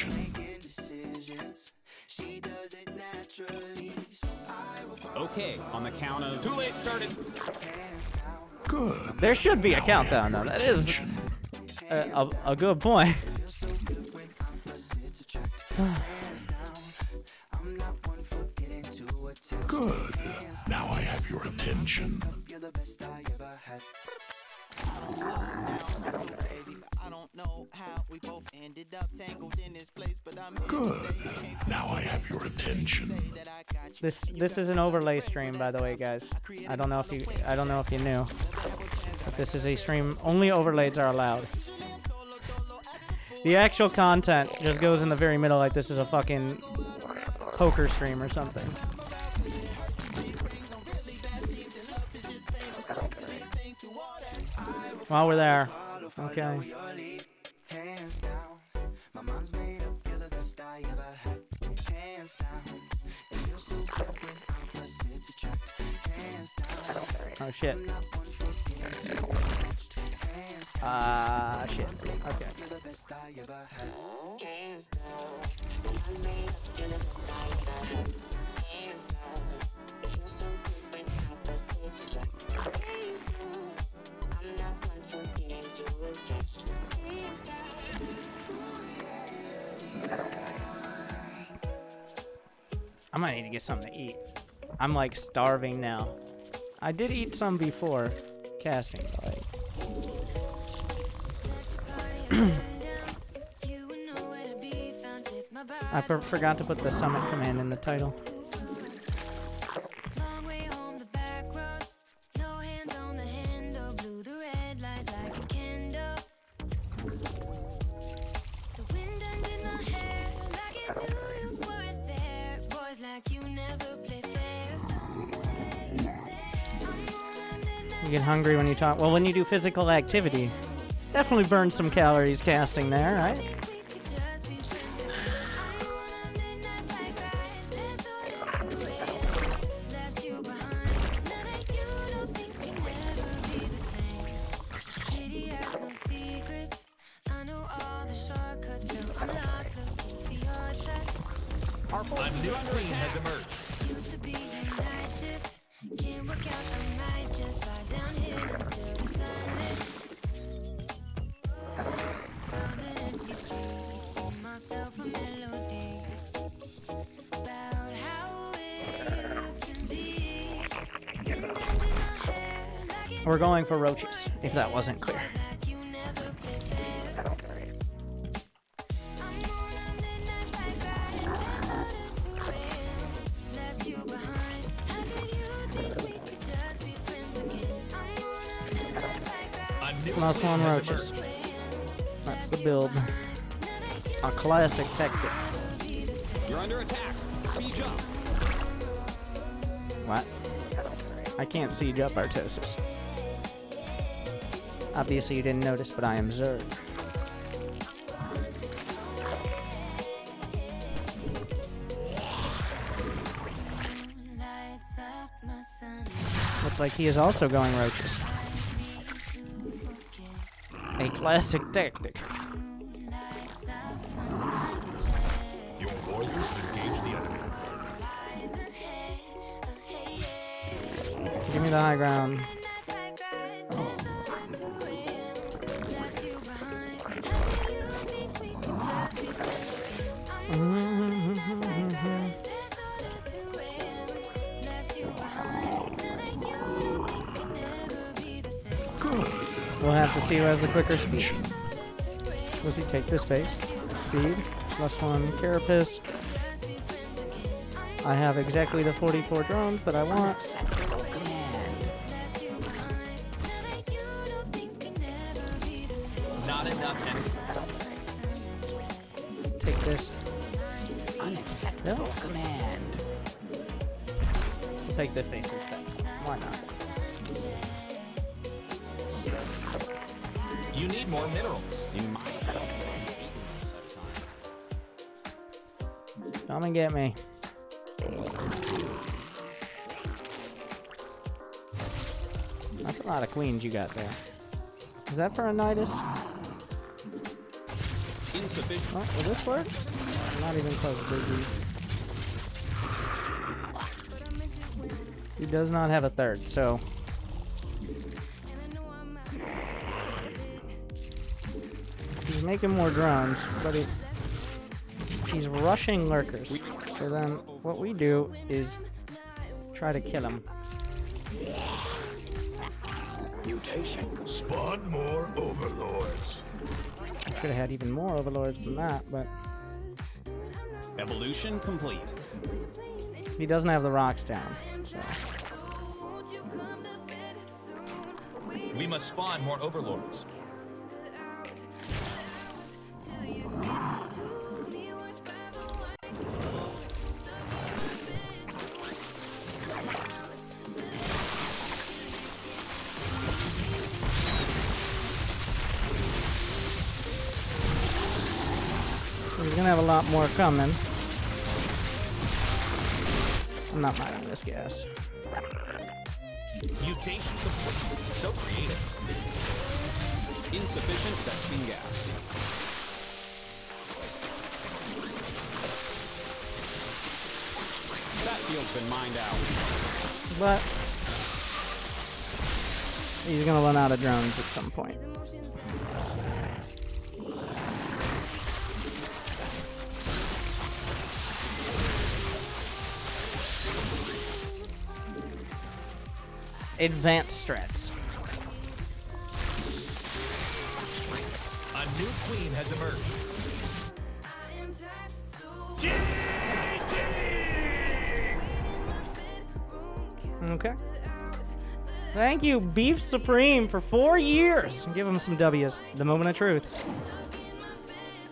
attention. Okay, on the count of... Too late, started. Good. There should be a countdown, though. That is a good point. Good. Now I have your attention. Good. Now I have your attention. This is an overlay stream, by the way, guys. I don't know if you knew, but this is a stream. Only overlays are allowed. The actual content just goes in the very middle, like this is a fucking poker stream or something. While we're there, okay. Oh shit. Shit. Okay. I might need to get something to eat. I'm like starving now. I did eat some before casting, but like... I forgot to put the summon command in the title. You get hungry when you talk. Well, when you do physical activity, definitely burn some calories casting there, right? Our forces are under attack. Has emerged. We're going for roaches, if that wasn't clear. Plus one roaches. That's the build. A classic tactic. You're under attack. Siege up. What? I can't siege up Artosis. Obviously you didn't notice, but I am Zerg. Looks like he is also going roaches. A classic tactic. Your warriors engage the enemy. Give me the high ground. We'll have to see who has the quicker speed. Does he take this base? Speed. Plus one carapace. I have exactly the 44 drones that I want. Not enough enemy. Take this. Unacceptable command. We'll take this base instead. Why not? You need more minerals. You might. Come and get me. That's a lot of queens you got there. Is that for a Nidus? Insufficient. Oh, will this work? Not even close, baby. He does not have a third, so... He's making more drones, but he's rushing lurkers. So then what we do is try to kill him. Mutation. Spawn more overlords. I should have had even more overlords than that, but Evolution complete. he doesn't have the rocks down. So. We must spawn more overlords. He's gonna have a lot more coming. I'm not minding this gas. Mutation complete. So creative. Insufficient Vespene gas. That field's been mined out. But he's gonna run out of drones at some point. Advanced strats. A new queen has emerged. Okay. Thank you, Beef Supreme, for 4 years. Give him some W's. The moment of truth.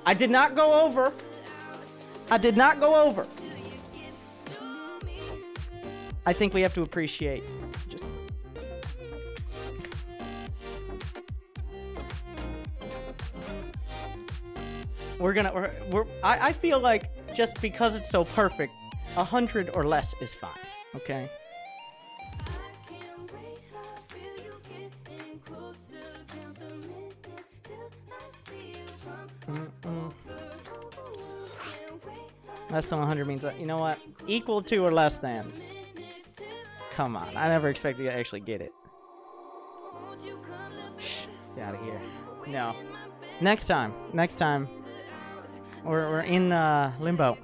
I did not go over. I did not go over. I think we have to appreciate just... I feel like just because it's so perfect, 100 or less is fine, okay? Less than 100 means, you know what? Equal to or less than. Come on, I never expected to actually get it. Shh, get out of here. No. Next time. We're in limbo.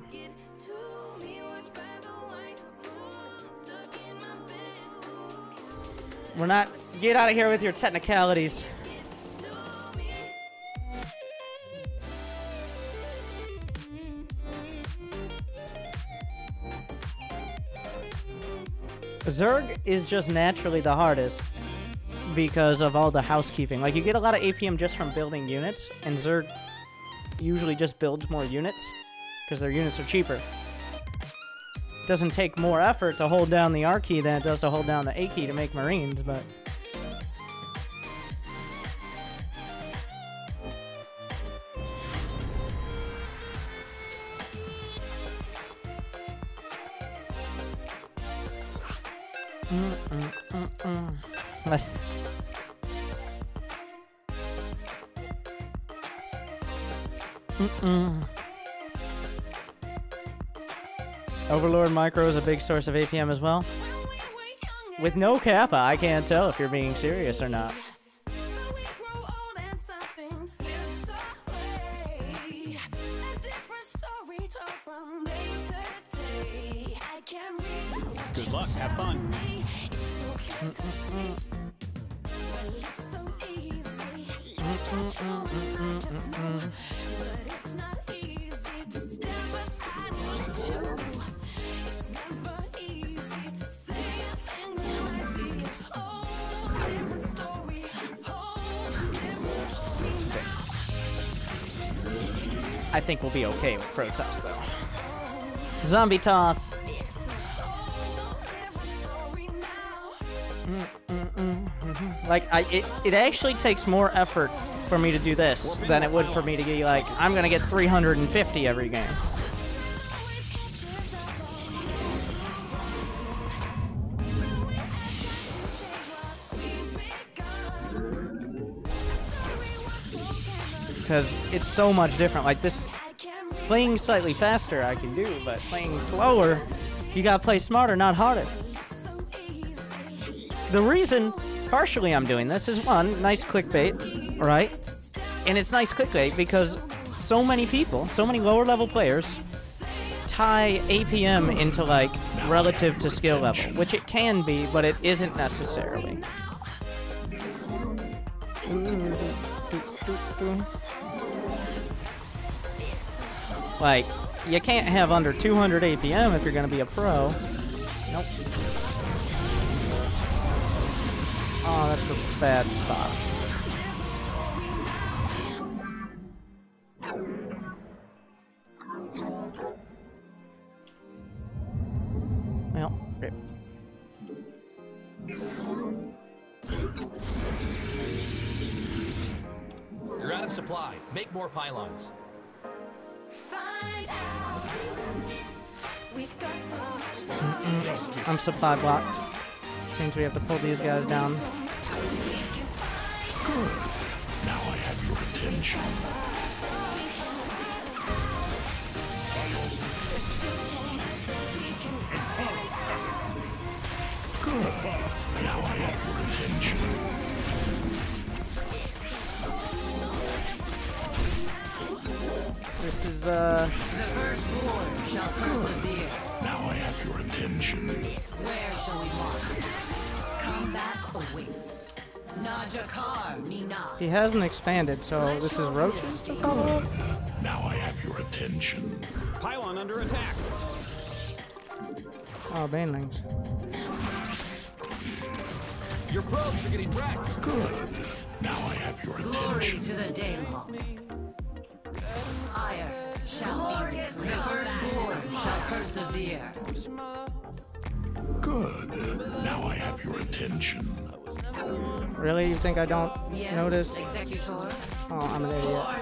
We're not... Get out of here with your technicalities. Zerg is just naturally the hardest because of all the housekeeping. Like, you get a lot of APM just from building units, and Zerg usually just builds more units because their units are cheaper. It doesn't take more effort to hold down the R key than it does to hold down the A key to make Marines, but... Less. Overlord Micro is a big source of APM as well. With no Kappa, I can't tell if you're being serious or not. Good luck, have fun. I think we'll be okay with Protoss, though. Zombie toss. Like, it actually takes more effort for me to do this than it would for me to be like, I'm gonna get 350 every game. because it's so much different. Like this, playing slightly faster I can do, but playing slower, you gotta play smarter, not harder. The reason, partially I'm doing this is one, nice clickbait, right? And it's nice clickbait because so many people, so many lower level players tie APM into like relative to skill level, which it can be, but it isn't necessarily. Like, you can't have under 200 APM if you're gonna be a pro. Nope. Oh, that's a bad spot. Well, rip. You're out of supply. Make more pylons. I'm supply blocked. Means we have to pull these guys down. Good. Now I have your attention. Good. Now I have your attention. This is The first war shall persevere. Now I have your attention. Where shall we march? Combat awaits. Najakar Mina. he hasn't expanded, so this is Roaches to follow up. Now I have your attention. Pylon under attack. Oh, banelings. Your probes are getting wrecked. Good. Now I have your Glory attention. to the Daemon. Ire shall be the first war shall persevere. Good. Now I have your attention. Really? You think I don't Yes, notice? Executor. Oh, I'm an idiot. Lord,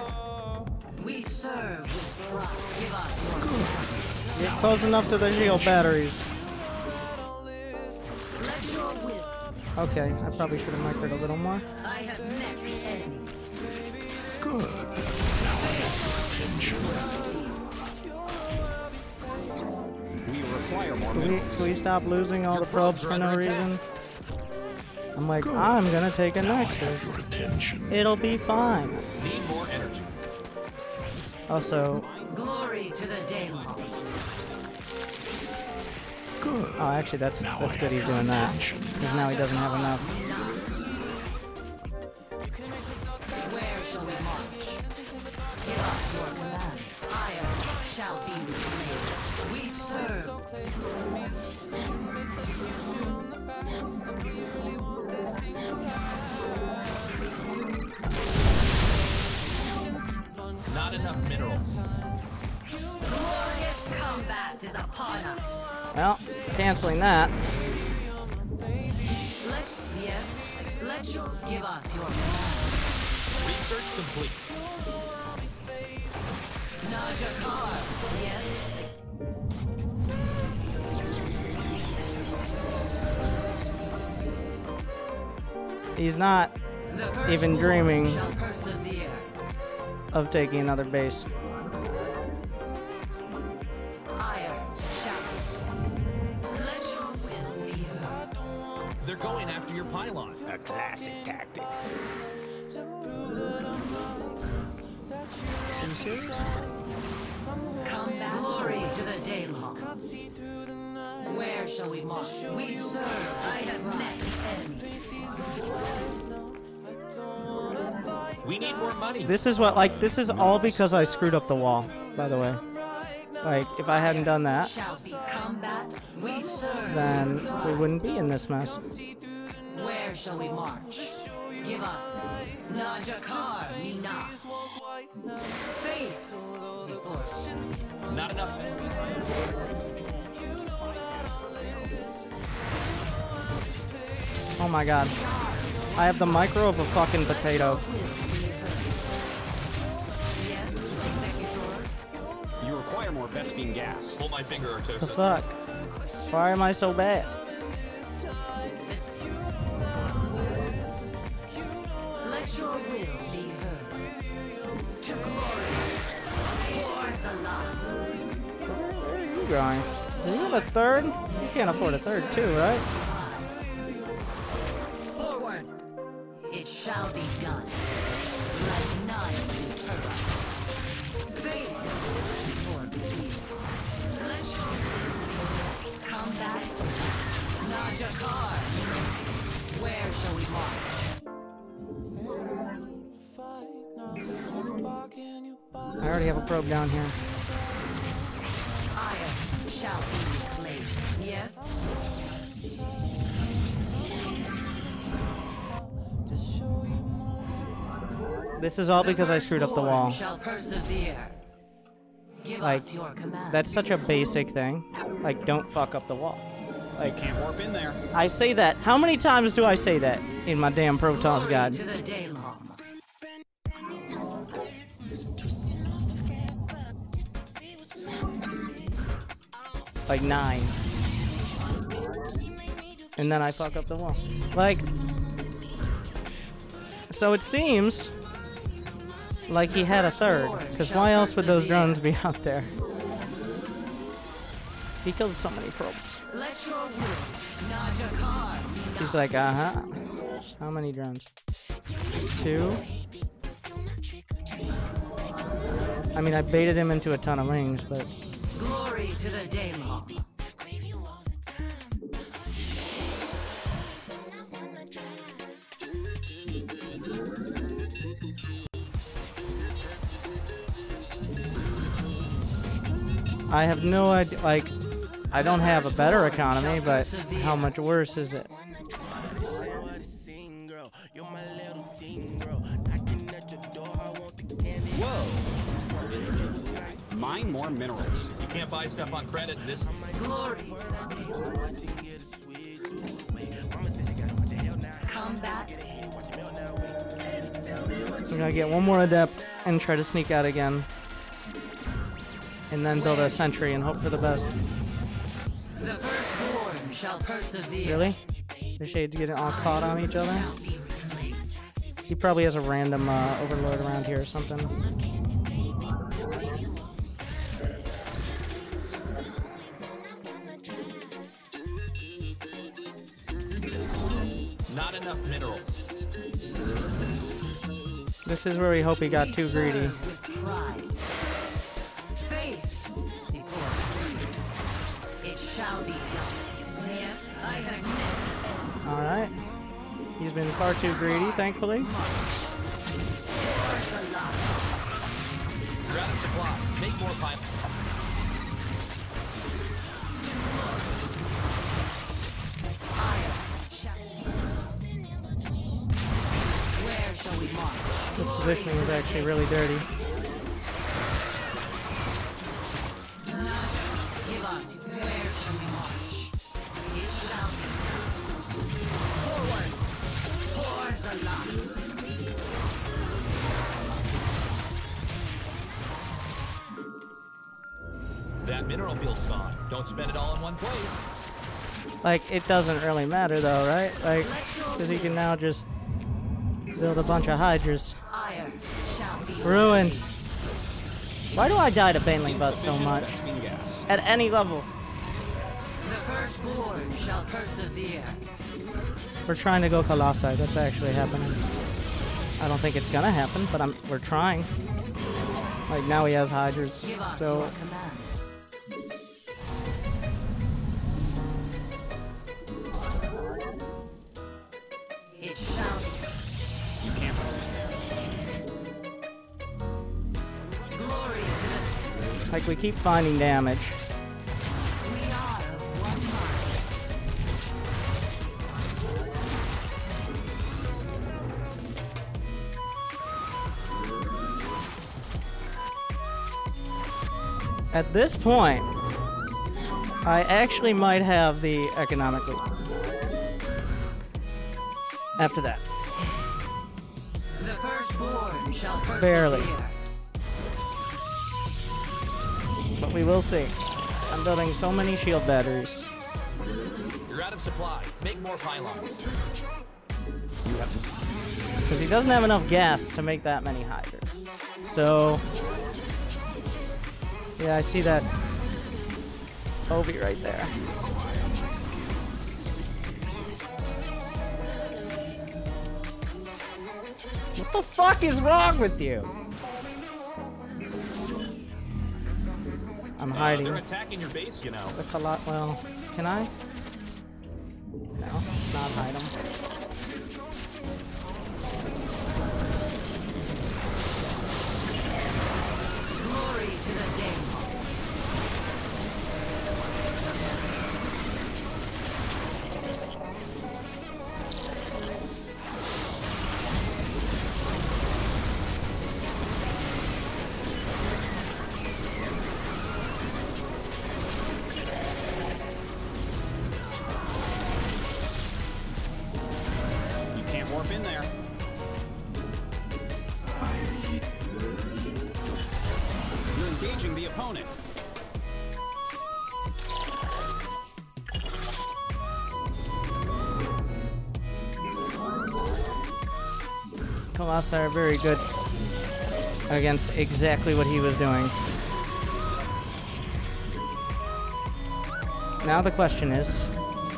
we serve with pride. Give us your Get close enough to the shield batteries. let your will. Okay, I probably should have microed a little more. I have met the enemy. Good. Now I have your attention. We require more Can we stop losing all the probes for no reason? I'm like, I'm gonna take a Now I have Nexus. your attention. It'll be fine. Need more energy. Also, Glory to the Daemon. Good. oh, actually, that's good he's doing that. Because now he doesn't have enough. Where shall we march? Give us your command. Ire shall be reclaimed. We serve. Not enough minerals. Glorious combat is upon us. Well, canceling that. Let your give us your command. Research complete. Najakar, yes. He's not The first even war dreaming shall persevere. of taking another base. Ire shall. Let your will be heard. They're going after your pylon. A classic tactic. Are you serious? Combat. Glory to the Daemon. Where shall we march? We serve. I have met the enemy. We need more money. This is what, like, this is all because I screwed up the wall, by the way. Like, if I hadn't done that, Shall be combat. We serve. then we wouldn't be in this mess. Where shall we march? Give us Najakar Mina. Faith before us. Not enough. Oh my god. I have the micro of a fucking potato. Yes, Executor. You require more Vespine gas. Pull my finger, The Artosis. fuck? Why am I so bad? Let your will be heard. growing? Does he have a third? You can't afford a third too, right? Forward. It shall be done. Like none in Terra. Faith before belief. Let's combat. Not your card. Where shall we march? I already have a probe down here. Iron shall be replaced. Yes? This is all because I screwed up the wall. Shall persevere. Give Like, us your command. that's such a basic thing. Like, don't fuck up the wall. Like, Can't warp in there. I say that. How many times do I say that in my damn Protoss Glory guide? to the Daylong. Like 9. And then I fuck up the wall. Like, so it seems like he had a third, because why else would those drones be out there? He killed so many probes. Let your will, not your card. He's like, uh-huh. How many drones? 2? I mean, I baited him into a ton of wings, but... Glory to the Daylong. I have no idea, like, I don't have a better economy, but how much worse is it? Whoa. Mine more minerals. You can't buy stuff on credit in this. Glory to the Daylong. Combat. We're gonna get one more adept and try to sneak out again. And then build a sentry and hope for the best. The firstborn shall persevere. Really? The shades getting all caught on each other? Shall be replaced. He probably has a random overlord around here or something. Not enough minerals. This is where we hope he got too greedy. With pride. Faith before greed. It shall be done. Yes, I have met. Alright. He's been far too greedy, thankfully. You're out of supply. Make more pipe. Where shall we march? This positioning is actually really dirty. Give us where shall we march? It shall be done. Forward. Swords alive. That mineral field's gone. Don't spend it all in one place. Like, it doesn't really matter though, right? Like, because he can now just build a bunch of hydras. Iron shall be Ruined. Why do I die to Baneling Bust so Insufficient much? Vespene gas. At any level. The firstborn shall persevere. We're trying to go Colossi. That's actually happening. I don't think it's gonna happen, but we're trying. Like, now he has hydras. Give us So, your command. It shall be. You can't. Glory to the. like, we keep finding damage. We are of one mind. At this point, I actually might have the economic lead. After that. The firstborn shall persevere. Barely. But we will see. I'm building so many shield batteries. You're out of supply. Make more pylons. You have to. Because he doesn't have enough gas to make that many hydras. So, yeah, I see that Ovi right there. What the fuck is wrong with you? I'm hiding. They're attacking your base, you know. Well, can I? No, let's not hide them. Glory to the Daemon. You can't warp in there. You're engaging the opponent. Colossi are very good against exactly what he was doing. Now the question is,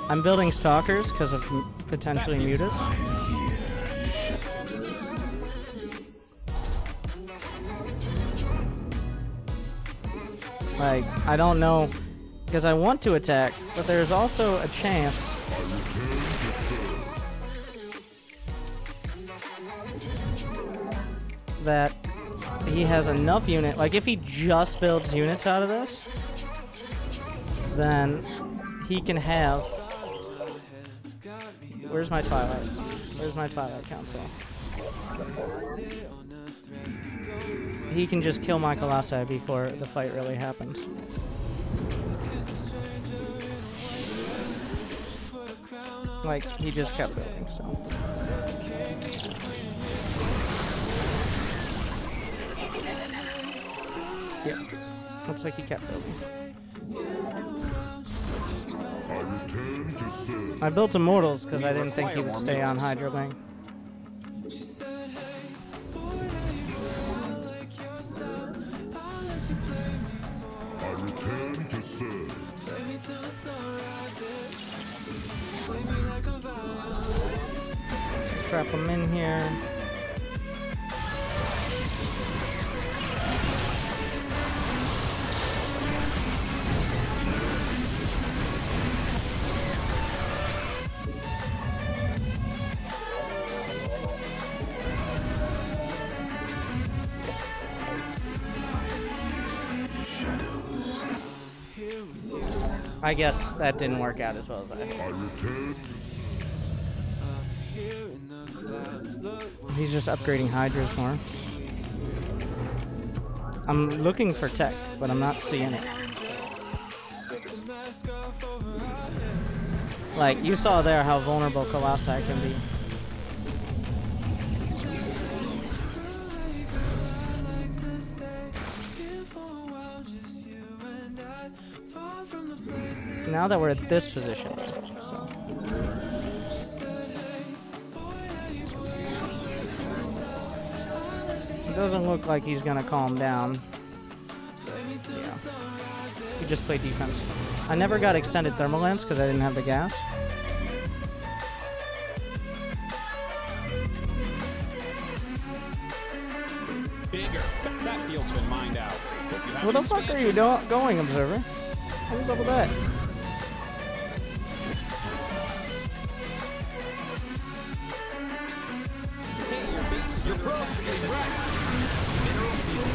I'm building Stalkers because of potentially Mutas. Like, I don't know, because I want to attack, but there's also a chance that he has enough unit. Like, if he just builds units out of this, then he can have... Where's my Twilight? Where's my Twilight Council? He can just kill my Colossi before the fight really happens. Like, he just kept building, so... Yep. Looks like he kept building. I built Immortals because I didn't think he would stay on Hydra Link. Trap him in here. I guess that didn't work out as well as I thought. He's just upgrading Hydras more. I'm looking for tech, but I'm not seeing it. Like, you saw there how vulnerable Colossi can be. Now that we're at this position, so. It doesn't look like he's gonna calm down. Yeah. He just played defense. I never got extended thermal lance because I didn't have the gas. Bigger. That field's been mined out. Where the fuck are you going, Observer? What's up with that? Hey, your base, your probes are getting wrecked. Mineral field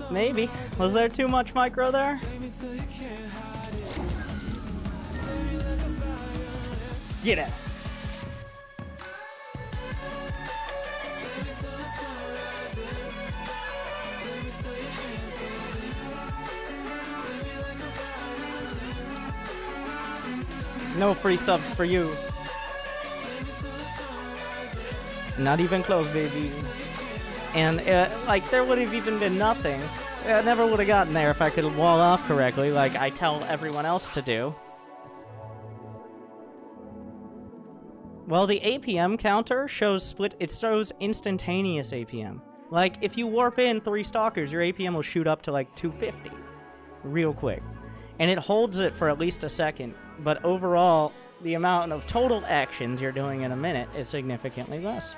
depleted. Maybe. Was there too much micro there? Get it. No free subs for you. Not even close, baby. And like, there would have even been nothing. I never would have gotten there if I could wall off correctly, like I tell everyone else to do. Well, the APM counter shows split. It shows instantaneous APM. Like, if you warp in 3 stalkers, your APM will shoot up to like 250 real quick. And it holds it for at least a second. But overall, the amount of total actions you're doing in a minute is significantly less.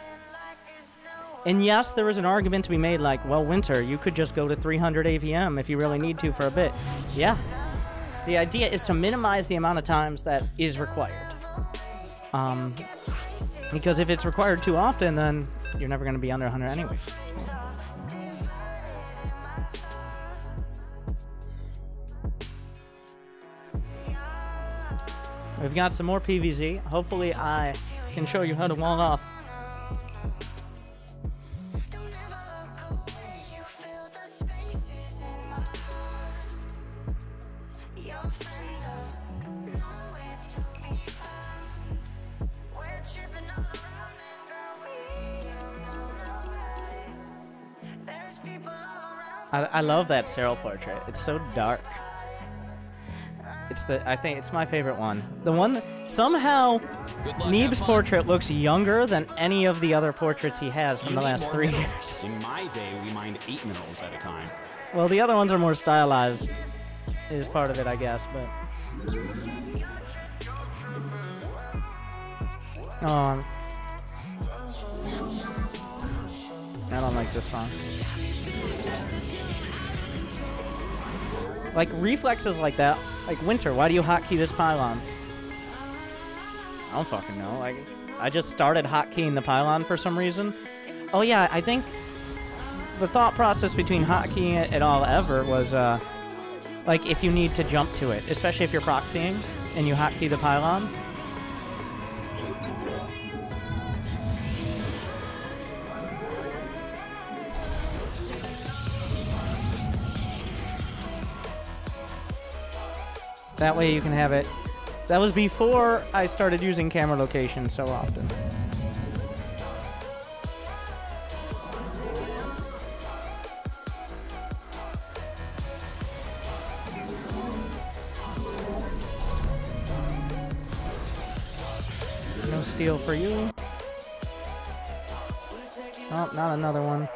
And yes, there is an argument to be made like, well, Winter, you could just go to 300 APM if you really need to for a bit. Yeah. The idea is to minimize the amount of times that is required. Because if it's required too often, then you're never going to be under 100 anyway. We've got some more PvZ. Hopefully I can show you how to wall off. I love that Cyril portrait. It's so dark. I think it's my favorite one. The one that, somehow Neeb's portrait looks younger than any of the other portraits he has from the last 3 years. In my day, we mined 8 minerals at a time. Well, the other ones are more stylized, is part of it, I guess, but... Oh, I don't like this song. Like, reflexes like that. Like, Winter, why do you hotkey this pylon? I don't fucking know. Like, I just started hotkeying the pylon for some reason. Oh yeah, I think the thought process between hotkeying it at all ever was, like, if you need to jump to it, especially if you're proxying and you hotkey the pylon. That way you can have it. That was before I started using camera location so often. No steal for you. Oh, not another one.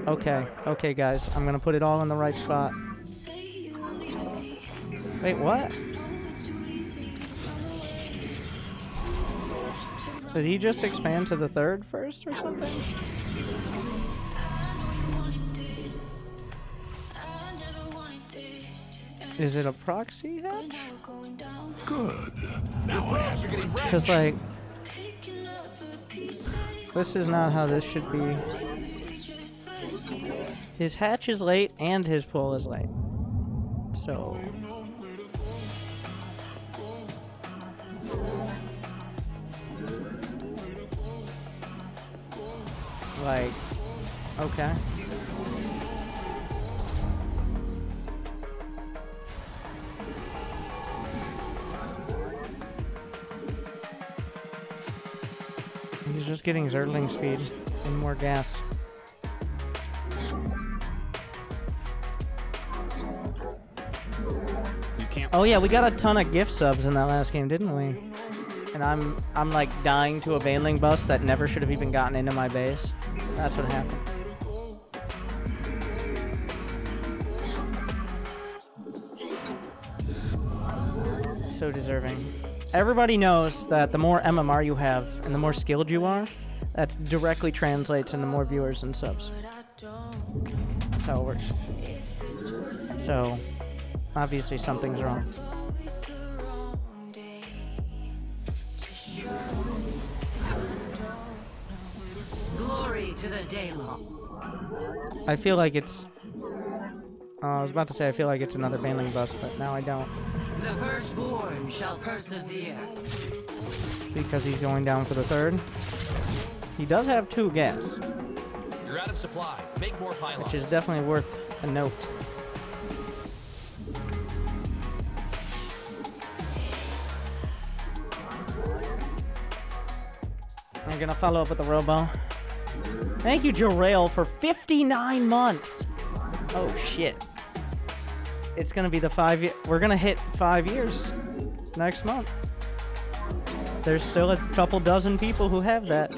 Okay, okay guys, I'm gonna put it all in the right spot. Wait, what? Did he just expand to the 3rd first or something? Is it a proxy hatch? Good. Now I have your Because, like, this is not how this should be. His hatch is late and his pull is late. So... like, okay. He's just getting Zergling speed and more gas. Oh yeah, we got a ton of gift subs in that last game, didn't we? And I'm like dying to a Baneling bus that never should have even gotten into my base. That's what happened. So deserving. Everybody knows that the more MMR you have and the more skilled you are, that directly translates into more viewers and subs. That's how it works. So, obviously something's wrong. Glory to the Daylong. I feel like it's... I was about to say I feel like it's another Baneling bus, but now I don't. The firstborn shall persevere. Because he's going down for the 3rd. He does have 2 gas. You're out of supply. Make more pylons. Which is definitely worth a note. I'm gonna follow up with the Robo. Thank you, Jarrail, for 59 months. Oh shit. It's gonna be the 5 year. We're gonna hit 5 years next month. there's still a couple dozen people who have that.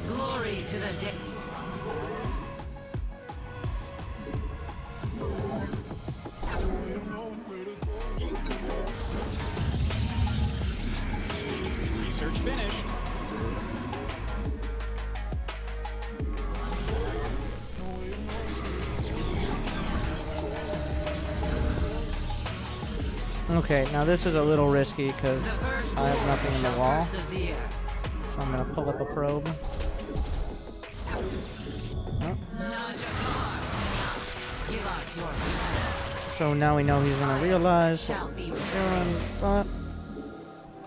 Glory to the day. Research finished. Okay, now this is a little risky because I have nothing in the wall. So I'm gonna pull up a probe. Oh. So now we know he's gonna realize what we're doing, but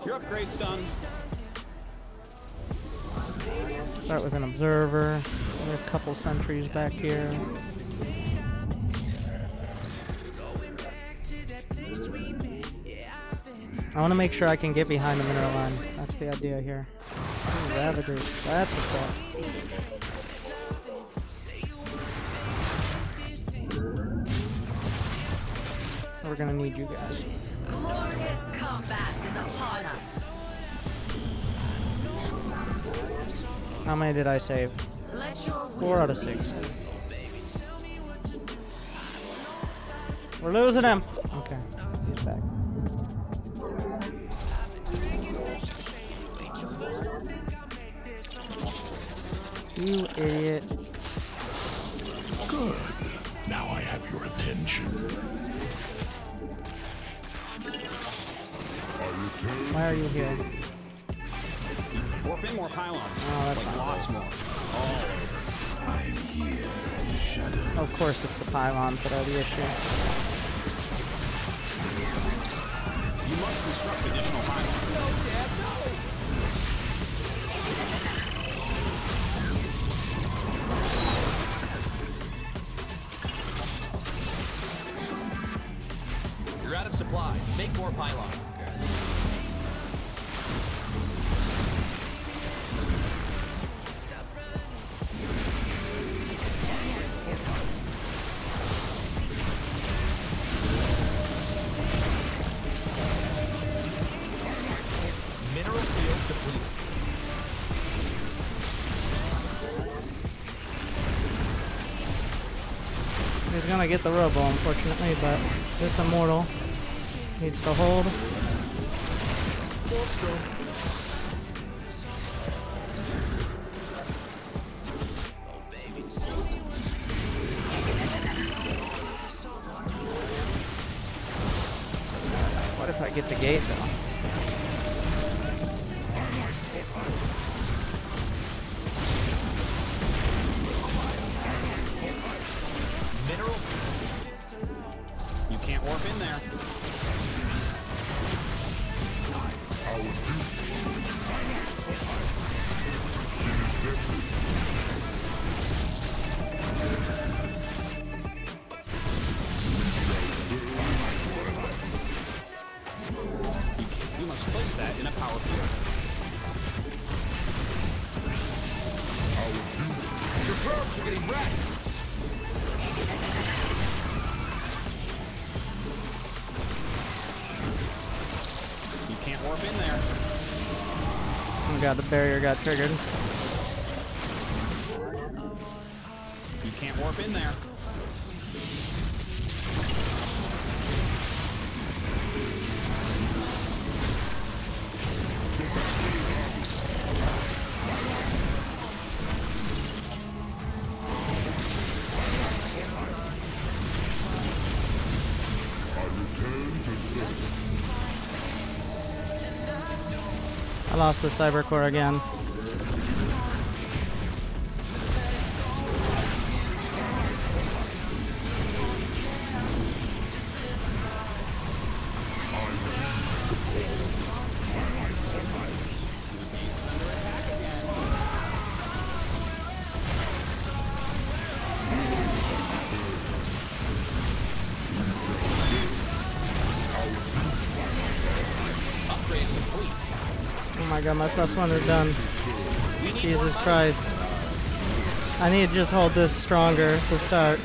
Your upgrade's done. start with an observer. There are a couple sentries back here. I want to make sure I can get behind the mineral line. That's the idea here. Ooh, Ravagers. That's what's up. We're gonna need you guys. Glorious combat is upon us. How many did I save? Let your 4 out of 6. We're losing him. Okay, he's back. You idiot. Good. Now I have your attention. Why are you here? Warp in more pylons. Oh, that's But not lots more. I'm here, Shadow. Of course it's the pylons that are the issue. You must construct additional pylons. No, Dad, no! You're out of supply. Make more pylon. Mineral field depleted. He's gonna get the robo, unfortunately, but this immortal needs to hold. What if I get the gate though? Mineral. You can't warp in there. You must place that in a power field. Your probes are getting wrecked. You can't warp in there. Oh god, the barrier got triggered. You can't warp in there. I lost the cyber core again. Oh my god, my +1 are done. Jesus Christ. I need to just hold this stronger to start.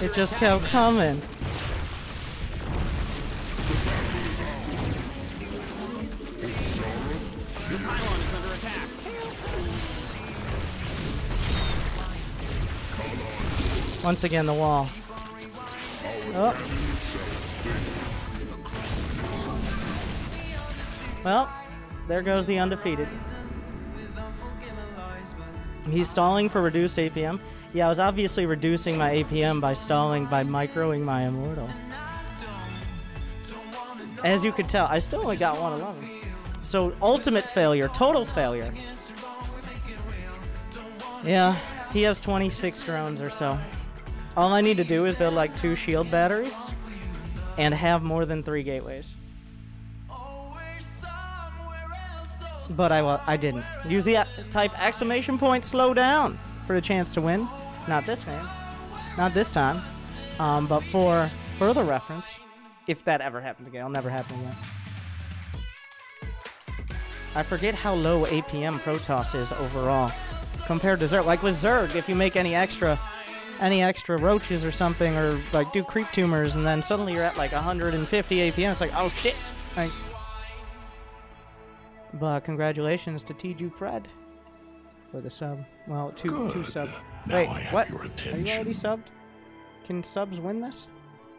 It just kept coming. Your pylon is under attack. Once again, the wall. Oh. Well, there goes the undefeated. He's stalling for reduced APM. Yeah, I was obviously reducing my APM by stalling by microing my immortal. As you could tell, I still only got 111. So ultimate failure, total failure. Yeah, he has 26 drones or so. All I need to do is build like 2 shield batteries and have more than 3 gateways. But I didn't. Use the type exclamation point slow down for a chance to win. Not this game. Not this time. But for further reference, if that ever happened again, it'll never happen again. I forget how low APM Protoss is overall compared to Zerg. Like with Zerg, if you make any extra roaches or something, or like do creep tumors, and then suddenly you're at like 150 APM, it's like, oh shit. Like, but congratulations to TJ Fred for the sub. Well, two sub. Wait, what? Are you already subbed? Can subs win this?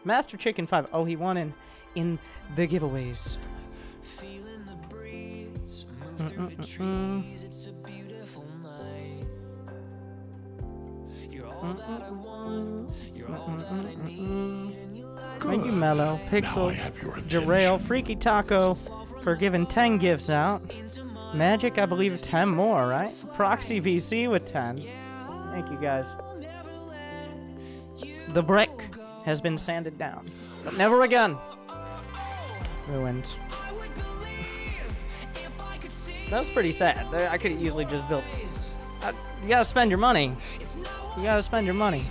Master Chicken 5. Oh, he won in the giveaways. Feeling the breeze, move through the trees, it's a beautiful night. You're all that I want, you're all that I need. Thank you, Mellow, Pixels, Derail, Freaky Taco for giving 10 gifts out. Magic, I believe 10 more, right? Proxy VC with 10. Thank you, guys. The brick has been sanded down, but never again. Ruined. That was pretty sad. I could have easily just built. You gotta spend your money. You gotta spend your money.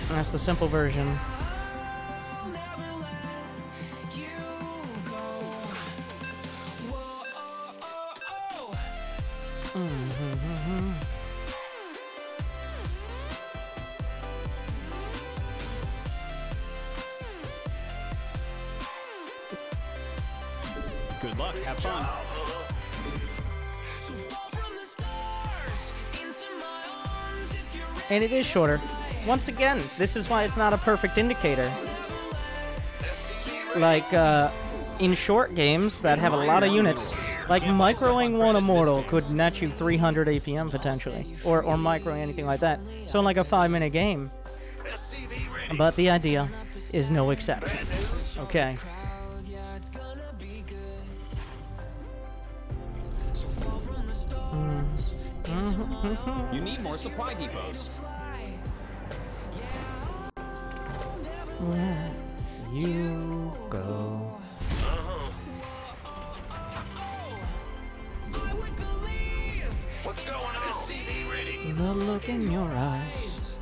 That's the simple version. Good luck, have fun. And it is shorter. Once again, this is why it's not a perfect indicator. Like, in short games that have a lot of units, like microing one immortal could net you 300 APM potentially, or microing anything like that. So in like a 5-minute game. But the idea is no exceptions. Okay. You need more supply depots. Where you go. What's going on? CV ready. The look in your eyes.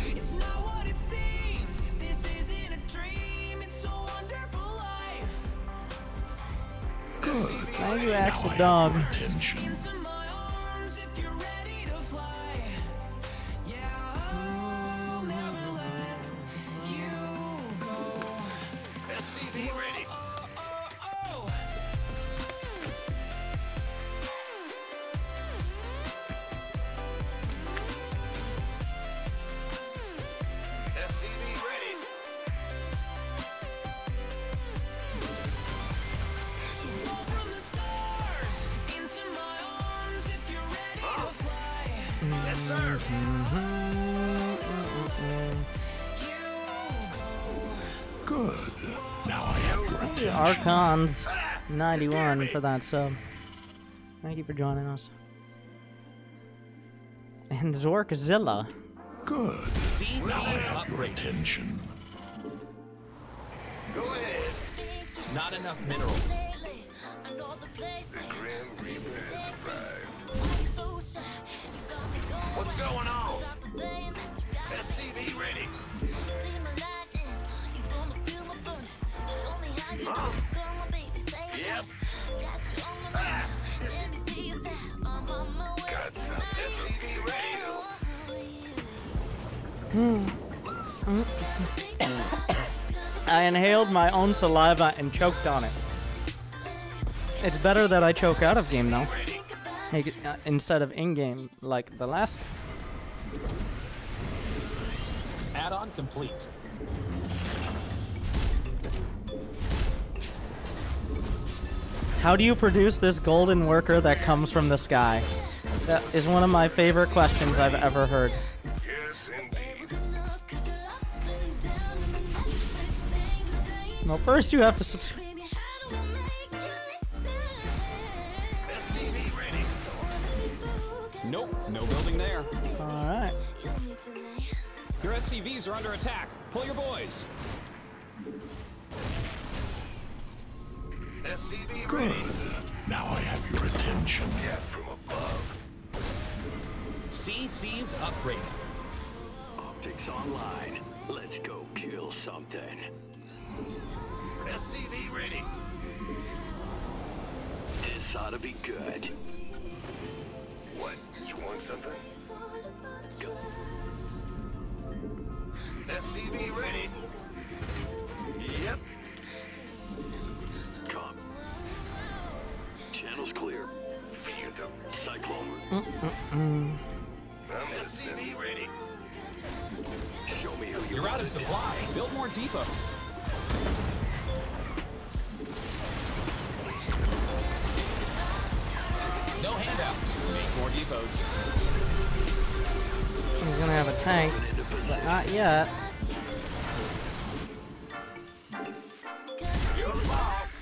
It's not what it seems. This isn't a dream. It's a wonderful life. Good. Thank you, Axel Dog. Attention. Into my arms if you're ready to fly. Yeah, I'll never let you go. CV ready. SCV ready. So fall from the stars into my arms if you're ready to fly. Yes, sir. Good. Now I have your attention. Archons 91 for that sub. Thank you for joining us. And Zorkzilla. Good. CC's Now I have your upgrade. attention. Go ahead. Not enough minerals. What's going on? SCV ready. I inhaled my own saliva and choked on it. It's better that I choke out of game though, instead of in-game like the last. Add-on complete. How do you produce this golden worker that comes from the sky? That is one of my favorite questions I've ever heard. Well, first you have to subscribe. Nope, no building there. Alright. Your SCVs are under attack. Pull your boys. Good. Now I have your attention. CC's upgraded. Optics online. Let's go kill something. SCV ready. This ought to be good. What? You want something? SCV ready. Yep. Come. Channel's clear. Cyclone. SCV ready. Show me who You're out of supply. Build more depots. No handouts. Make more depots. He's gonna have a tank, but not yet.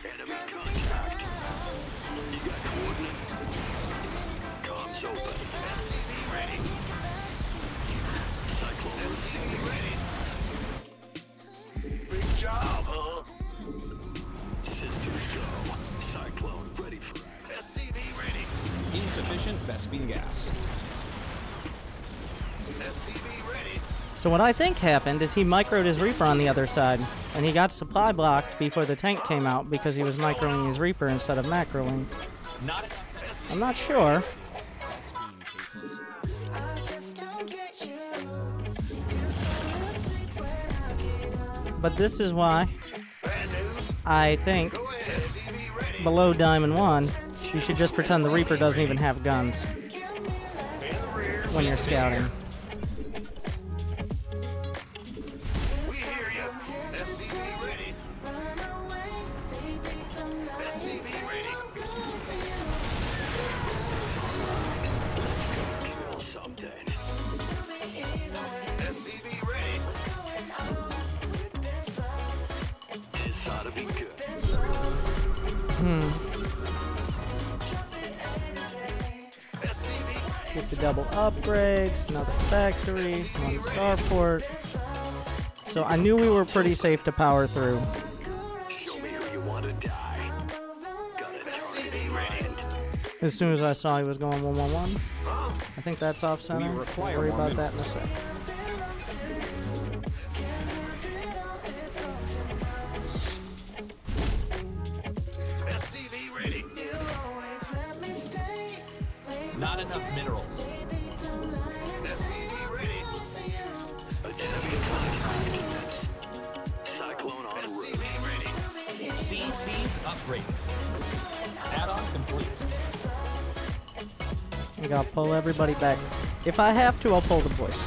Enemy contact. You got coordinates? Comms open. SCV ready. Cyclone. SCV ready. Big job, huh? Systems go. Cyclone ready for SCV ready. Insufficient Vespene gas. SCV ready. So what I think happened is he microed his Reaper on the other side, and he got supply blocked before the tank came out because he was microing his Reaper instead of macroing. Not I'm not sure. But this is why I think below Diamond 1, you should just pretend the Reaper doesn't even have guns when you're scouting. We hear you. SCV ready. SCV ready. kill something. SCV ready. This ought to be good. Get the double upgrades, another factory, one starport. So I knew we were pretty safe to power through. Show me who you want to die. Got a target in mind. As soon as I saw he was going 111. I think that's off center. We require Worry more about that in a minerals. sec. SCV ready. Not enough minerals. SCV ready. Enemy contact. Cyclone en route. SCV ready. CC's upgraded. Add-on complete. I gotta pull everybody back. If I have to, I'll pull the boys.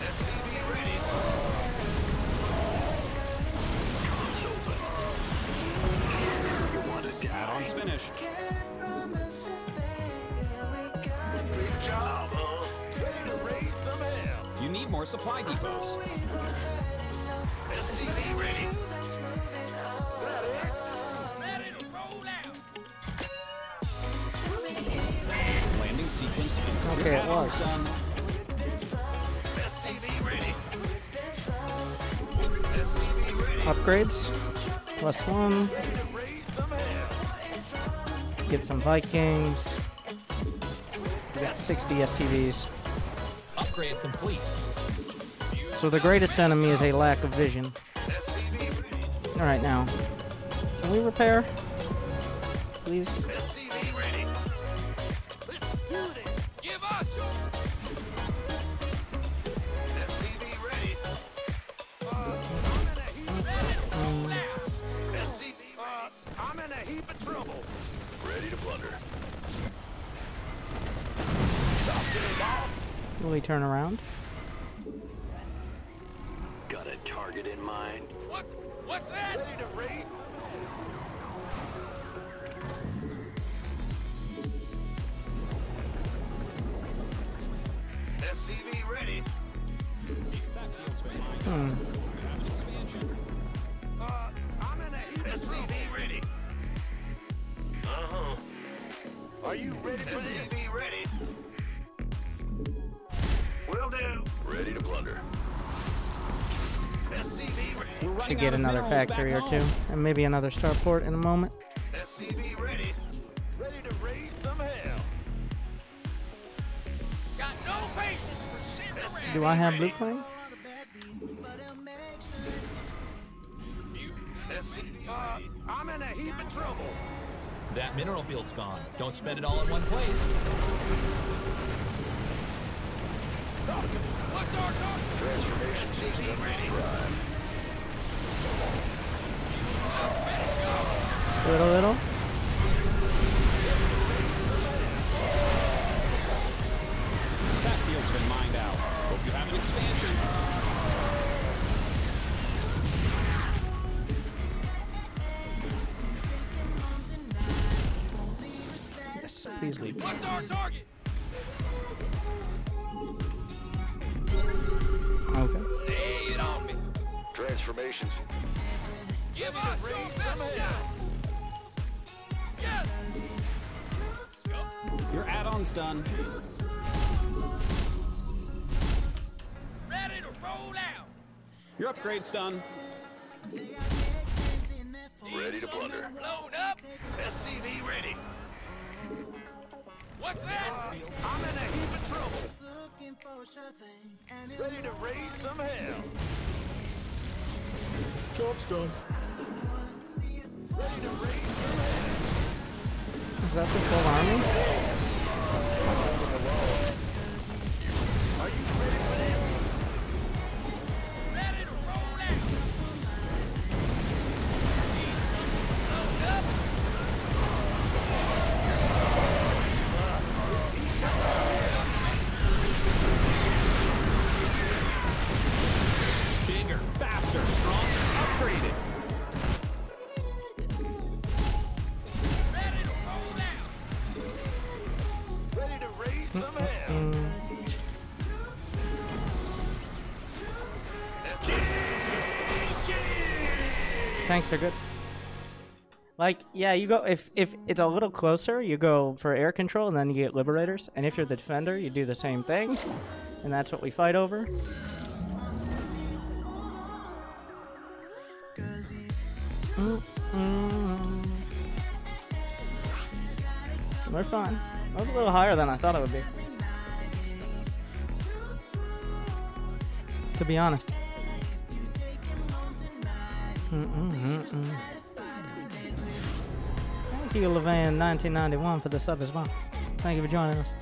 SCV ready. Add-ons finished. Big job, huh? Raise some hell. You need more supply depots. SCV ready. Ready to roll out. Landing sequence. Okay, it Add-ons was. done. SCV ready. SCV ready. Upgrades. +1. Raise some hell. Get some Vikings. We got 60 SCVs. Upgrade complete. So the greatest enemy is a lack of vision. SCV ready. Alright, now. Can we repair? please. SCV ready. Let's do this. Give us your SCV ready. I'm in a heap of trouble. Ready to plunder. Talk to me, boss. Will he turn around? Got a target in mind. What's that? Ready to raid? SCV ready. Hmm. I'm in a heap of trouble. SCV ready. Uh-huh. Are you ready for this? SCV ready. Will do. Ready to plunder. SCV ready. Should get another factory or two, and maybe another starport in a moment. SCV ready. Ready to raise some hell. Got no patience for sitting around. Do I have blue flame? SCV I'm in a heap of trouble. That mineral field's gone. Don't spend it all in one place. What's our target? transformation system ready. Scoot a little. That field's been mined out. Hope you have an expansion. Yes, please leave. What's our target? Okay. Lay it on me. Transformations. Give us your best shot. Yes. Your add-on's done. Ready to roll out. Your upgrade's done. Ready to plunder. Blown up. SCV ready. What's that? I'm in a heap of trouble. Ready to raise some hell. Job's done. Ready to raise some hell. Is that the full army? Are you ready for this? Ready to roll out. Load up. Bigger, faster, stronger, upgraded. Ready to roll out. Ready to raise some hell. Tanks are good. Like, yeah, you go if it's a little closer, you go for air control, and then you get liberators. And if you're the defender, you do the same thing, and that's what we fight over. We're fine. That was a little higher than I thought it would be, to be honest. Thank you, Levan1991, for the sub as well. Thank you for joining us.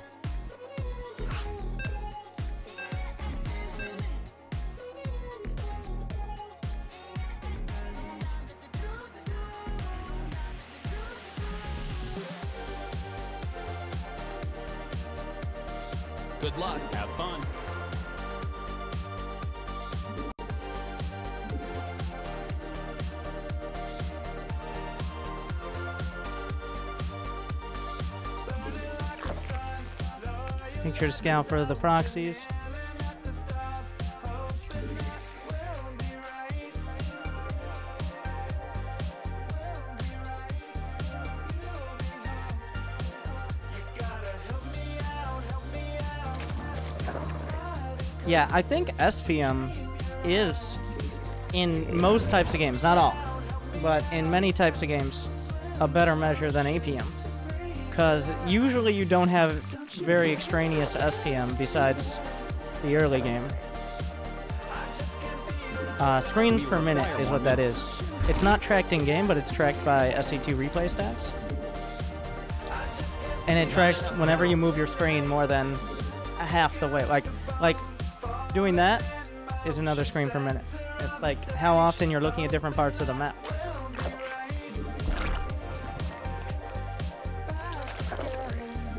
Good luck. Have fun. Make sure to scout for the proxies. Yeah, I think SPM is, in most types of games, not all, but in many types of games, a better measure than APM. Because usually you don't have very extraneous SPM besides the early game. Screens per minute is what that is. It's not tracked in game, but it's tracked by SC2 replay stats. and it tracks whenever you move your screen more than half the way. Like doing that is another screen per minute. It's like how often you're looking at different parts of the map.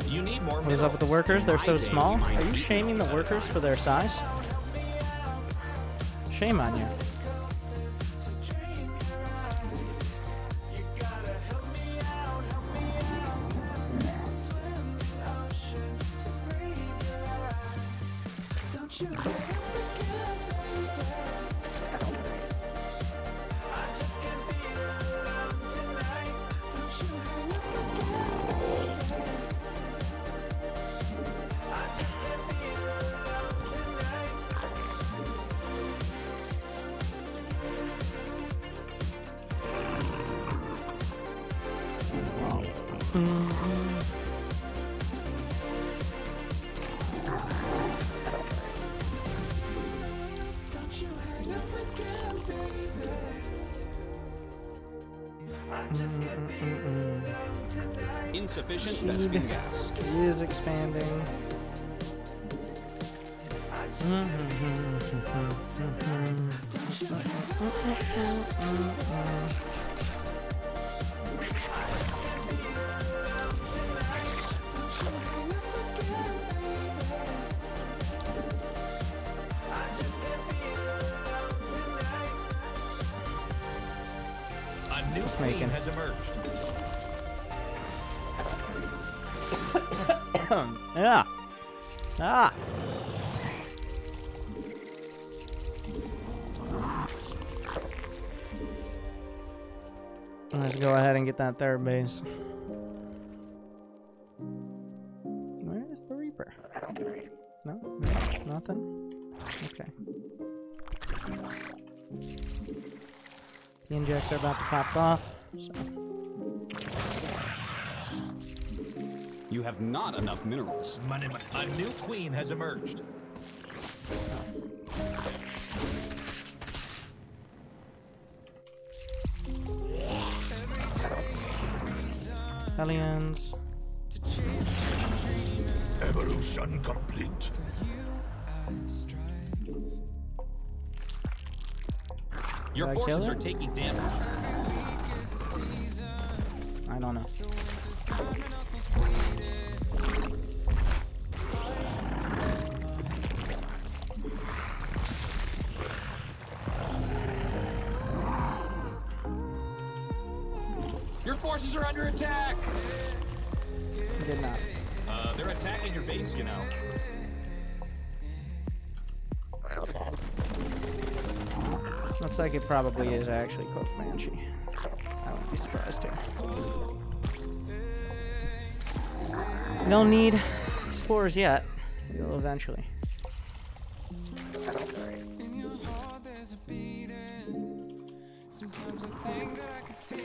You need more What is up with the workers? They're so small. Are you shaming the workers for their size? Shame on you. Insufficient Vespene gas. He is expanding. A new queen has emerged. Yeah. Ah. Let's go ahead and get that third base. Where is the Reaper? No? No? Nothing? Okay. The injects are about to pop off. So. You have not enough minerals. A new queen has emerged. Aliens. Evolution complete. Your Did I kill forces it? are taking damage. I don't know. Your forces are under attack. Did not. They're attacking your base, you know. Looks like it probably is actually Cook Banshee. I wouldn't be surprised here. We don't need spores yet. We will eventually.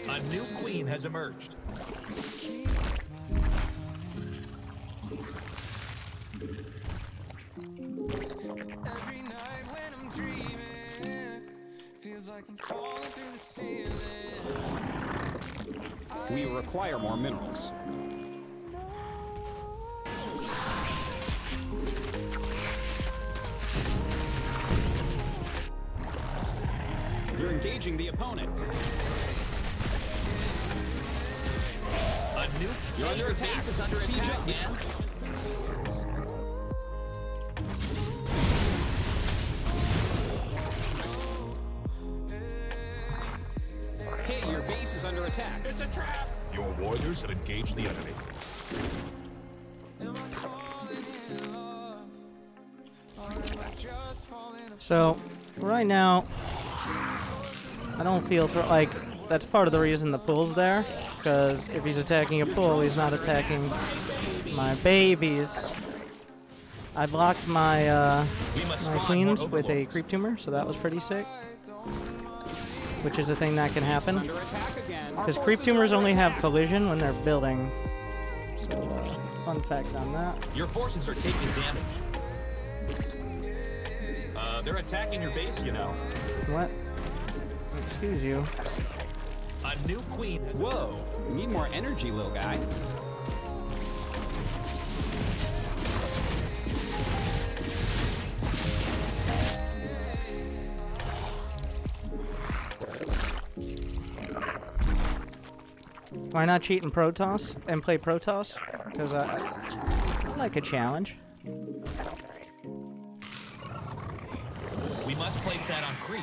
A new queen has emerged. Every night when I'm dreaming, feels like I'm falling through the ceiling. We require more minerals. You're engaging the opponent. A new You're under attack. base is under Siege attack up. again. Hey, your base is under attack. It's a trap. Your warriors have engaged the enemy. So, right now, I don't feel like that's part of the reason the pull's there. Because if he's attacking a pull, he's not attacking my babies. I blocked my my queens with a creep tumor, so that was pretty sick. Which is a thing that can happen. Under attack again. Because creep tumors only have collision when they're building. So, fun fact on that. Your forces are taking damage. They're attacking your base, you know. What? Excuse you. A new queen has Whoa, need more energy, little guy. Why not cheat in Protoss and play Protoss? Because I like a challenge. We must place that on creep.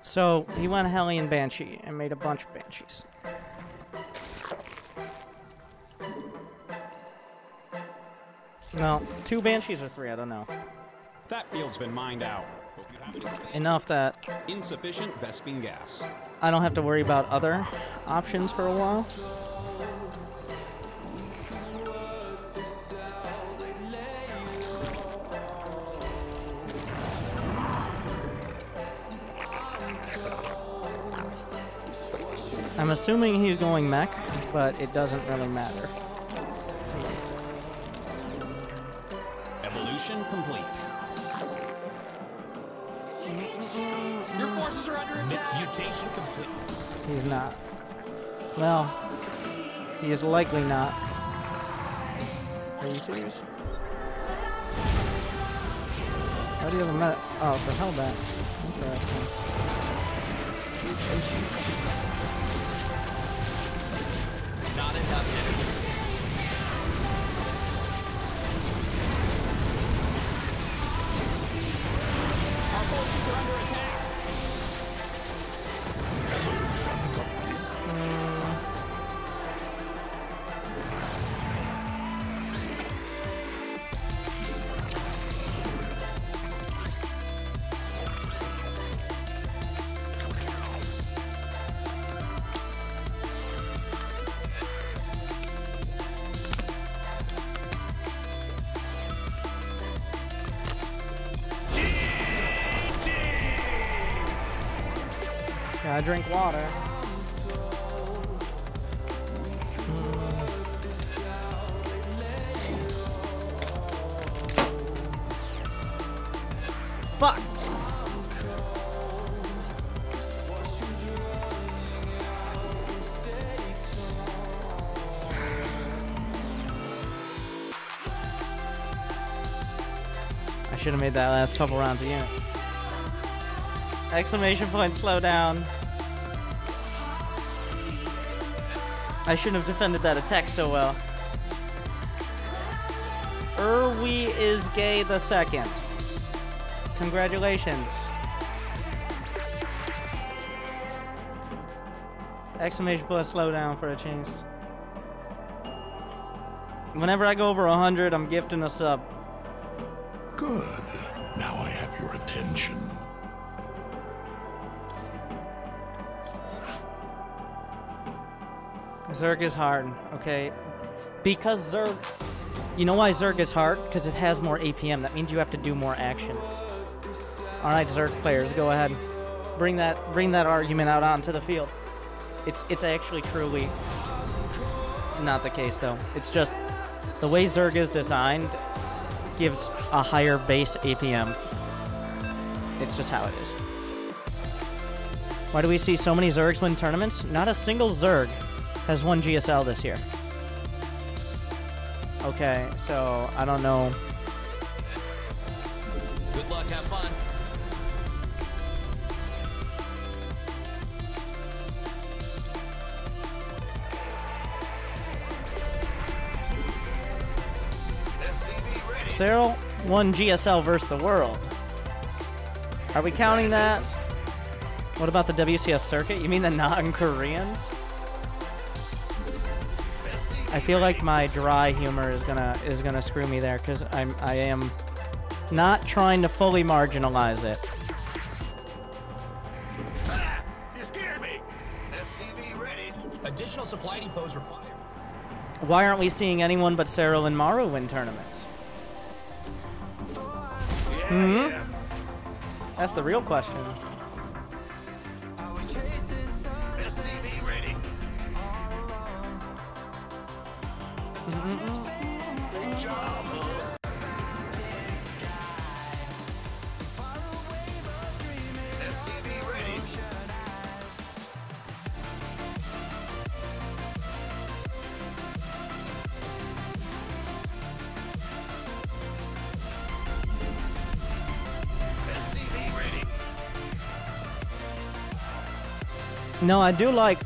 So he went Hellion Banshee and made a bunch of Banshees. No, 2 Banshees or 3, I don't know. That field's been mined out. Hope you have enough space. Enough that Insufficient Vespene gas. I don't have to worry about other options for a while. I'm assuming he's going mech, but it doesn't really matter. Evolution complete. Your forces are under attack. Mutation complete. He's not. Well, he is likely not. Are you serious? How do you have a med? Oh, for Hellbat. Interesting. Not enough enemies. Our forces are under attack. Gotta drink water. Fuck! I should have made that last couple rounds of unit. Exclamation point, slow down. I shouldn't have defended that attack so well. Irwi is gay the second. Congratulations. Exclamation point, slow down for a change. Whenever I go over 100, I'm gifting a sub. Good. Now I have your attention. Zerg is hard, okay? Because Zerg... You know why Zerg is hard? Because it has more APM. That means you have to do more actions. Alright, Zerg players, go ahead. Bring that argument out onto the field. It's actually truly not the case, though. It's just the way Zerg is designed gives a higher base APM. It's just how it is. Why do we see so many Zergs win tournaments? Not a single Zerg has won GSL this year. Okay, so I don't know. Good luck, have fun. Cyril won GSL versus the world. Are we counting that? What about the WCS circuit? You mean the non-Koreans? I feel like my dry humor is gonna screw me there because I am not trying to fully marginalize it. You scared me. SCV ready. Additional supply depots required. Why aren't we seeing anyone but Cyril and Maru win tournaments? Yeah. That's the real question. SCV ready. Great job. SCV ready. No, I do like...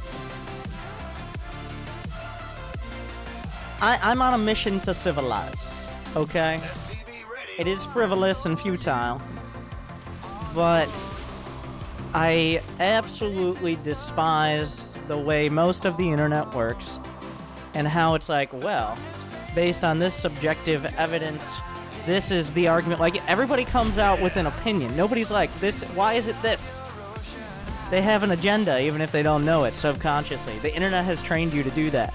I'm on a mission to civilize, okay? It is frivolous and futile, but I absolutely despise the way most of the internet works and how it's like, well, based on this subjective evidence, this is the argument. Like, everybody comes out with an opinion. Nobody's like, this, why is it this? They have an agenda, even if they don't know it subconsciously. The internet has trained you to do that.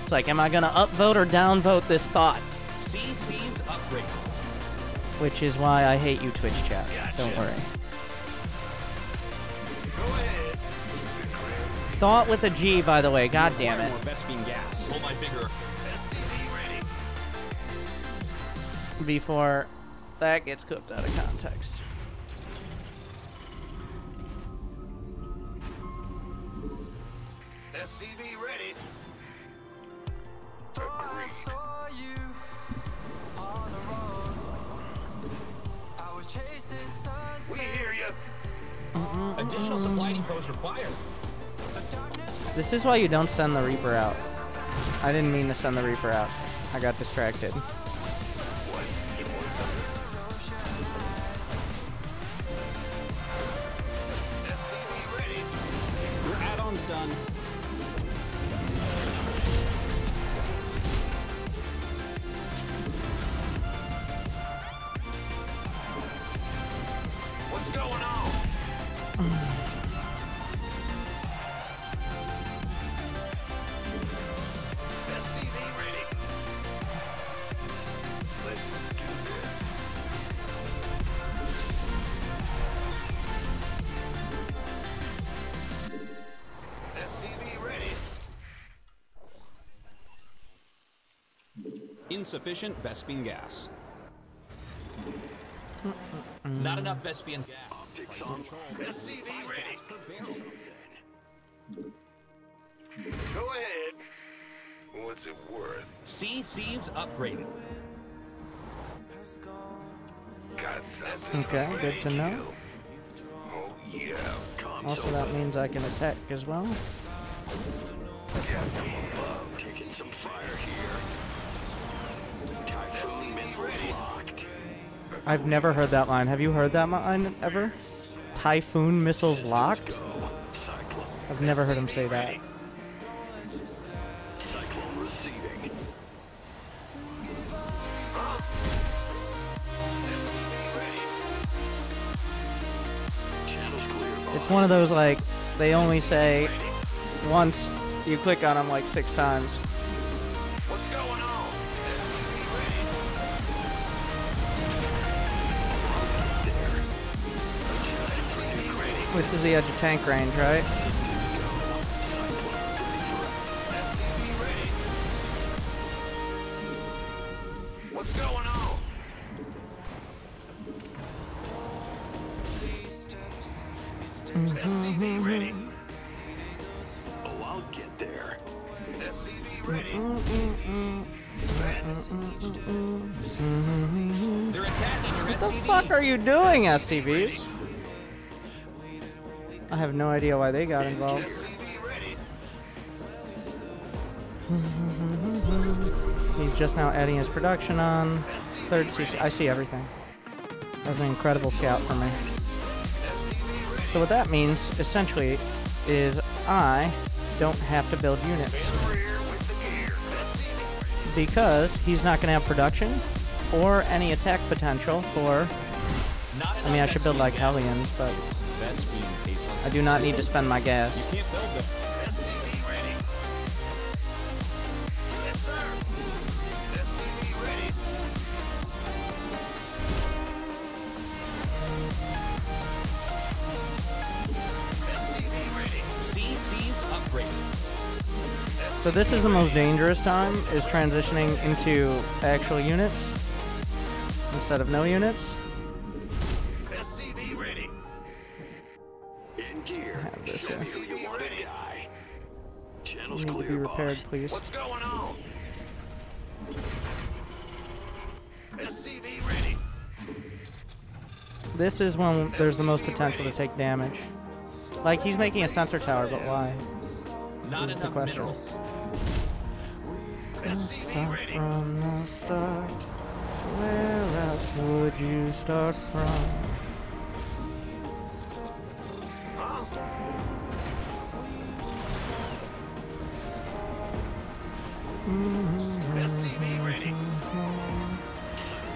It's like, am I gonna upvote or downvote this thought? CC's upgrade. Which is why I hate you, Twitch chat. Don't worry. Thought with a G, by the way. God damn it. More Vespene gas. Hold my finger. Before that gets cooked out of context. SCV ready. We hear you. Additional supply depots required. This is why you don't send the Reaper out. I didn't mean to send the Reaper out. I got distracted. Your add-on's done. What's going on? SCV ready. Let's do this. SCV ready. Insufficient Vespene gas. Not enough Vespian gas. SCV ready. Go ahead. What's it worth? CC's upgraded. Got something. Okay, good to know. Oh yeah. Also, that means I can attack as well. Captain above, taking some fire here. Typhoon missiles locked. I've never heard that line. Have you heard that line ever? Typhoon missiles locked? Cyclone. I've never heard him say that. Cyclone receiving. Channels clear. It's one of those, like, they only say once, you click on them like 6 times. What's going on? This is the edge of tank range, right? What's going on? SCV ready. Oh, I'll get there. SCV ready. They're attacking your What the SCV. fuck are you doing, SCVs? I have no idea why they got involved. SCV ready. He's just now adding his production on. 3rd CC. I see everything. That was an incredible scout for me. So what that means, essentially, is I don't have to build units. Because he's not going to have production or any attack potential for... I mean, I should build like Hellions, but Vespene tasteless. I do not need to spend my gas. You can't build it. SCV ready. Yes, sir. SCV ready. SCV ready. CC's upgraded. So this is the most dangerous time, is transitioning into actual units instead of no units. SCV ready. In gear. I have this Show here. me who you want to die. Channels Need to clear, be repaired, boss. please. What's going on? SCV ready. This is when there's the most potential to take damage. Like, he's making a sensor tower, but why? Not Is the enough question. minerals. Start from the start. Where else would you start from? SCV ready.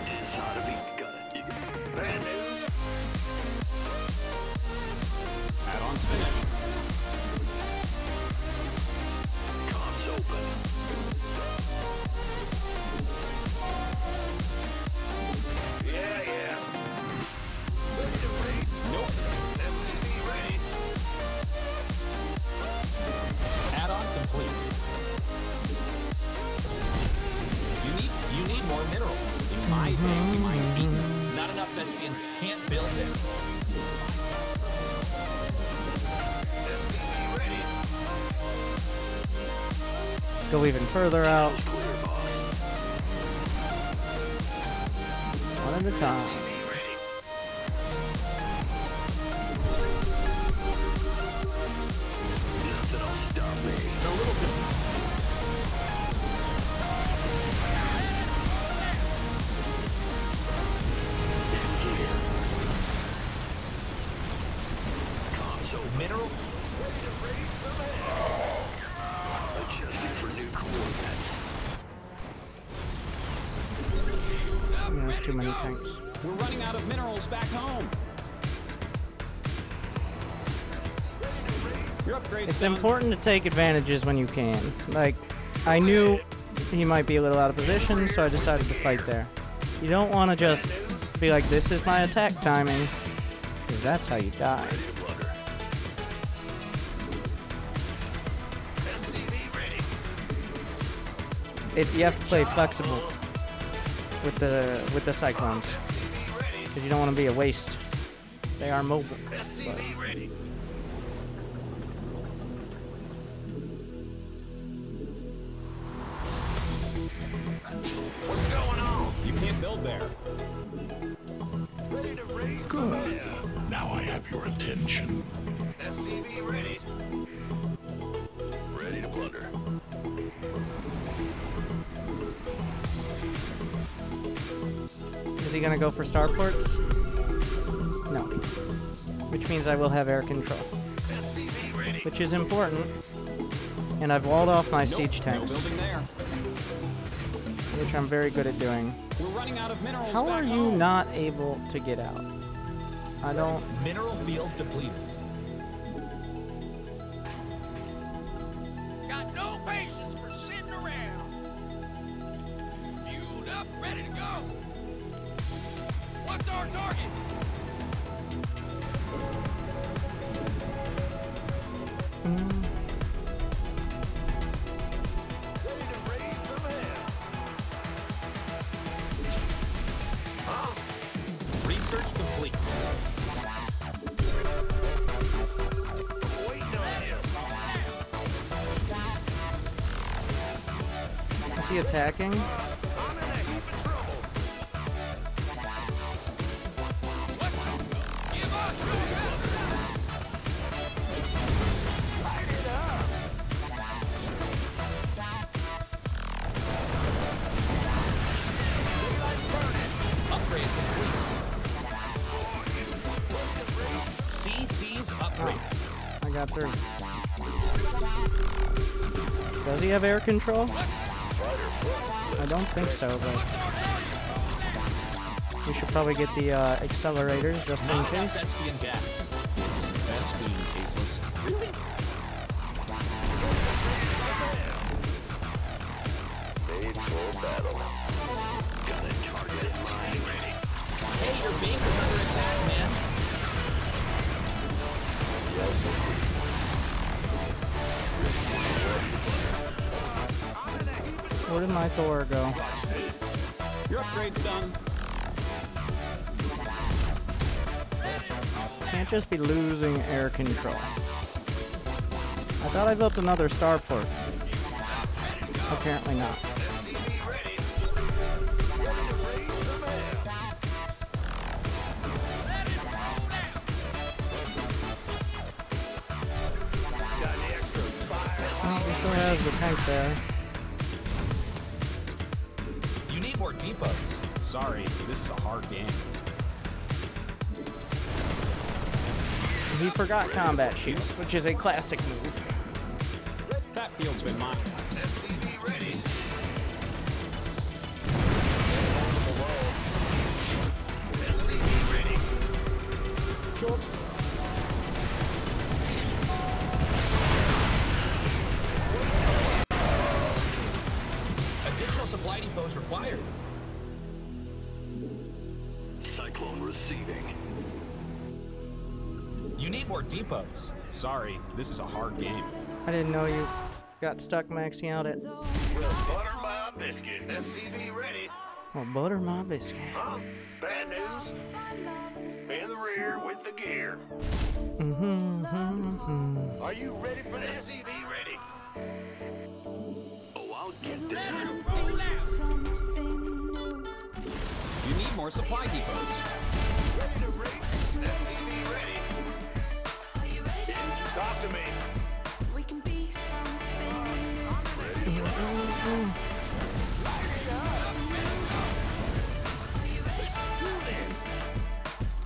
This ought to be good. Brand new. Add-ons finished. Comms open. Yeah. Ready to raid? Nope. SCV ready. Add-on complete. You need more minerals. In my opinion, it's not enough SPN. Can't build it. SCV ready. Go even further out. Clear boss. One at a time. SCV ready. Nothing will stop me. A little bit. Comms open. Mineral. Ready to raid some hell. Adjusting for new coordinates. Yeah, there's too many tanks. We're running out of minerals back home. Your upgrade's It's done. important to take advantages when you can. Like, I knew he might be a little out of position, so I decided to fight there. You don't want to just be like, this is my attack timing, because that's how you die. You have to play flexible with the cyclones, because you don't want to be a waste. They are mobile. But ready. What's going on? You can't build there. Ready to raid some Good. hell. Now I have your attention. SCV ready. Ready to plunder. is he gonna go for starports? No. Which means I will have air control, SCV ready. which is important. And I've walled off my siege No tanks, building there. which I'm very good at doing. We're running out of minerals How back are you home. not able to get out? I don't. Mineral field depleted. Got no patience for sitting around. Fueled up, ready to go. What's our target? Ready to raid some hell. Research complete. Waiting on him. Is he attacking? I'm in a heap of trouble. Give us Light it up. Daylight burning. Upgrade complete. CC's upgrade. I got through. Does he have air control? I don't think so, but we should probably get the accelerators just in Not enough case. SPN gas. It's best being tasteless. Really? Made for battle. Got a target in mind. Ready. Hey, your base is under attack, man. Yes, indeed. Where did my Thor go? Your upgrade's done. Can't just be losing air control. I thought I built another starport. Apparently not. SCV ready. Ready to raid some hell. There's the tank there. You need more depots. Sorry, this is a hard game. He forgot combat shield, which is a classic move. That field's been mine. SCV ready. SCV ready. Additional supply depots required. Cyclone receiving. You need more depots. Sorry, this is a hard game. I didn't know you got stuck maxing out at. Well, butter my biscuit. SCV ready. Well, butter my biscuit. Huh? Bad news. In the rear with the gear. Are you ready for this? SCV ready. Oh, I'll get there. You need more supply depots. Ready to race? SCV ready. Talk to me.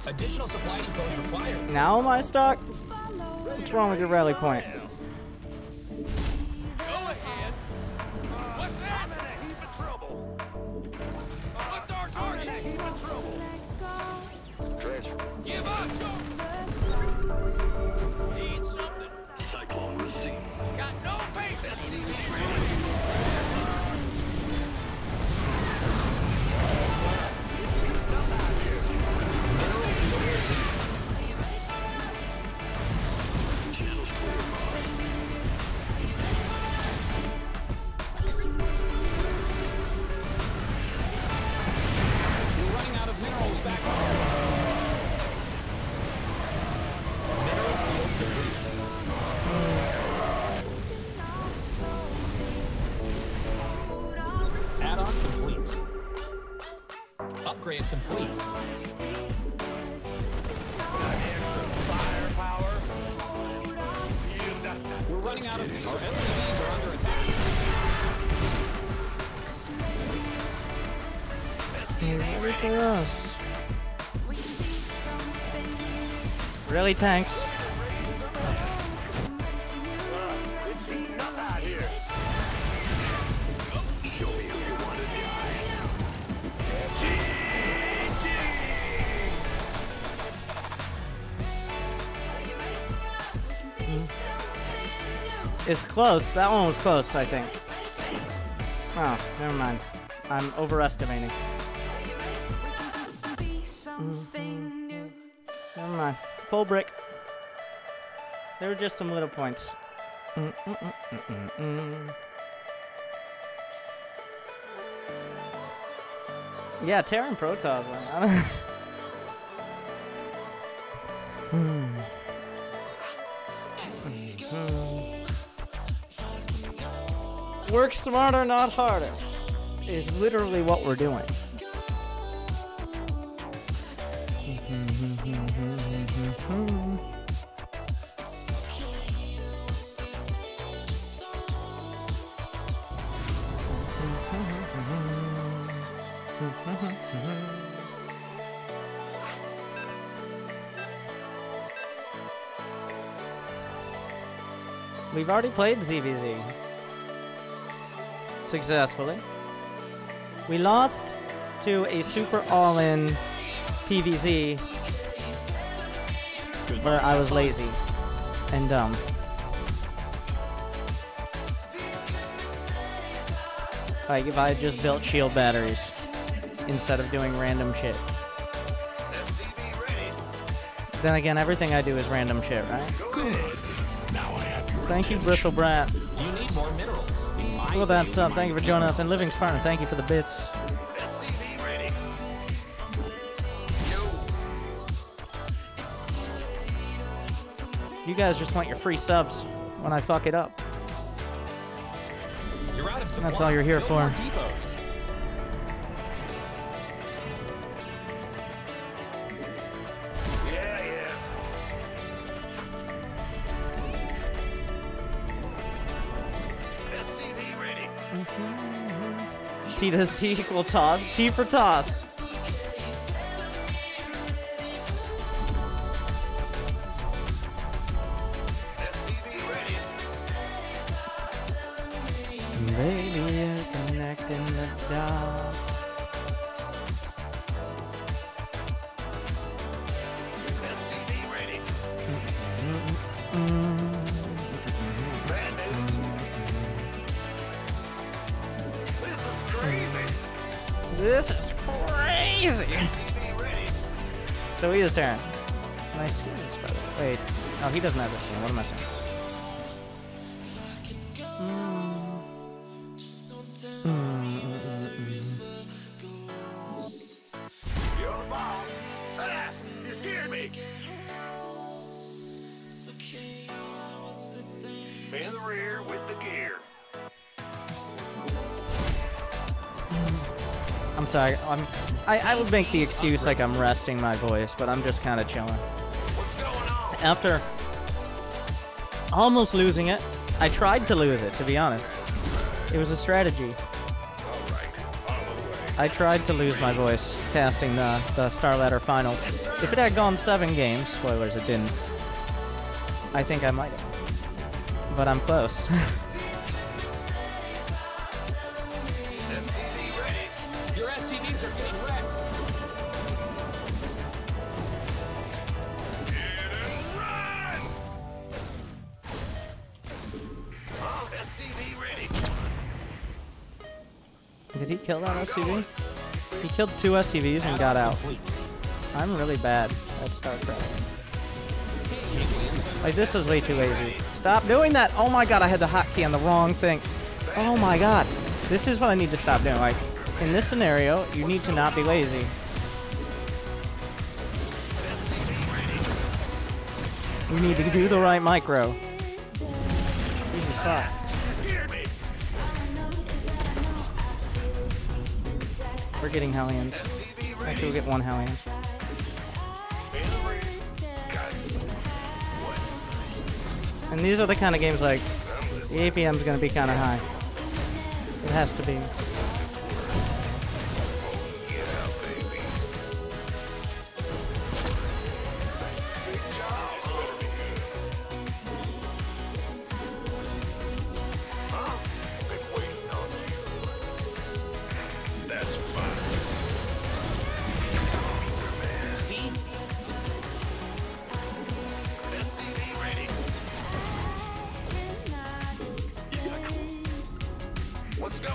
Additional supply depots required. Now am I stuck? What's wrong with your rally point? Go ahead. What's that? I'm in a heap of trouble. What's our target? I'm in a heap of trouble. Transfer. Give up. Need something. Cyclone received. Got no patience. SCV ready. You're running out of minerals back home. Mineral field deleted. Add-on complete. Upgrade complete. Firepower. We're running out of our SCVs are under attack. Ready for us. Really, tanks? It's heating up out here. Show me who you want to die. It's close. That one was close, I think. Oh, never mind. I'm overestimating. Never mind. Full brick. There were just some little points. Yeah, Terran Protoss. Work smarter, not harder, is literally what we're doing. We've already played ZVZ successfully. We lost to a super all-in PvZ where I was lazy and dumb. Like if I had just built shield batteries instead of doing random shit. Then again, everything I do is random shit, right? Good. Now I have your Thank you, Bristle Brat. You need more minerals. In my Well, that's game, up. Thank you for joining us. And Living Spartan, thank you for the bits. SCV ready. You guys just want your free subs when I fuck it up. You're out of supply. That's all you're here Build for. more depots. Yeah, yeah. C does T equal toss? T for toss. Baby, you're connecting the dots. This is crazy. So he is Terran. Nice skins, by the way. Wait. Oh, he doesn't have this skin. What am I saying? You're the bomb. Ah, you scared me. In the rear with the gear. I'm sorry. I would make the excuse like I'm resting my voice, but I'm just kind of chilling. What's going on? After almost losing it, I tried to lose it, to be honest. It was a strategy. All right, on the way. I tried to lose my voice casting the Star Ladder Finals. If it had gone 7 games, spoilers, it didn't. I think I might have. But I'm close. Your SCVs are getting wrecked. Get and run! Oh, SCV ready. Did he kill that SCV? He killed 2 SCVs and got out. I'm really bad at StarCraft. Like, this is way too lazy. Stop doing that! Oh my god, I had the hotkey on the wrong thing. Oh my god. This is what I need to stop doing. Like, in this scenario, you need to not be lazy. You need to do the right micro. Jesus fuck. Scared me. We're getting Hellions. Actually, we'll get 1 Hellion. In the rear. Got it. And these are the kind of games like, the APM is going to be kind of high. It has to be. Yeah, baby. Big job. Better be good. Huh? Been waiting on you. That's fine. See? SCV ready. What's going?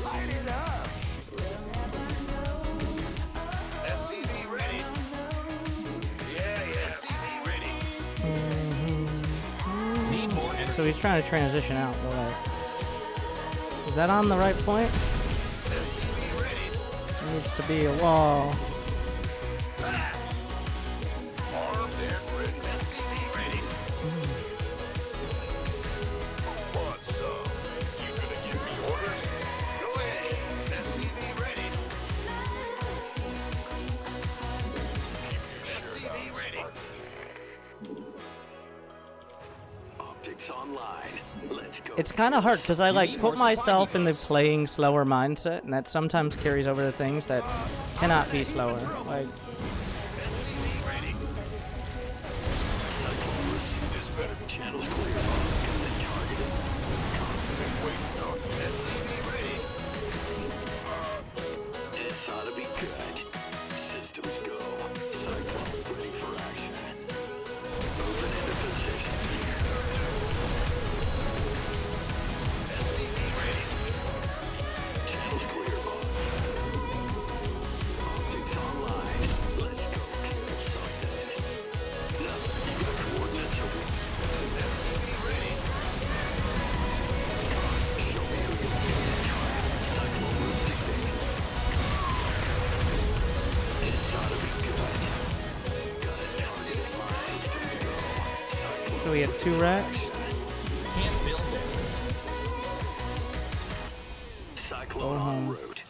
Light it up. SCV ready. Yeah, SCV ready. Need more energy. So he's trying to transition out. But like, is that on the right point? SCV ready. There needs to be a wall. Armed and ready. SCV ready. Want some? You gonna give me orders? Go ahead. SCV ready. SCV ready. Optics online. Let's go. It's kind of hard because I like need put more supply myself in the depots. playing slower mindset, and that sometimes carries over to things that cannot be slower. Like, SCV ready. This better channels clear. Targeted. Been waiting on you. SCV ready. This ought to be good. Systems go. Cyclone ready for action. Moving into position. SCV ready. Channels clear, boss. Optics online. Let's go kill something. Nothing. You got coordinates or what? SCV ready. Show me who you can. Cyclone route dictated. This ought to be good. Got a target in mind. Systems go. Cyclone so we have 2 racks. Can't build it. Cyclone Go en home. route.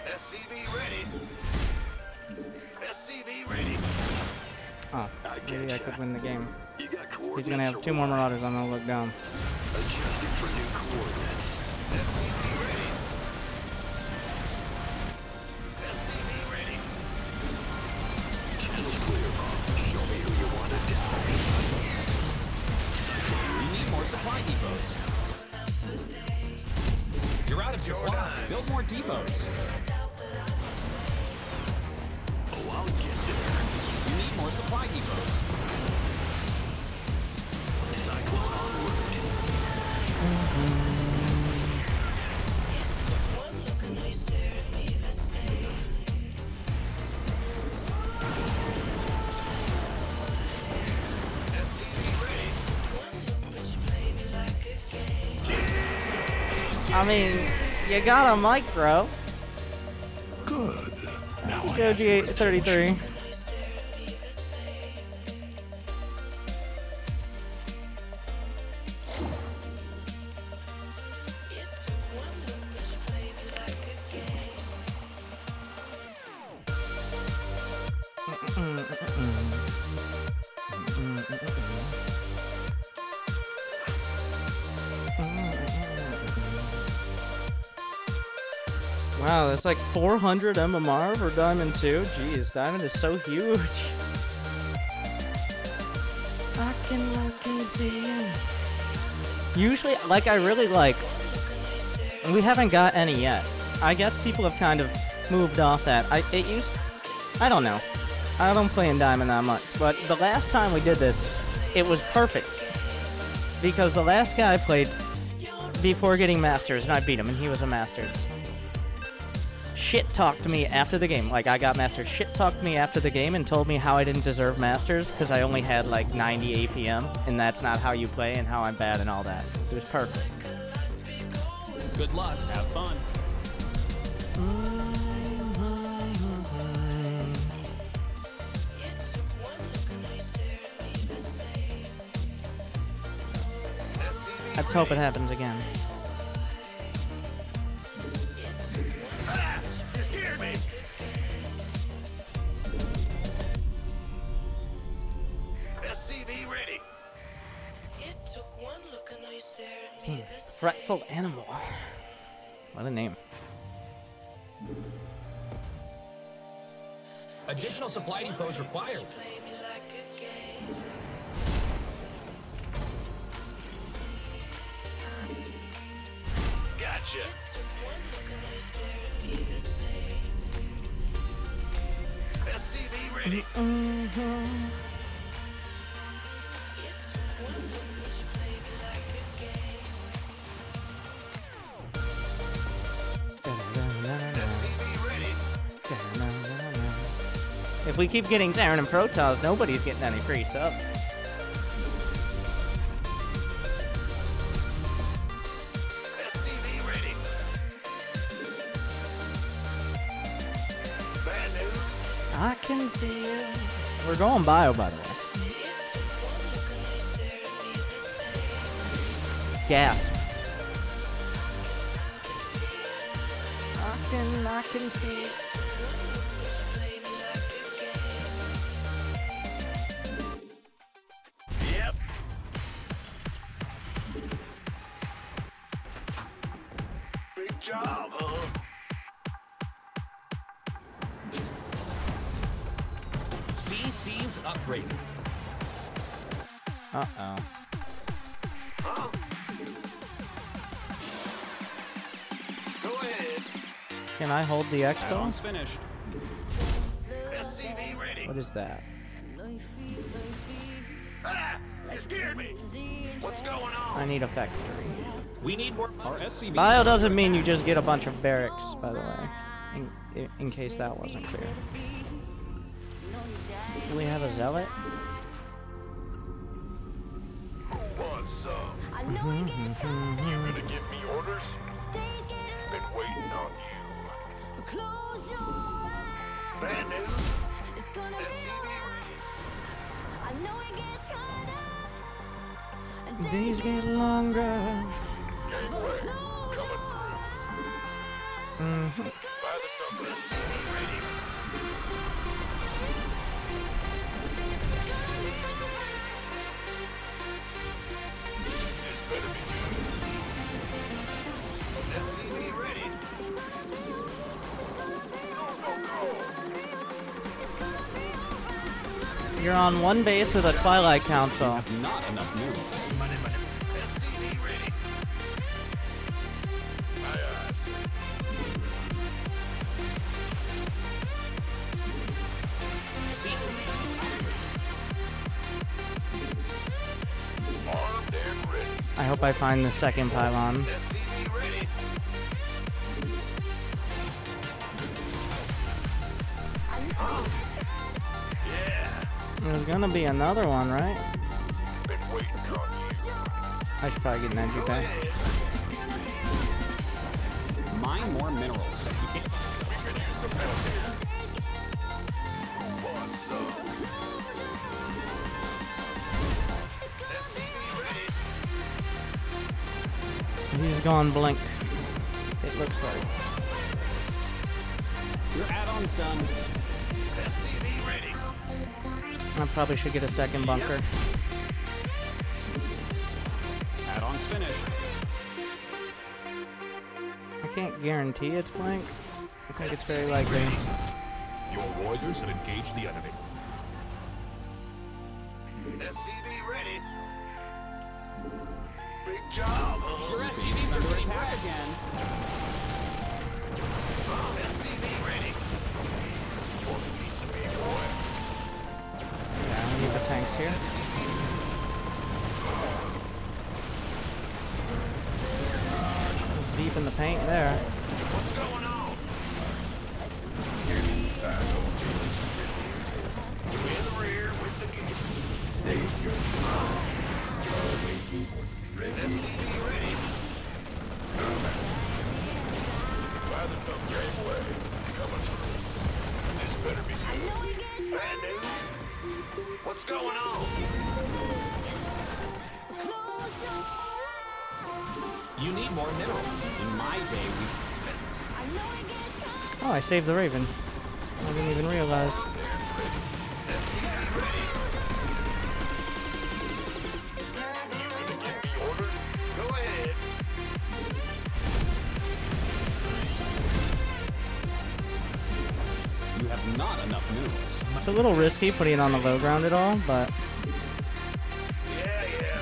SCV ready. SCV ready. Oh, maybe I could win the game. You got coordinates. he's gonna have 2 more Marauders. I'm gonna look down. Adjusting for new coordinates. SCV ready. SCV ready. Channel clear. Show me who you want to die. We need more supply depots. You're out of supply. Build more depots. Oh, I'll get there. You need more supply depots. Cyclone onward. I mean, you got a micro. Good. Now I Go G833. Wow, that's like 400 MMR for Diamond 2. Jeez, Diamond is so huge. I can see it. Usually, like, I really like... We haven't got any yet. I guess people have kind of moved off that. I don't know. I don't play in Diamond that much. But the last time we did this, it was perfect. Because the last guy I played before getting Masters, and I beat him, and he was a Masters. Shit-talked me after the game. Like, I got Masters. Shit-talked me after the game and told me how I didn't deserve Masters because I only had, like, 90 APM, and that's not how you play and how I'm bad and all that. It was perfect. Good luck. Have fun. Let's hope it happens again. You scared me. SCV ready. Fretful Animal. What a name. Additional supply depots required. Gotcha. SCV ready. SCV ready. If we keep getting Terran and Protoss, nobody's getting any free subs. SCV ready. Bad news. I can see it. We're going bio, by the way. Gasp. I can see it. Yep. Big job, huh? CC's upgraded. Uh-oh. Huh? Go ahead. Can I hold the expo? Add-on's finished. SCV ready. What is that? Ah! You scared me. What's going on? I need a factory. We need more. Our SCV. Bio doesn't mean you just get a bunch of barracks, by the way. In case that wasn't clear. Do we have a zealot? What's up? You gonna give me orders? Been waiting on you. Bad news. SCV ready. Days get longer. Gateway coming through. By the number. SCV ready. You're on one base with a Twilight You Council. have not enough minerals. SCV ready. Aye, aye. Armed and ready. I hope I find the second pylon. SCV ready. Yeah, There's gonna be another one, right? been waiting on you. I should probably get an energy pack. Mine more minerals. We can use the penalty. What's up? SCV ready. He's gone blink. It looks like. Your add-on's done. SCV ready. I probably should get a second bunker. Add-on's finished. I can't guarantee it's blank. I think it's very likely. Your warriors have engaged the enemy. SCV ready. Big job. Your Base SCVs is are under getting attack wrecked. again. SCV ready. Want a piece of me, boy? Yeah, we need the tanks here. He's deep in the paint there. What's going on? In the rear with the gear. Stay good. SCV ready. By the dump game way. Coming through. This better be smooth. Brand new. What's going on? You need more minerals. In my day, we Oh, I saved the Raven. I didn't even realize. Order. Go ahead. you have not enough minerals. It's a little risky putting it on the low ground at all, but Yeah, yeah.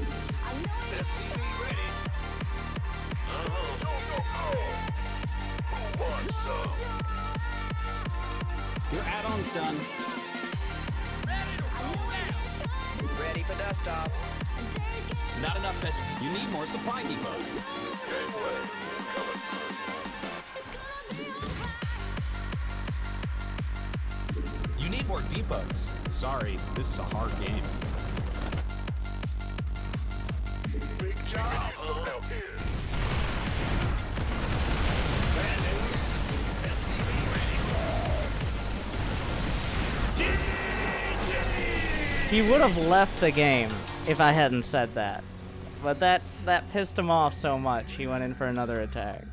SCV ready. Go, go, go. Who wants some? Your add-on's done. Ready for dust off. Not enough best. You need more supply depots. Gateway. Coming through. You need more depots. Sorry, this is a hard game. Big job. Help here. Brand new. SCV ready. he would have left the game if I hadn't said that. But that pissed him off so much, he went in for another attack.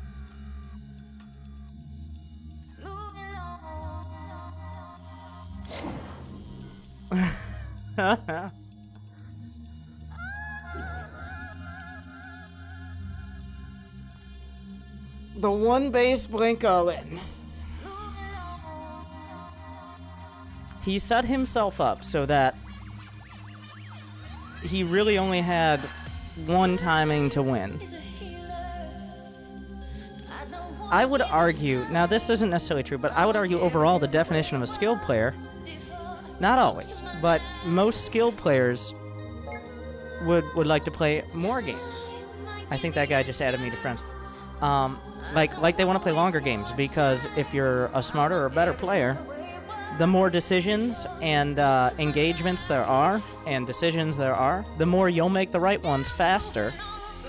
The one base blink all in. He set himself up so that he really only had one timing to win. I would argue, now this isn't necessarily true, but I would argue overall the definition of a skilled player, not always, but most skilled players would like to play more games. I think that guy just added me to friends. Like they want to play longer games, because if you're a smarter or better player, the more decisions and engagements there are, and decisions there are, the more you'll make the right ones faster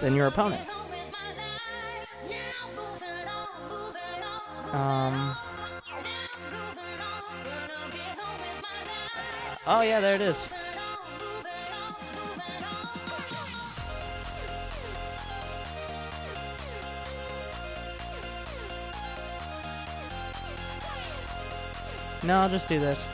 than your opponent. Oh yeah, there it is. No, I'll just do this.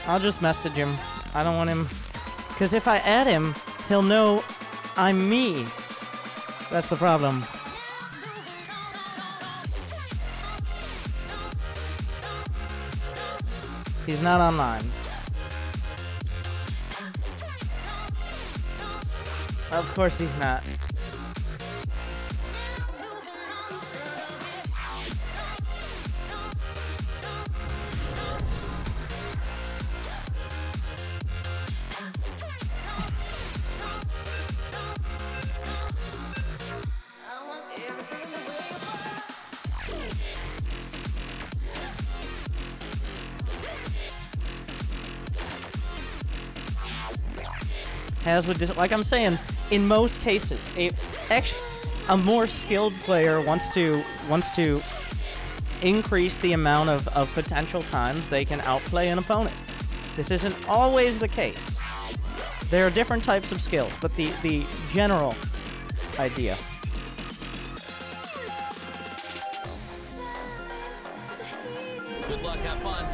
I'll just message him. I don't want him... Because if I add him, he'll know I'm me. That's the problem. He's not online. Of course he's not. As with like I'm saying, in most cases, a more skilled player wants to increase the amount of potential times they can outplay an opponent. This isn't always the case. There are different types of skills, but the general idea. Good luck, have fun.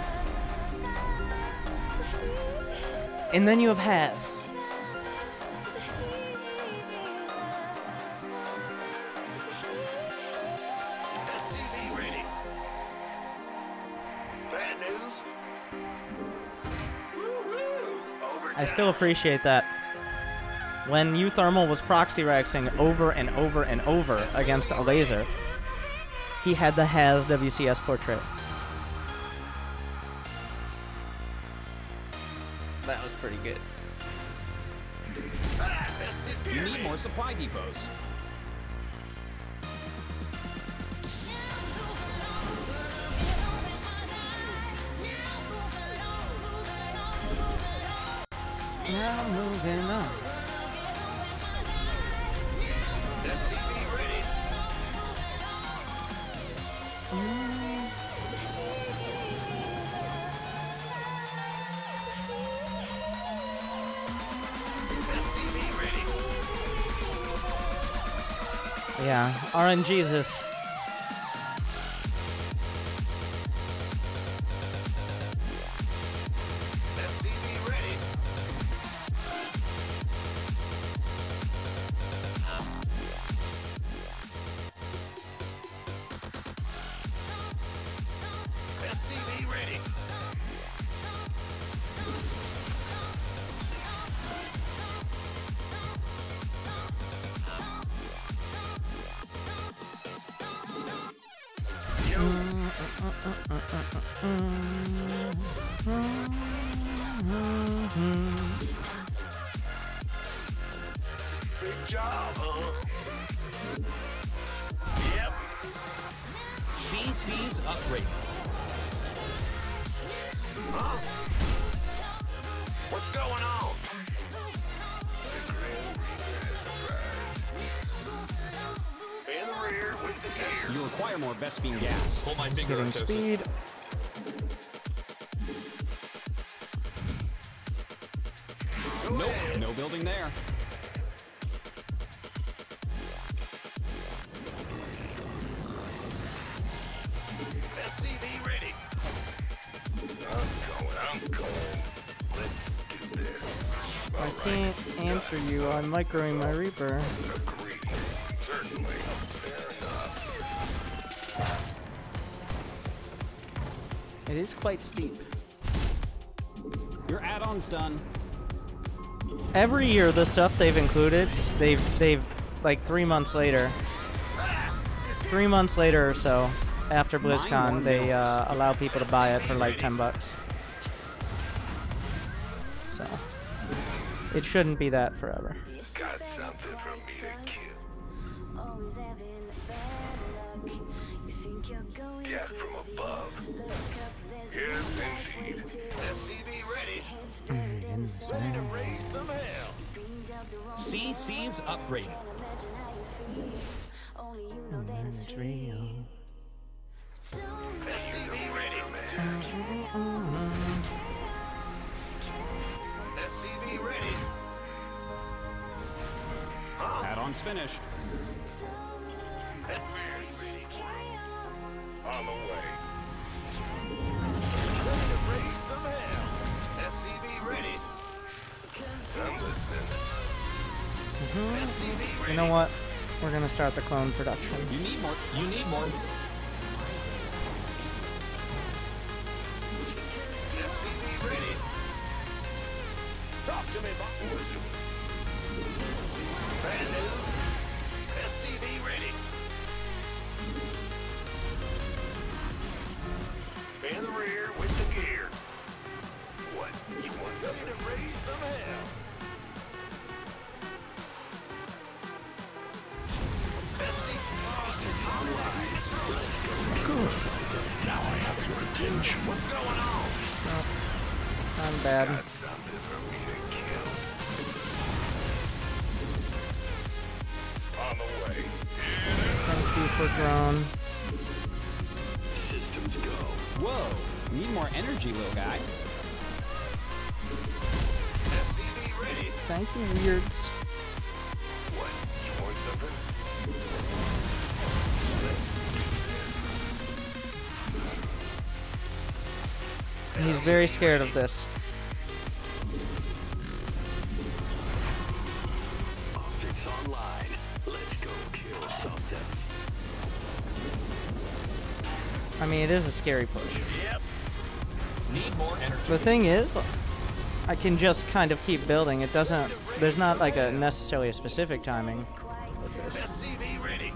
And then you have Has. SCV ready. Bad news? Woo-hoo! I still appreciate that. When U-Thermal was proxy rexing over and over and over against a laser, he had the Has WCS portrait. That was pretty good. You need more supply depots. Now moving on. SCV ready. SCV ready. Yeah, RNGesus. SCV ready. SCV ready. Big job, huh? Yep. CC's upgrade. Huh? What's going on? In the rear with the gear. You require more Vespene gas. Pull my finger, Getting Artosis. speed. Nope, no building there. SCV ready. I'm going. Let's do this. I can't answer you. I'm microing my Reaper. Agree. Certainly. Fair enough. It is quite steep. Your add-on's done. Every year, the stuff they've included, they've like 3 months later. 3 months later or so, after BlizzCon, they allow people to buy it for like $10. So it shouldn't be that forever. Got something from me to kill. Always having bad luck. You think you're going Death from above. Yes, indeed. SCV ready. Ready to raise some hell. CC's upgrade. Only you know that it's real. SCV ready. SCV ready. Add-on's finished. On the way. Ready to raise some hell. You know what? We're gonna start the clone production. You need more. You need more. SCV ready. Talk to me, Bob. Brand new. SCV ready. In the rear with the gear. What? You want something to raise some hell? Good. Now I have your attention. What's going on? I'm bad. Got something for me to kill. On the way. Thank you for drone. Systems go. Whoa! Need more energy, little guy. SCV ready. Thank you, weirds. What? You want something? He's very scared of this. Optics online. Let's go kill something. I mean, it is a scary push. Yep. Need more energy. The thing is, I can just kind of keep building. It doesn't. There's not like a necessarily a specific timing with this. SCV ready.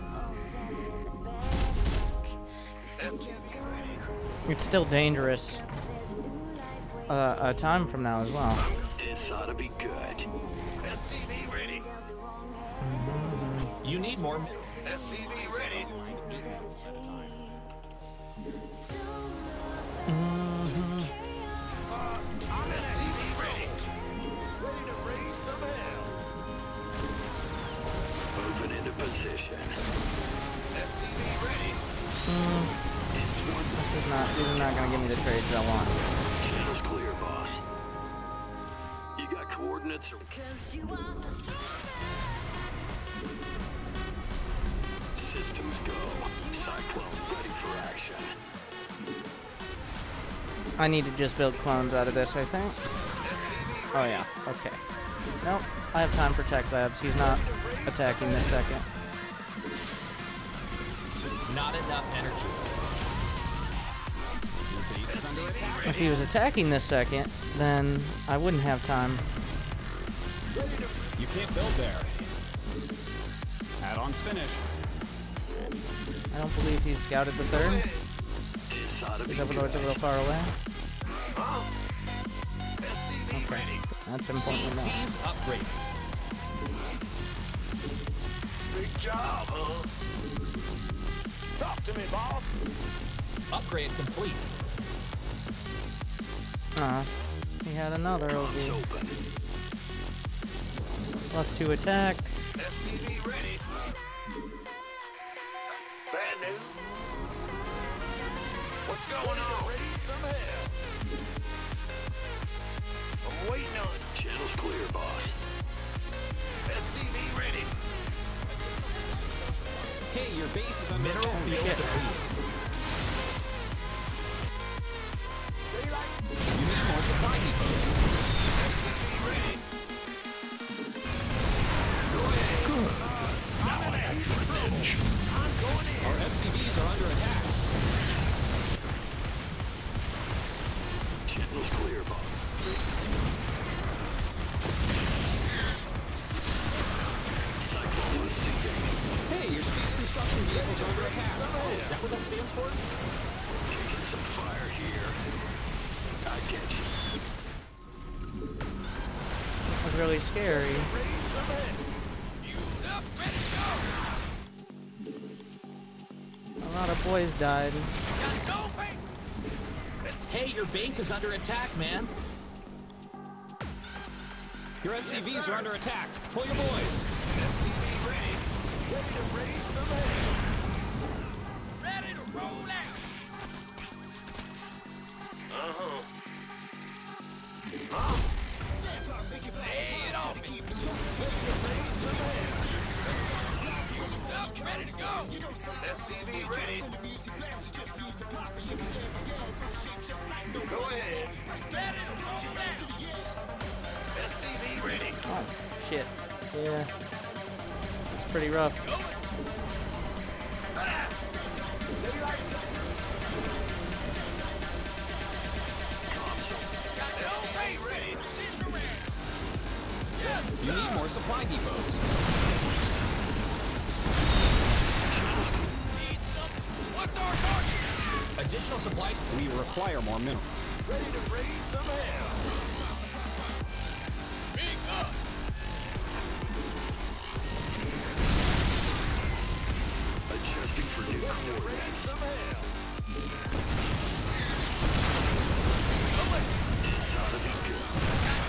It's still dangerous. A time from now as well. This ought to be good. SCV ready. You need more. SCV ready. SCV ready. Ready to raise some hell. Moving into position. SCV ready. This is not. These are not gonna give me the trades I want. Channel's clear, boss. You got coordinates? Systems go. Cyclone ready for action. I need to just build clones out of this, I think. Oh yeah. Okay. Nope. I have time for Tech Labs. He's not attacking this second. Not enough energy. Your base is under attack. If he was attacking this second, then I wouldn't have time. You can't build there. Add-ons finished. I don't believe he's scouted the third. This ought to be He's a good. little far away. SCV ready. That's important to know. CC's upgraded. Big job, huh? Talk to me, boss. Upgrade complete. He had another It's OV. open. +2 attack. SCV ready. Bad news. What's going on? Ready some hell. I'm waiting on it. Channel's clear, boss. SCV ready. Hey, your base is under Mineral attack. field depleted. You need more supply depots. SCV ready. Go ahead. Good. Now I have your attention. I'm going in. Our SCVs are under attack. Channel's clear, boss. Cyclone receiving. Hey, your space construction vehicles are under attack. Is that what that stands for? Taking some fire here. I get you. That was really scary. Raise some hell. You up, ready to go. A lot of boys died. Got no pain. Hey, your base is under attack, man. Your SCVs are under attack. Pull your boys. SCV ready. Ready to raise some hell. Ready to roll out. Uh-huh. Huh? Lay it on me. Raise some hell. Up, ready to go. SCV ready. Go ahead. Ready to roll out. SCV ready. Oh, shit. Yeah. pretty rough. You need more supply depots. What's our target? Additional supplies. We require more minerals. Ready to raise some hell. Speak up. Adjusting for new coordinates. Raise some hell.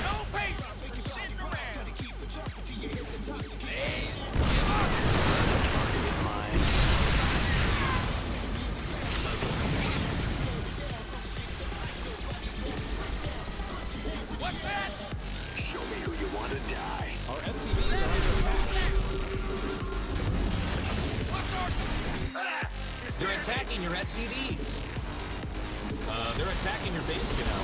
No paper. Sitting around. Hey, give up. Target mine. What's that? Show me who you want to die. Our SCVs are under attack. What's our... They're attacking your SCVs. They're attacking your base, you know.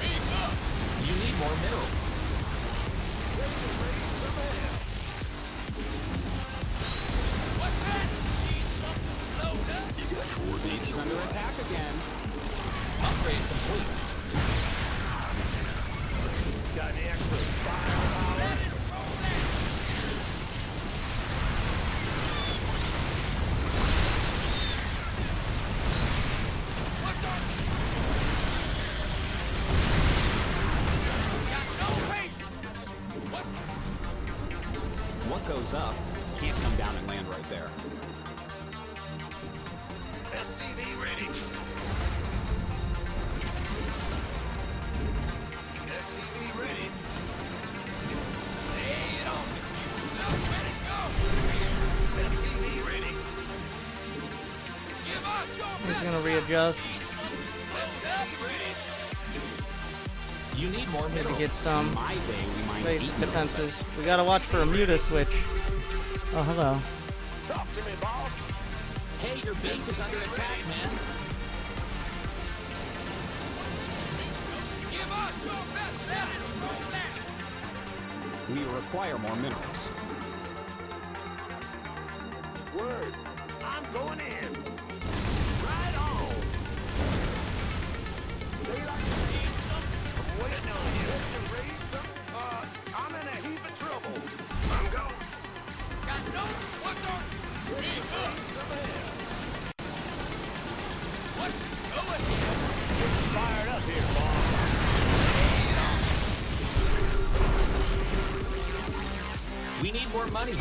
Speak up. You need more minerals. What's that? Need something to load up? You got coordinates. Base is under attack again. Upgrade complete. Got any extra firepower? Let it roll out. What's our... Got no patience. What? What goes up can't come down and land right there. SCV ready. SCV ready. Lay it on me. Now ready to go. SCV ready. Give us your He's best. gonna readjust That's ready. You need more to minerals. get some My day, we mine base 8 minerals. defenses. We gotta watch for a muta switch. Oh, hello. Talk to me, boss. Hey, your base is under attack, man. Give us your best. Let it roll out. We require more minerals. Word. I'm going in. Right on. I'm waiting on you. Ready to raise some? I'm in a heap of trouble. I'm going. Got no. What's our... Speak up. What? Going. Getting fired up here, boss. We need more money.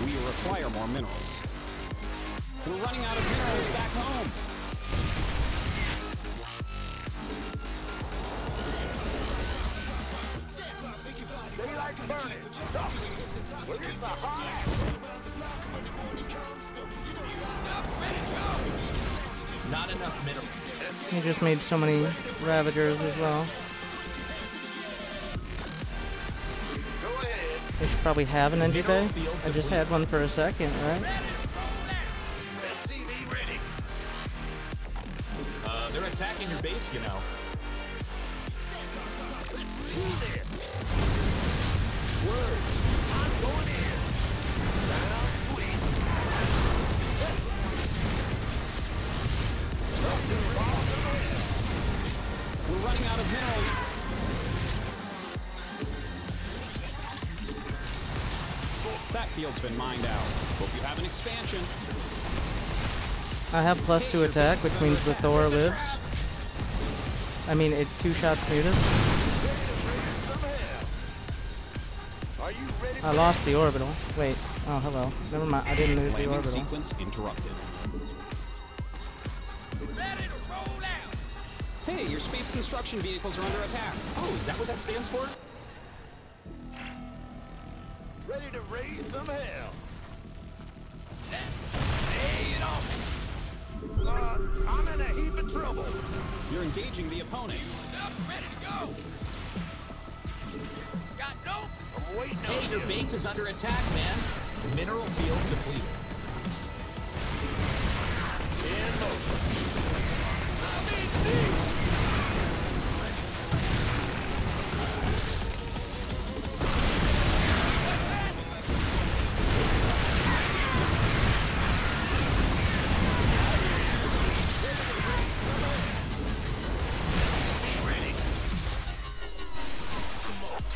We require more minerals. We're running out of minerals back home. Daylight's burning. Where's the hot action? Not enough minerals. He just made so many Ravagers as well. Go ahead. They should probably have an energy bay. I just had one for a second, right? SCV ready. They're attacking your base, you know. Let's do this. Word. I'm going in. Sounds sweet. We're running out of minerals. That field's been mined out. Hope you have an expansion. I have +2 attack, which means the Thor lives. I mean, it 2 shots mutas. Are you ready? I lost the orbital. Wait. Oh, hello. Never mind. I didn't lose the Landing orbital. sequence interrupted. Ready to roll out. Hey, your space construction vehicles are under attack. Oh, is that what that stands for? Ready to raise some hell. Lay it on. I'm in a heap of trouble. You're engaging the opponent. Up, ready to go. Got no. I'm waiting Hey, on your you. base is under attack, man. Mineral field depleted. In motion. I mean,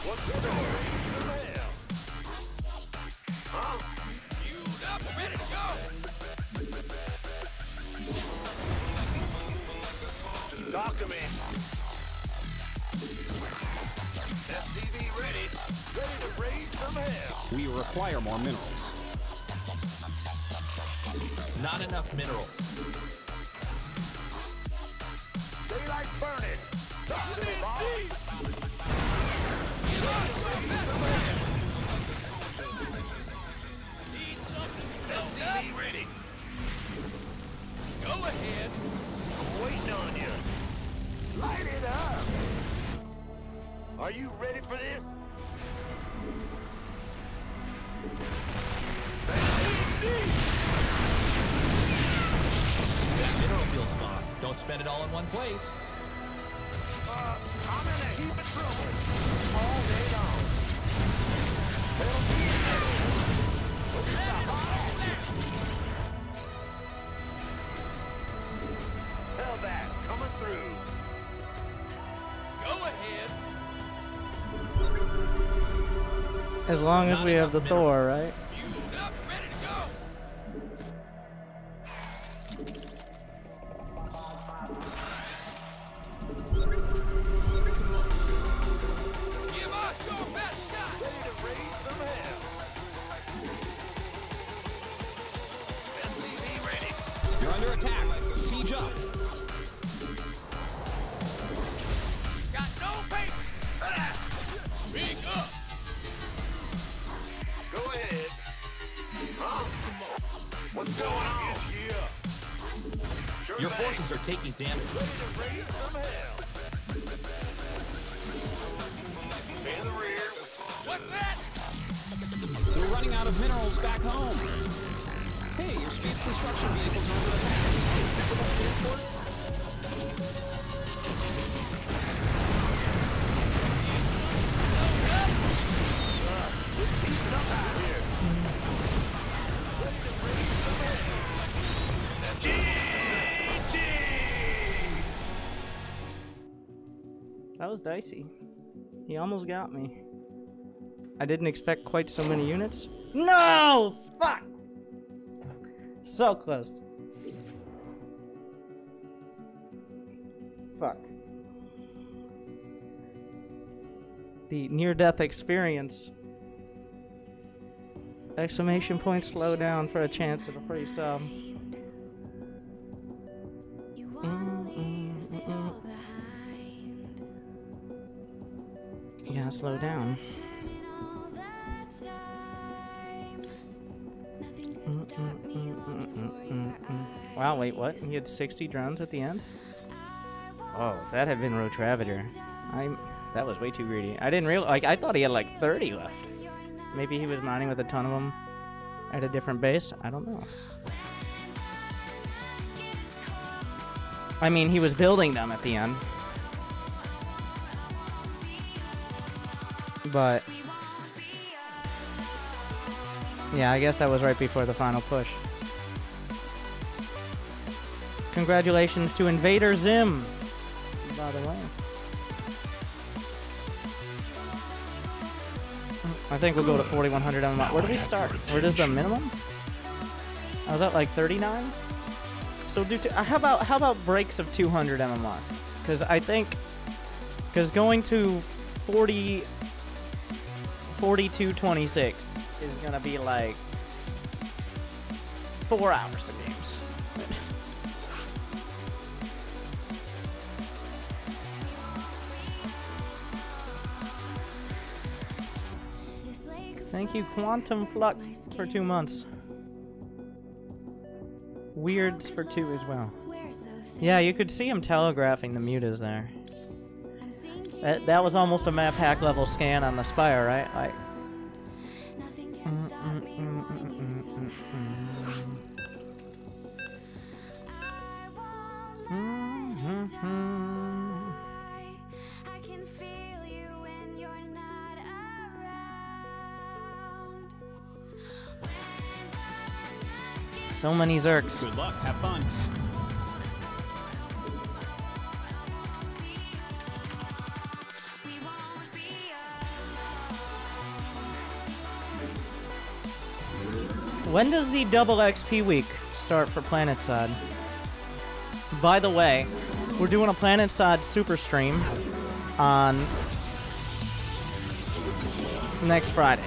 what's the story? Huh? Queued up, ready to go. Talk to me. STV ready. Ready to raise some hell. We require more minerals. Not enough minerals. Daylight's burning. Talk to me, boss. Need something. STV ready. Go ahead. I'm waiting on you. Light it up. Are you ready for this? Mineral field's gone. Don't spend it all in one place. I'm in a heap of trouble. All day long. Hell that, coming through. Go ahead. As long as Not we have the enough Thor, right? Queued up, ready to go. Give us your best shot. Ready to raise some hell. SCV ready. You're under attack. Siege up. Got no papers. Speak up. Go ahead. Huh? What's going on? Yeah. Sure Your thing. forces are taking damage. Ready to raise some hell. In the rear. What's that? We're running out of minerals back home. Hey, your space construction vehicles are under attack. That was dicey. He almost got me. I didn't expect quite so many units. No! Fuck! So close. Fuck. The near-death experience. Exclamation point slow down for a chance at a free sub. Yeah, slow down. Wow, wait, what? He had 60 drones at the end? Oh, if that had been Roach Ravager. That was way too greedy. I didn't realize, I thought he had like 30 left. Maybe he was mining with a ton of them at a different base? I don't know. I mean, he was building them at the end. But yeah, I guess that was right before the final push. Congratulations to Invader Zim, by the way. I think we'll go to 4100 MMR. Where do we start? Where does the minimum? I was at like 39. So do how about breaks of 200 MMR? Because I think going to 4226 is gonna be like 4 hours of games. Thank you, Quantum Flux, for 2 months. Weirds for 2 as well. Yeah, you could see him telegraphing the mutas there. That was almost a map hack level scan on the Spire, right? Like, So many Zergs. Good luck. Have fun. When does the double XP week start for PlanetSide? By the way, we're doing a PlanetSide super stream on next Friday.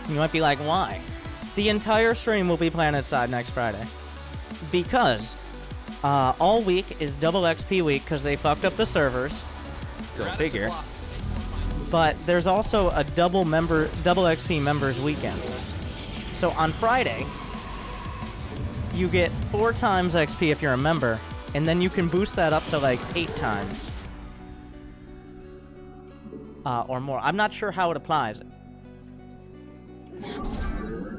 You might be like, why? The entire stream will be PlanetSide next Friday. Because all week is double XP week because they fucked up the servers. Go figure. But there's also a double XP members weekend. So on Friday, you get 4 times XP if you're a member, and then you can boost that up to like 8 times. Or more. I'm not sure how it applies.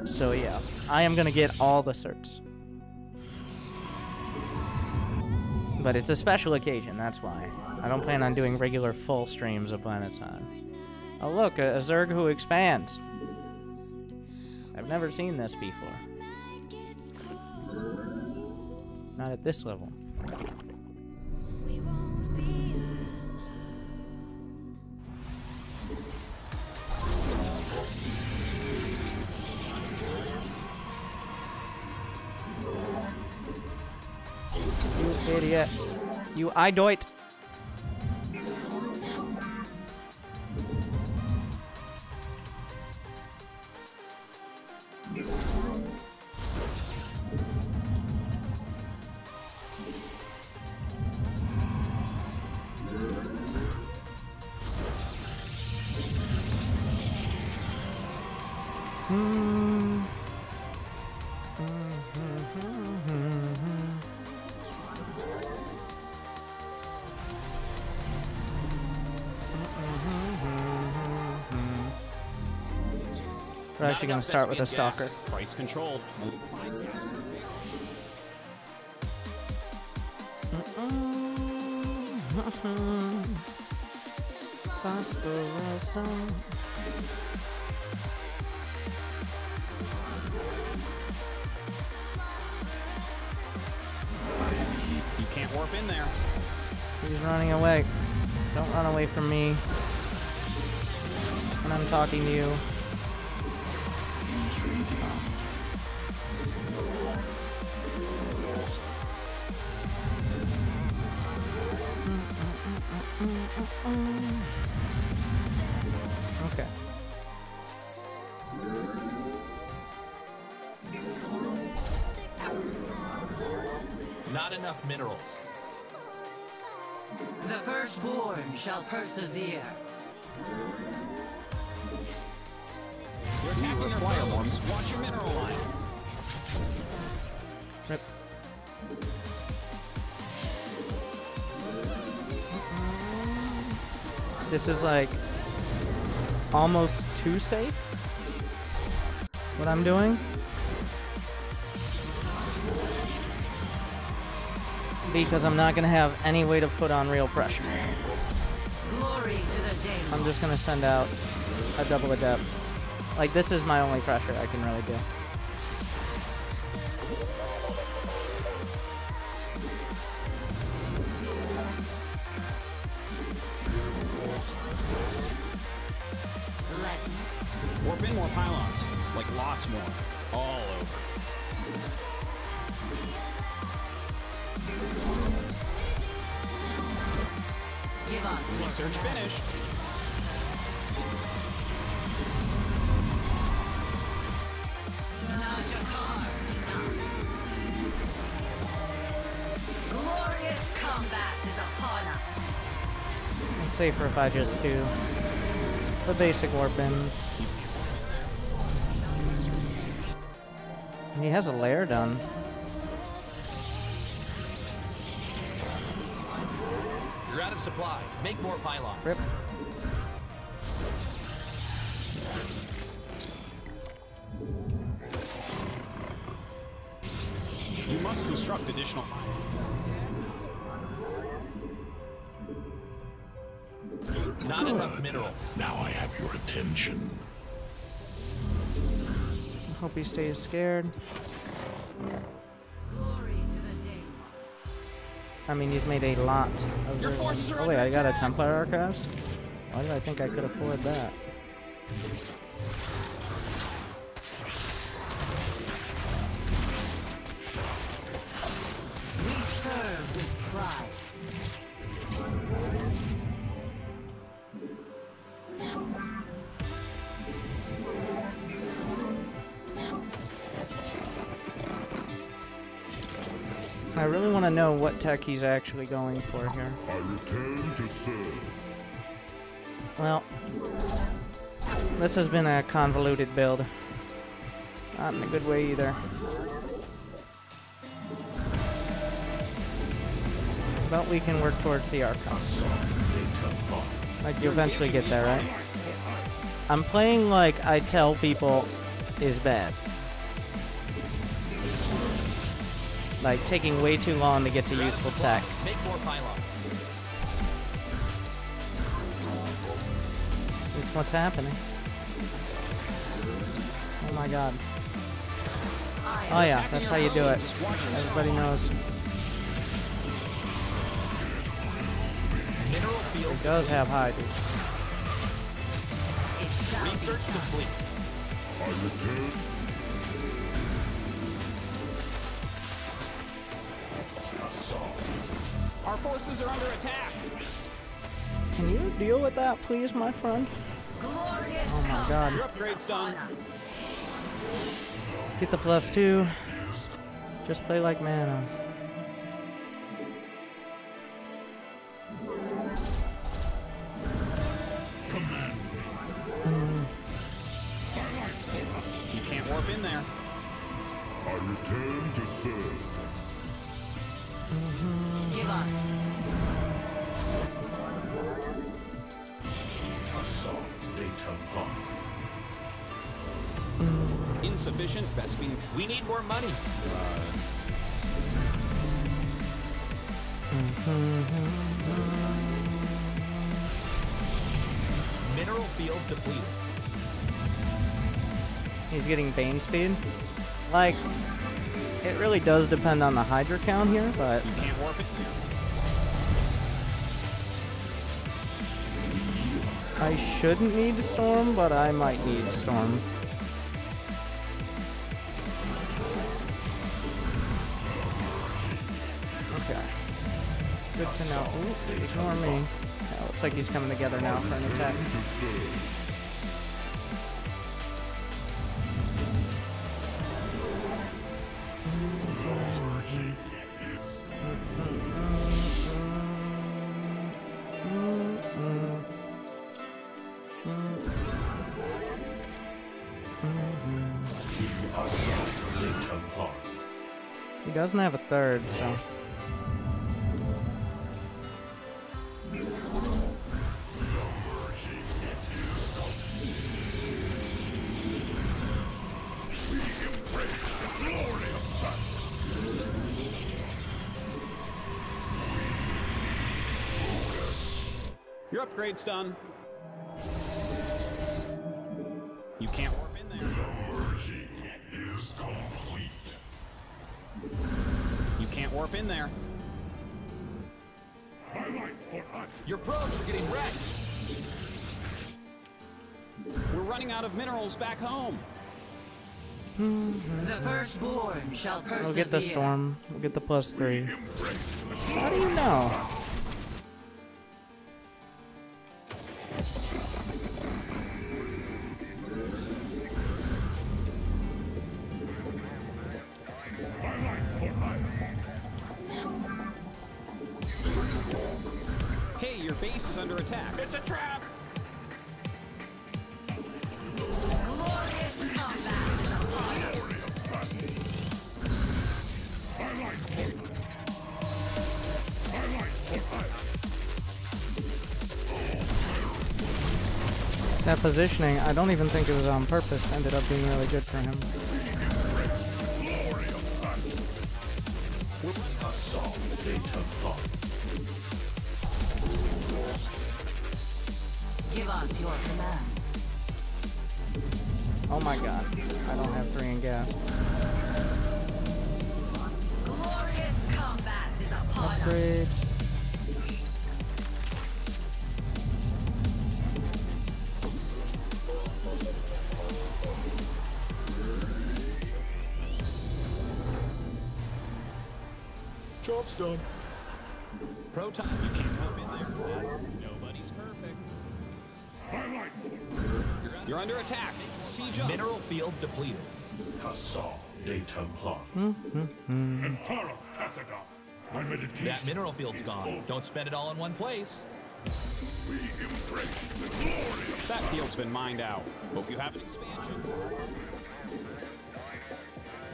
So yeah, I am gonna get all the certs. But it's a special occasion, that's why. I don't plan on doing regular full streams of PlanetSide. Oh look, a Zerg who expands. I've never seen this before. Not at this level. You idiot. You idoit. We're actually going to start with a Stalker. Price controlled. You can't warp in there. He's running away. Don't run away from me when I'm talking to you. Okay. Not enough minerals. The firstborn shall persevere. You're attacking your fireworks. Watch your mineral line. Rip. This is like almost too safe. What I'm doing. Because I'm not gonna have any way to put on real pressure. Glory to the day. I'm just gonna send out a double adept. Like, this is my only pressure I can really do. Warp in more pylons. Like, lots more. All over. Give us Research finished. glorious combat is upon us. It's safer if I just do the basic warp ins. He has a lair done. You're out of supply. Make more pylons. Rip. additional. Not enough minerals. Now I have your attention. Hope he stays scared. Glory to the day. I mean, he's made a lot of Your forces Zerg. are Oh wait, under I got a attack. Templar Archives? Why did I think I could afford that? We serve with pride. I really want to know what tech he's actually going for here. I return to serve. Well, this has been a convoluted build. Not in a good way either. But we can work towards the Archons. Like, you eventually get there, right? I'm playing like I tell people is bad. Like, taking way too long to get to useful tech. Make more pylons. It's what's happening. Oh my god. Oh yeah, that's how you do it. Everybody knows. Mineral field. It does have hydras. Research complete. I return. Our forces are under attack. Can you deal with that, please, my friend? Oh my god. Your upgrade's done. Get the +2. Just play like mana. You can't warp in there. I return to serve. Give us. Insufficient Vespine. We need more money. Mineral field depleted. He's getting Bane speed. Like, it really does depend on the Hydra count here, but You can't warp in there. I shouldn't need Storm, but I might need Storm. Okay. Good to know. Ooh, ignore me. Yeah, looks like he's coming together now for an attack. He doesn't have a third, so. Your upgrade's done. You can't warp in there. Is complete. You can't warp in there. Your probes are getting wrecked. We're running out of minerals back home. The firstborn shall persevere. We'll get the Storm. We'll get the +3. How do you know? Hey, your base is under attack. It's a trap. Glorious combat. That positioning, I don't even think it was on purpose, ended up being really good for him. We're running Give us your command. Oh my god. I don't have 3 in gas. Glorious combat is upon us. Upgrade. Job's done. Proton, you can't hop in there. Nobody's perfect. You're under attack. Siege up. Mineral field depleted. That mineral field's gone. Don't spend it all in one place. We embrace the glory of That field's been mined out. Hope you have an expansion.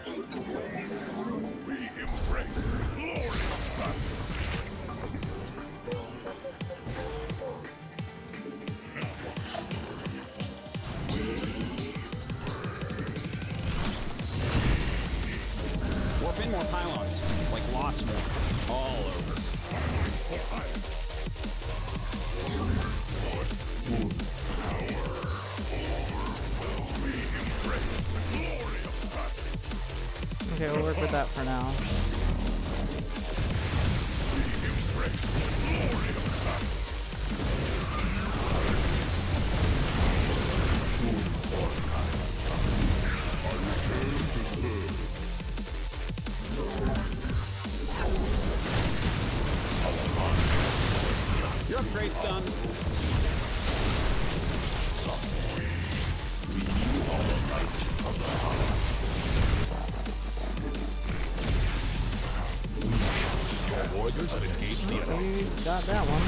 We embrace the glory of battle. Warp in more pylons. Like lots more. All over. Okay, we'll work with that for now. Your upgrade's done. Warriors have engaged the enemy. We got that one.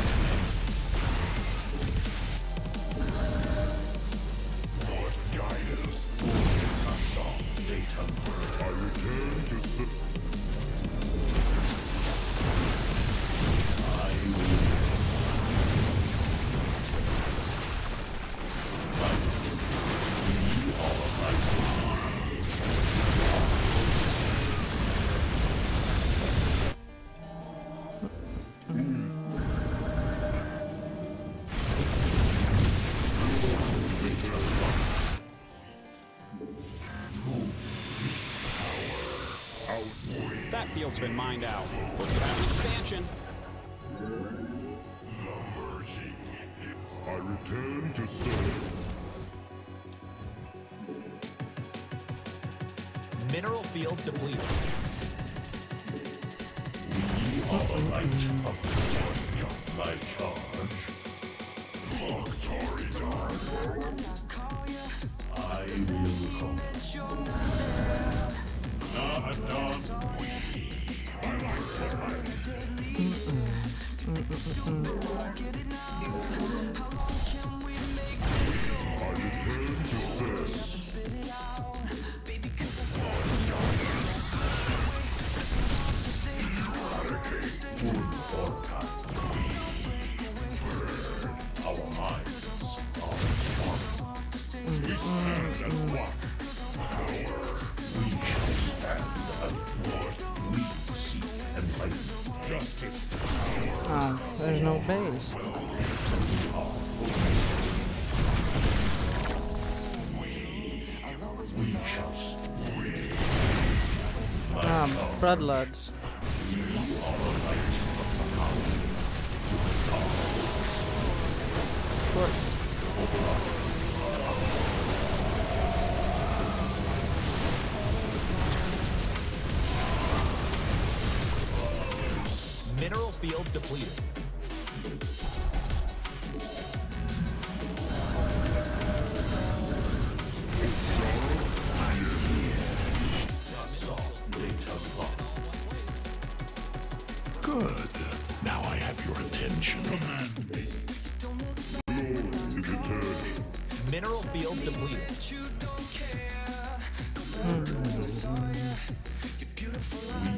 That field's been mined out. Hope you have an expansion. I return to serve. Mineral field depleted. We are the light of the my charge. I will come. Oh, there's no base. Bloodlords. Of course. Mineral field depleted. Good. Now I have your attention. Command me. Lord is eternal. Mineral field depleted.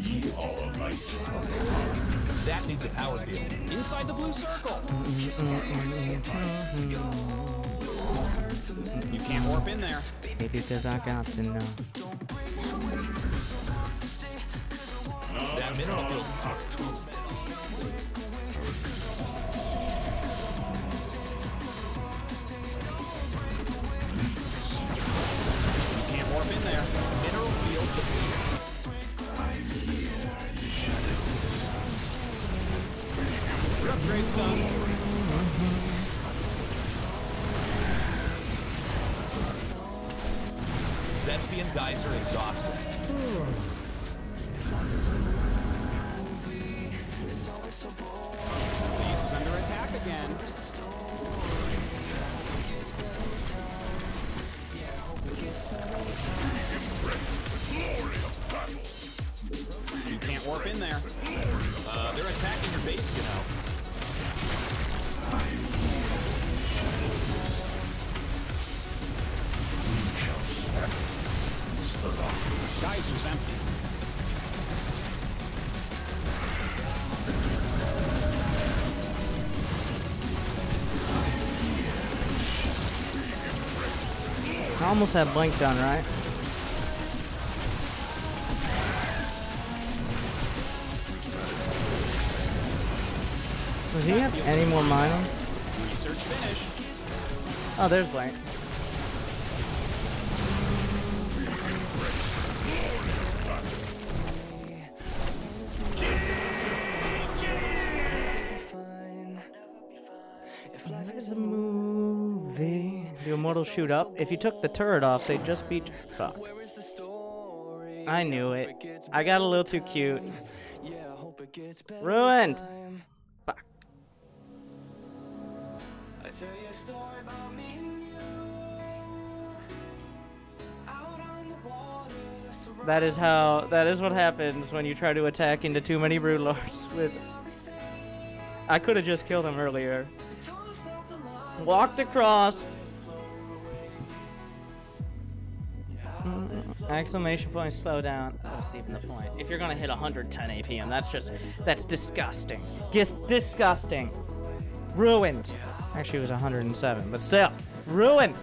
We are a light. That needs a power field. Inside the blue circle. You can't warp in there. Because I got to know. That mineral field. Great stuff. Thespian Geyser exhausted. Base is under attack again. You can't warp in there. They're attacking your base, you know. Geyser's empty. I almost have Blink done, right? Does he have any more mining? Research finished. Oh, there's Blink. There's a movie. The Immortals shoot up. If you took the turret off, they'd just be... Fuck. I knew it. I got a little too cute. Ruined! Fuck. That is what happens when you try to attack into too many Broodlords with... I could have just killed him earlier. Walked across. Exclamation point, slow down. What's even the point? If you're gonna hit 110 APM, that's disgusting. Disgusting. Ruined. Actually, it was 107, but still. Ruined.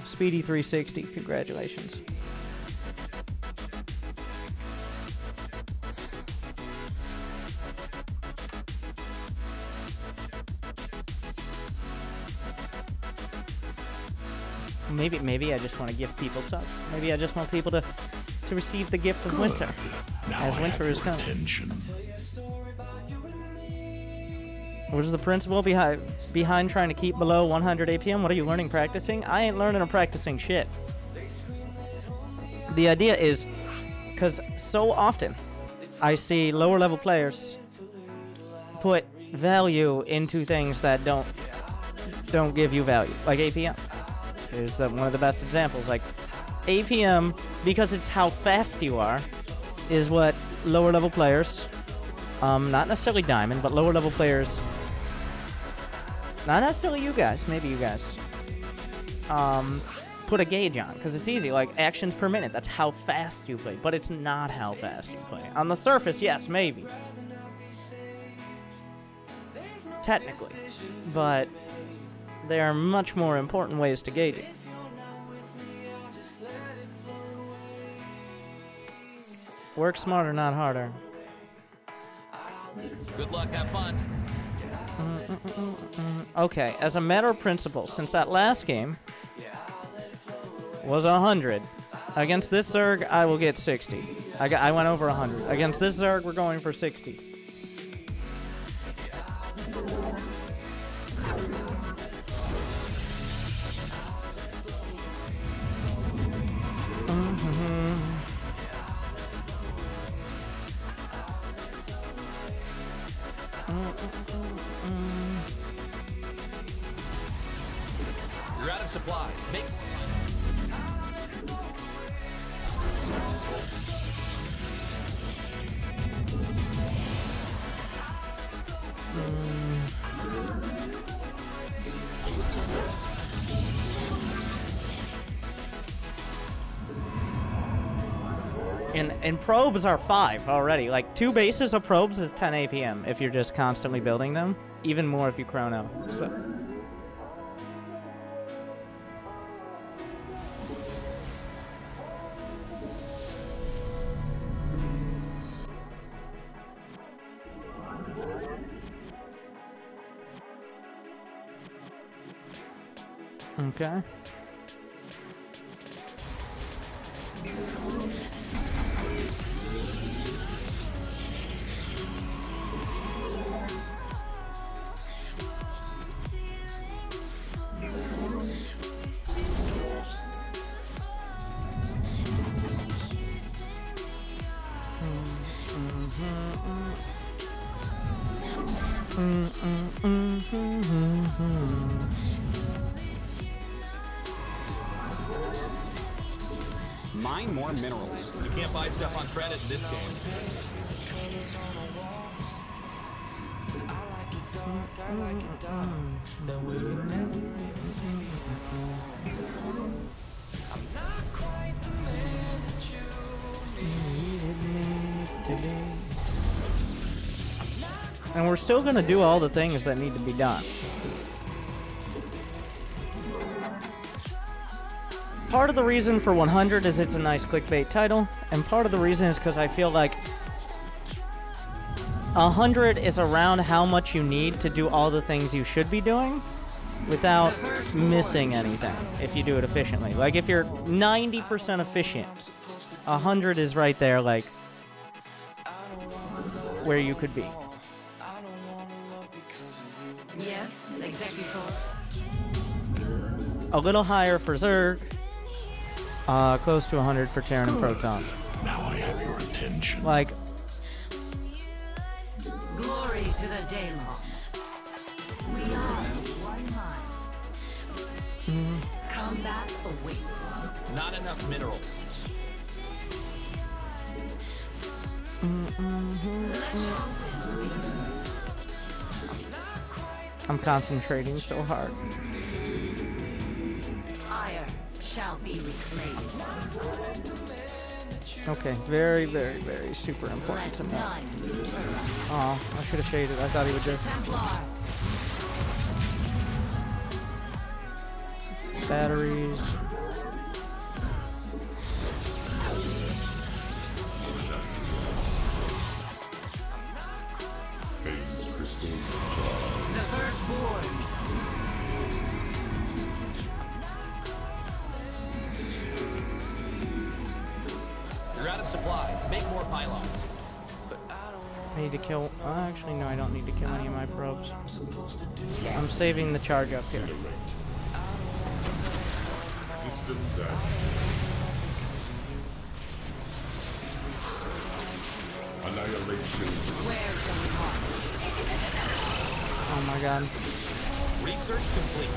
Speedy 360, congratulations. Maybe I just want to give people subs. Maybe I just want people to receive the gift of winter, as winter is coming. What is the principle behind trying to keep below 100 APM? What are you learning, practicing? I ain't learning or practicing shit. The idea is, because so often I see lower level players put value into things that don't give you value, like APM. Is one of the best examples. Like APM, because it's how fast you are, is what lower level players, not necessarily Diamond, but lower level players, not necessarily you guys, maybe you guys, put a gauge on, because it's easy, like actions per minute, that's how fast you play, but it's not how fast you play. On the surface, yes, maybe. Technically. But there are much more important ways to gauge it. Work smarter, not harder. Good luck, have fun. Okay, as a matter of principle, since that last game was 100, against this Zerg, I will get 60. I went over 100. Against this Zerg, we're going for 60. You're out of supply. Make... And probes are 5 already. Like 2 bases of probes is 10 APM if you're just constantly building them. Even more if you chrono. So. Okay. Mine more minerals. You can't buy stuff on credit in this game. And we're still gonna do all the things that need to be done. Part of the reason for 100 is it's a nice clickbait title, and part of the reason is because I feel like 100 is around how much you need to do all the things you should be doing without missing anything if you do it efficiently. Like if you're 90% efficient, 100 is right there, like where you could be. Yes, Executor. A little higher for Zerg, close to 100 for Terran and Protoss. Now I have your attention. Like, Glory to the Daylon. We are one mind. Combat awaits. Not enough minerals. I'm concentrating so hard. Ire shall be reclaimed. Okay, very, very, very super important to Let know. none deter us. Oh, I should have shaded. I thought he would just... Templar. Batteries. The firstborn. You're out of supplies. Make more pylons. I need to kill... actually, no, I don't need to kill any of my probes. I'm saving the charge up here. Systems out. Annihilation. Where shall we march? Oh my god. Research complete.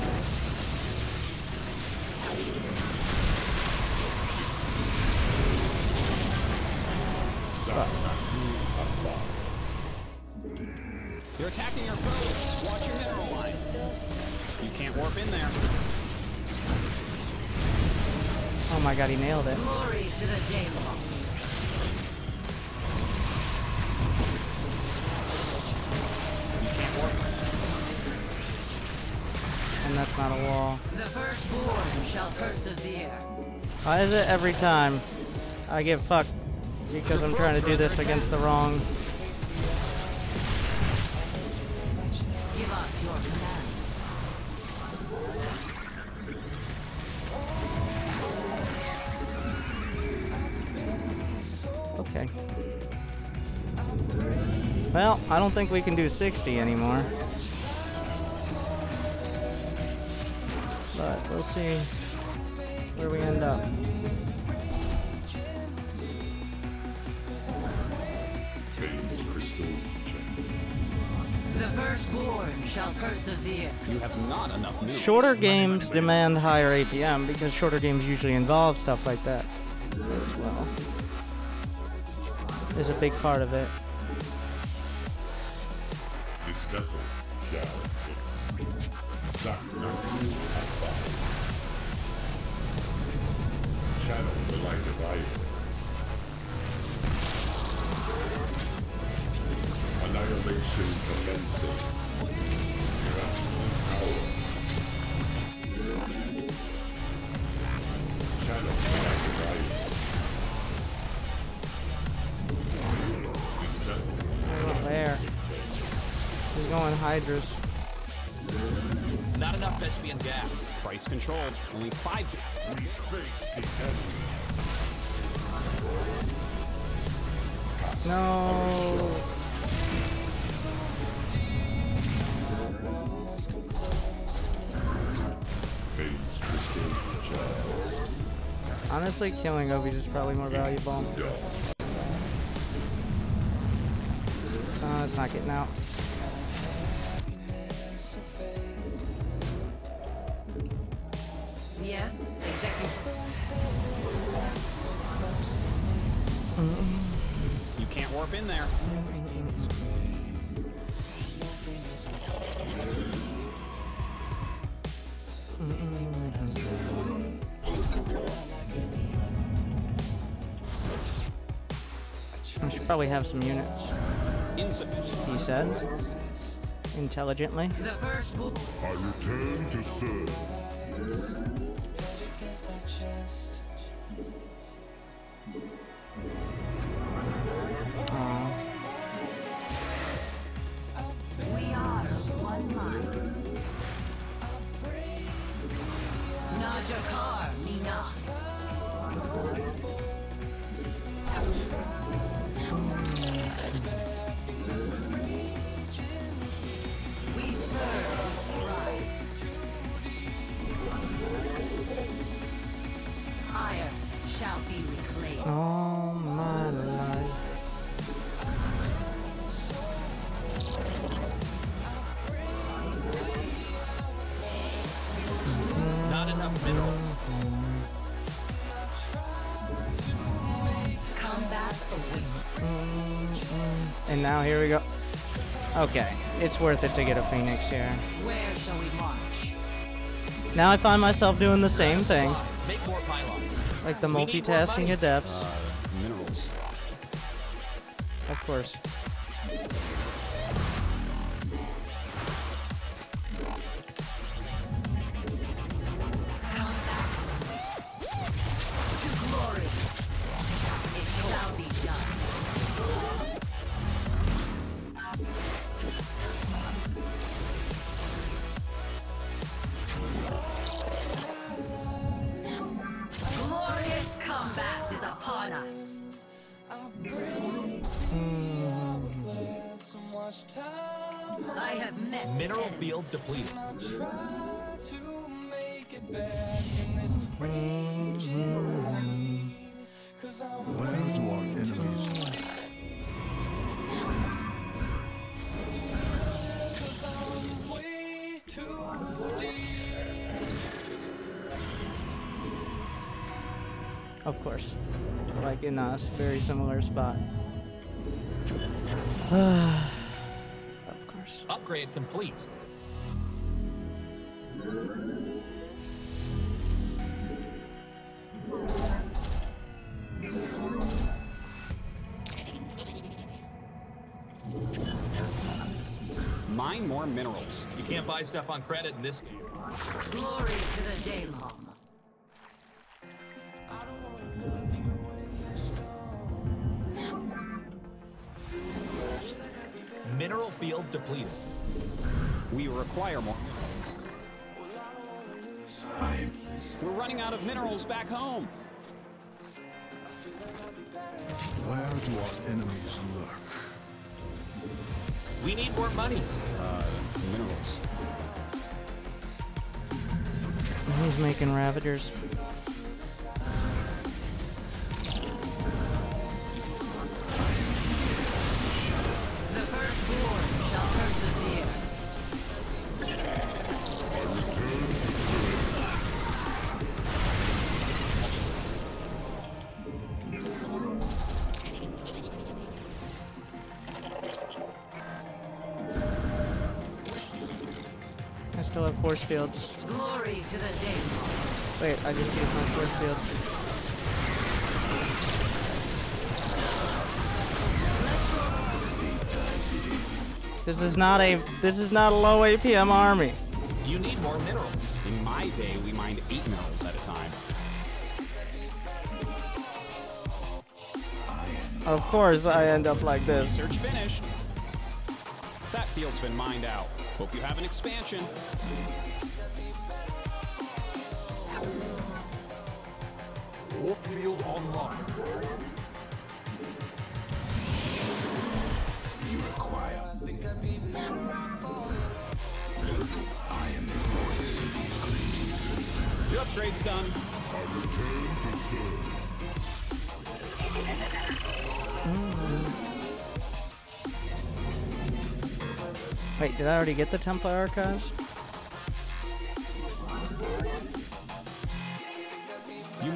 You're attacking your probes. Watch your mineral line. You can't warp in there. Oh my god, he nailed it. Glory to the Daylon. And that's not a wall. The firstborn shall persevere. Why is it every time I get fucked because I'm trying to do this against the wrong... Give us your command. Okay. Well, I don't think we can do 60 anymore. But we'll see where we end up. Phase crystal check. The firstborn shall persevere. You have not enough minerals. Shorter games demand higher APM because shorter games usually involve stuff like that as well. Is a big part of it. This vessel shall channel the light of iron. Annihilation commencing. Power. Channel the light of iron. This vessel Not there. He's going Hydras. Not enough Vespian gas. Price controlled. Only 5. we face the enemy. No. Phase crystal charge. Honestly, killing Obies is probably more valuable. It's not getting out. Yes, executive. You can't warp in there. I should probably have some units, Insufficient. he says, intelligently. The first will I return to serve. We are one mind. Najakar, me not. We serve with pride. Ire shall be reclaimed. All my life. Not enough minerals. Combat awaits. And now here we go. Okay, it's worth it to get a Phoenix here. Where shall we march? Now I find myself doing the same thing, Make more pylons. like the We need more multitasking money. adepts. Minerals. Of course. To glory. It shall be done. Glorious combat is upon us. I have met Mineral the enemy. field depleted. Where do our enemies lie? Of course. Like in a very similar spot. Of course. Upgrade complete. Mine more minerals. You can't buy stuff on credit in this game. Glory to the Daylong. Mineral field depleted. We require more minerals. We're running out of minerals back home. Where do our enemies lurk? We need more money. Minerals. He's making Ravagers. The firstborn shall persevere. I still have force fields. Glory to the Daylong. Wait, I just used my force fields. This is not a low APM army. You need more minerals. In my day, we mined 8 minerals at a time. Of course I end up like this. Research finished. That field's been mined out. Hope you have an expansion. Warp field online. You require. I am the voice. Your upgrade's done. I return to serve. Wait, did I already get the Templar Archives?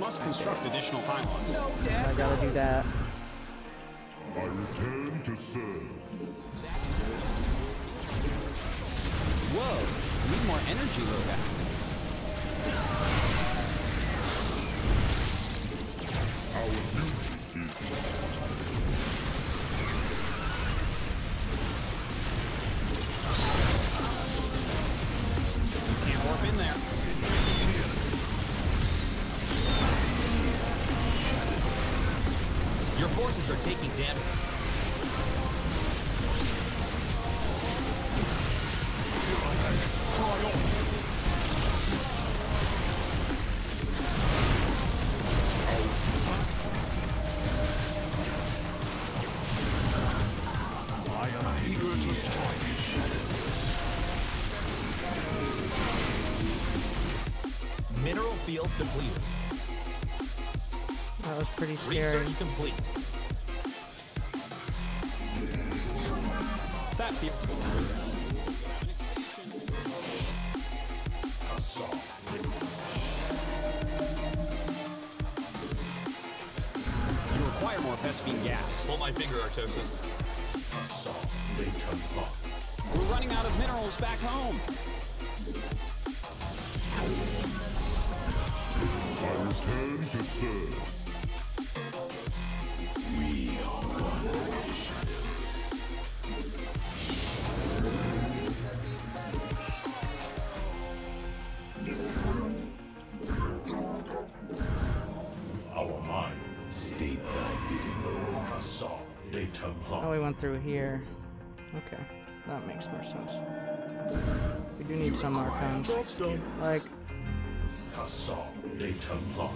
must construct additional pylons. I gotta do that. I return to serve. Whoa, need more energy, Lurker. Our duty is Can't warp in there. Your forces are taking damage. I am eager to strike. Mineral field depleted. That was pretty scary. Research complete. That feels. You require more Vespine gas. Pull my finger, Artosis. We're running out of minerals back home. I return to serve. We are one nation. Our mind state thy bidding. Castle de Templar. Oh, we went through here. Okay, that makes more sense. We do need some archons. Like, Castle de Templar.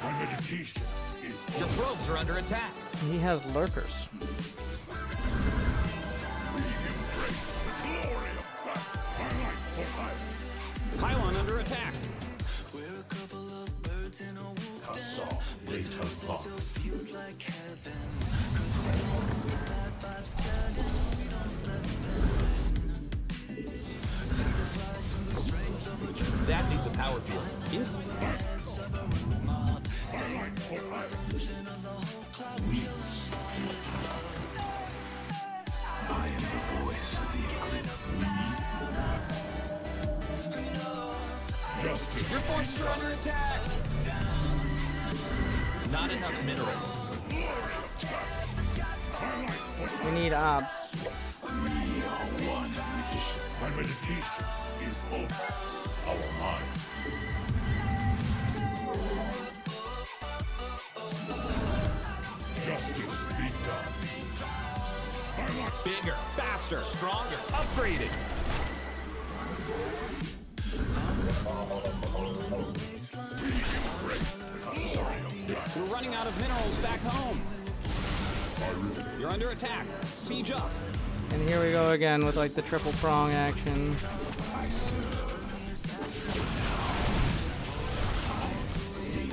My meditation is Your probes are under attack. he has lurkers. Pylon under attack. Castle de Templar. That needs a power field. I am the voice of the eclipse. Justice. Your forces are under attack. Not enough minerals. We need ops. We are one mission. My meditation is open. Our mind. Justice be done. Bigger, faster, stronger, upgraded. We're running out of minerals back home. You're under attack. Siege up. And here we go again with like the triple prong action.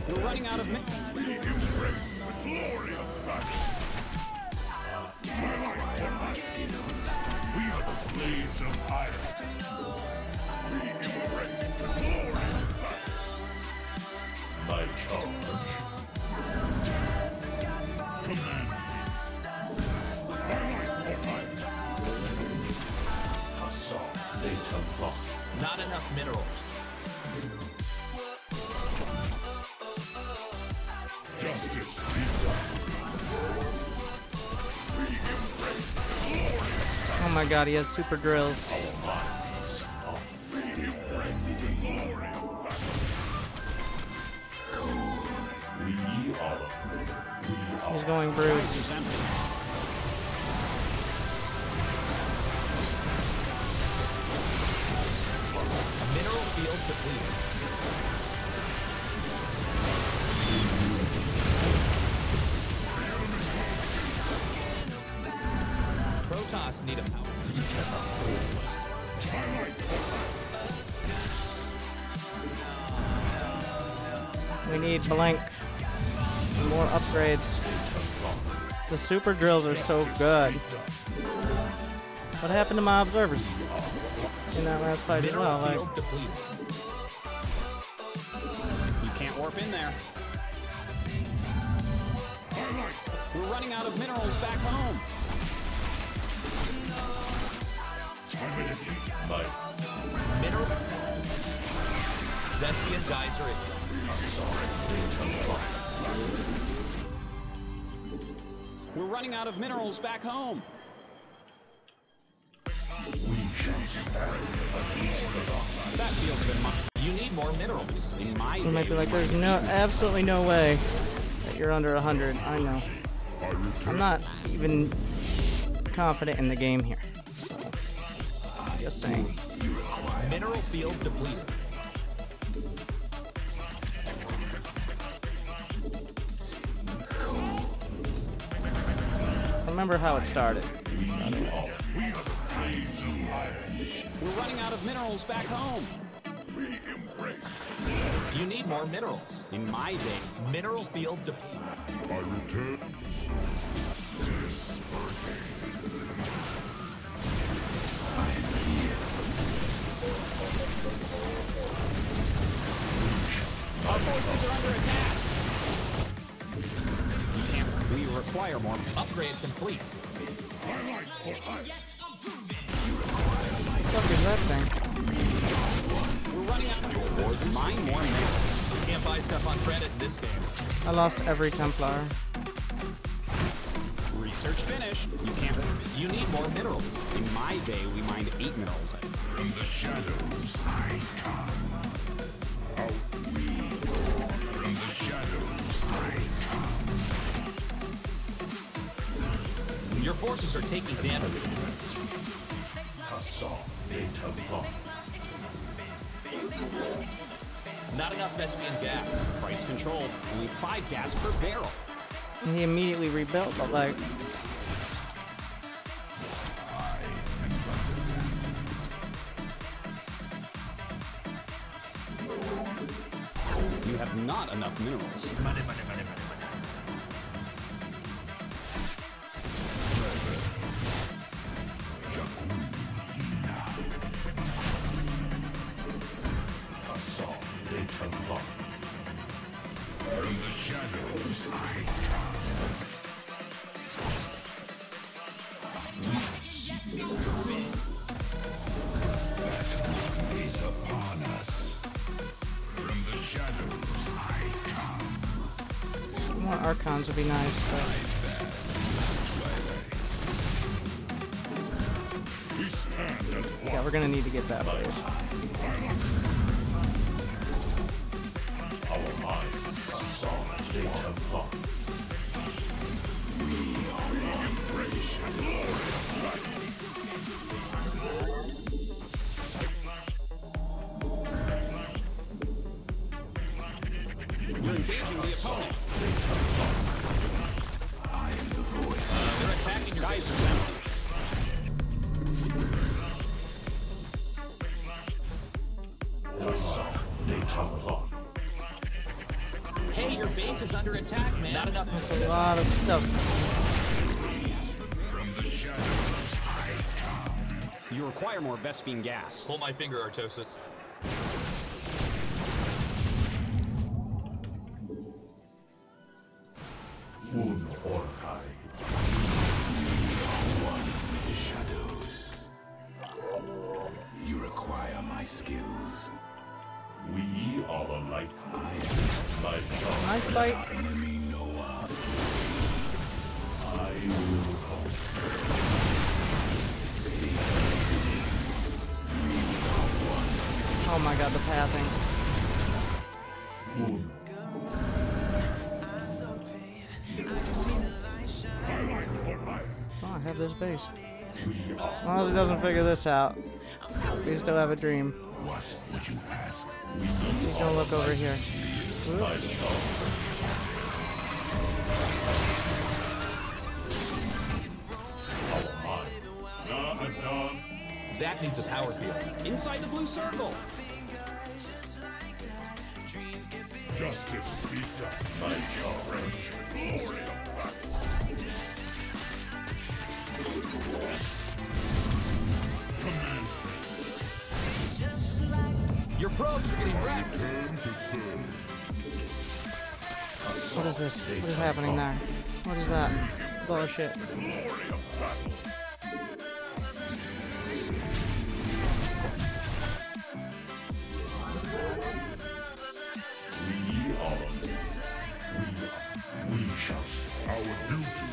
We're running out of minerals. We embrace the glory of battle. My life for my skills. We are the blades of iron. We embrace the glory of battle. My charge. Command. My life for iron. Castle de Templar. Not enough minerals. Justice be done. We embrace the glory of Oh my god, he has super drills. battle. We embrace the glory of battle. We are. He's going brute. Riser's empty. Mineral field depleted. Protoss need a power. We need blank. More upgrades. The super drills are so good. What happened to my observers in that last fight as well? Like, You can't warp in there. We're running out of minerals back home. I'm gonna take my Mineral. Thespian geyser. We're running out of minerals back home. That field's been mine. You need more minerals. In my you might day, be like, we there's might no, absolutely no way that you're under 100. I know. I'm not even confident in the game here. So, just saying. Mineral field depleted. Remember how it started. We're running out of minerals back home. You need more minerals. In my day, Mineral field depleted. I return. our forces are under attack. We require more. Upgrade complete. What the fuck is that thing? We're running out of mine more minerals. You can't buy stuff on credit in this game. I lost every Templar. Research finished. You can't. You need more minerals. In my day, we mined 8 minerals. From the shadows I come. Out we go. From the shadows I come. Your forces are taking damage. Not enough Thespian gas. Price controlled. Only 5 gas per barrel. And he immediately rebuilt, but like, You have not enough minerals. From the shadows I come. Battle is upon us. From the shadows I come. more Archons would be nice, but We stand as one. yeah, we're gonna need to get that place. Our minds are solid data blocks. We are the embrace and glory of light. You're engaging the opponent. I am the voice. They're attacking your base. Geyser's empty. Data block. Hey, your base is under attack, man. Not enough. A lot of stuff. From the shadows I come. You require more Vespine gas. Pull my finger, Artosis. Un Orkai. One with the shadows. You require my skills. We are the light. I am my child. I fight. Enemy Noah. I will conquer. Oh my god, the pathing. Oh, I have this base. Well, he doesn't figure this out. We still have a dream. What would you ask? He's gonna look over here. My child. Our mind. I'm done. That needs a power field. Inside the blue circle. Justice be done. My challenge, the glory of battle. Command. Your probes are getting wrecked. Return to serve. What is this? What is happening there? What is that? Bullshit. Glory of battle. We shall see our duty.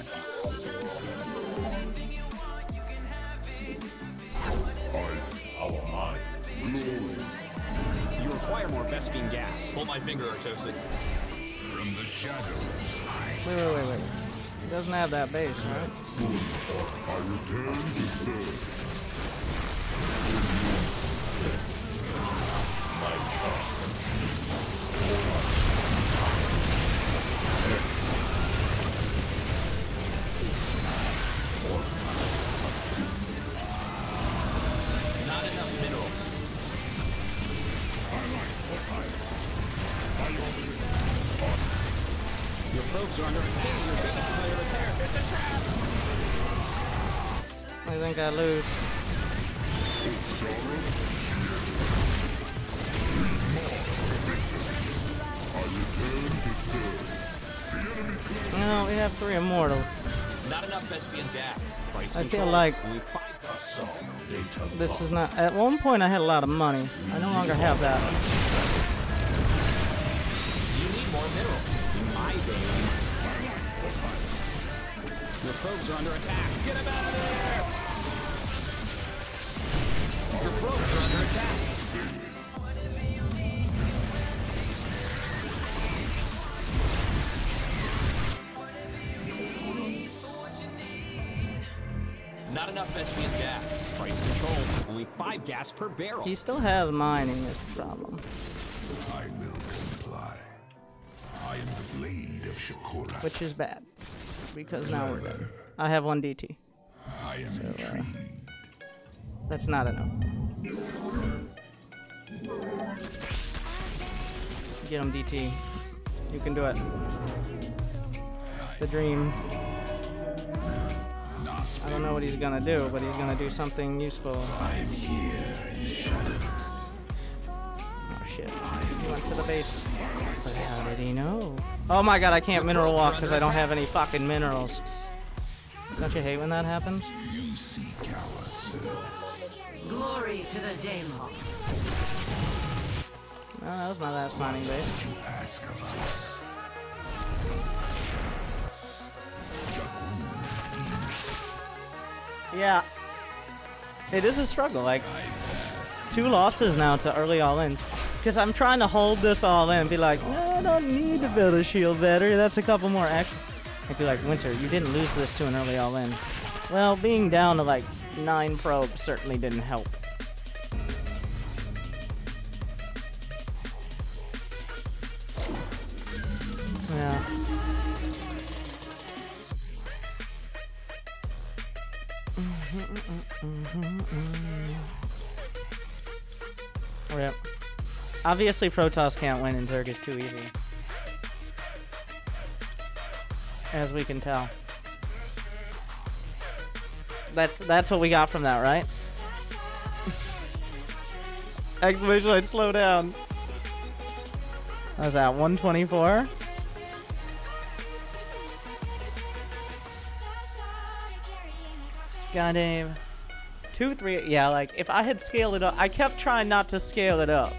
Our mind. Glory. You require more Vespene gas. Pull my finger, Artosis. From the shadows. Wait. He doesn't have that base, right? I return to serve. My charge. Not enough minerals. Your probes are under attack. Your base is under attack. It's a trap. I think I lose. No, we have 3 immortals. Not enough Vespene gas. Price I feel control. like Only 5 this is not. At one point, I had a lot of money. I no longer have that. You need more minerals. my game. Your probes are under attack. Get him out of there! Your probes are under attack. Not enough Vespene gas. Price control. Only 5 gas per barrel. He still has mining, is the problem. I will comply. I am the blade of Shakuras. Which is bad. Because now we're done. I have 1 DT. I am intrigued. That's not enough. Get him, DT. You can do it. The dream. I don't know what he's gonna do, but he's gonna do something useful. I'm here in shadow. Oh shit. He went to the base. But how did he know? Oh my god, I can't mineral walk because I don't have any fucking minerals. Don't you hate when that happens? You seek our service. Glory to the Daemon. No, that was my last mining base. You ask of us. Yeah. It is a struggle, like 2 losses now to early all-ins. Because I'm trying to hold this all in and be like, no, I don't need to build a shield battery. That's a couple more action. I'd be like, Winter, you didn't lose this to an early all-in. Well, being down to like 9 probes certainly didn't help. Yeah. Rip. Obviously, Protoss can't win and Zerg is too easy. As we can tell. That's what we got from that, right? Exclamation point, slow down. What was that, 124? Skydave. 2, 3, yeah, like, if I had scaled it up, I kept trying not to scale it up.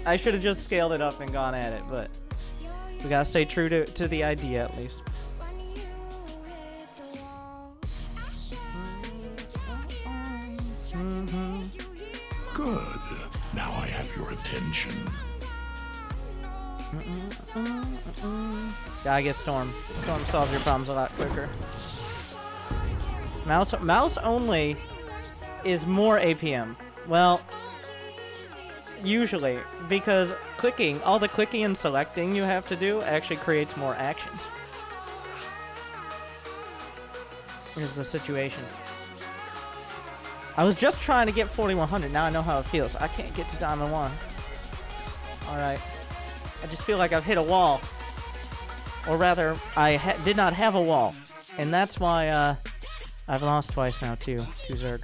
I should have just scaled it up and gone at it, but we gotta stay true to the idea, at least. Good. Now I have your attention. Gotta get Storm. Storm solves your problems a lot quicker. Mouse only is more APM. Well, usually, because clicking, all the clicking and selecting you have to do actually creates more actions. Is the situation. I was just trying to get 4100, now I know how it feels. I can't get to Diamond 1. Alright. I just feel like I've hit a wall. Or rather, I did not have a wall. And that's why I've lost twice now, too, to Zerg.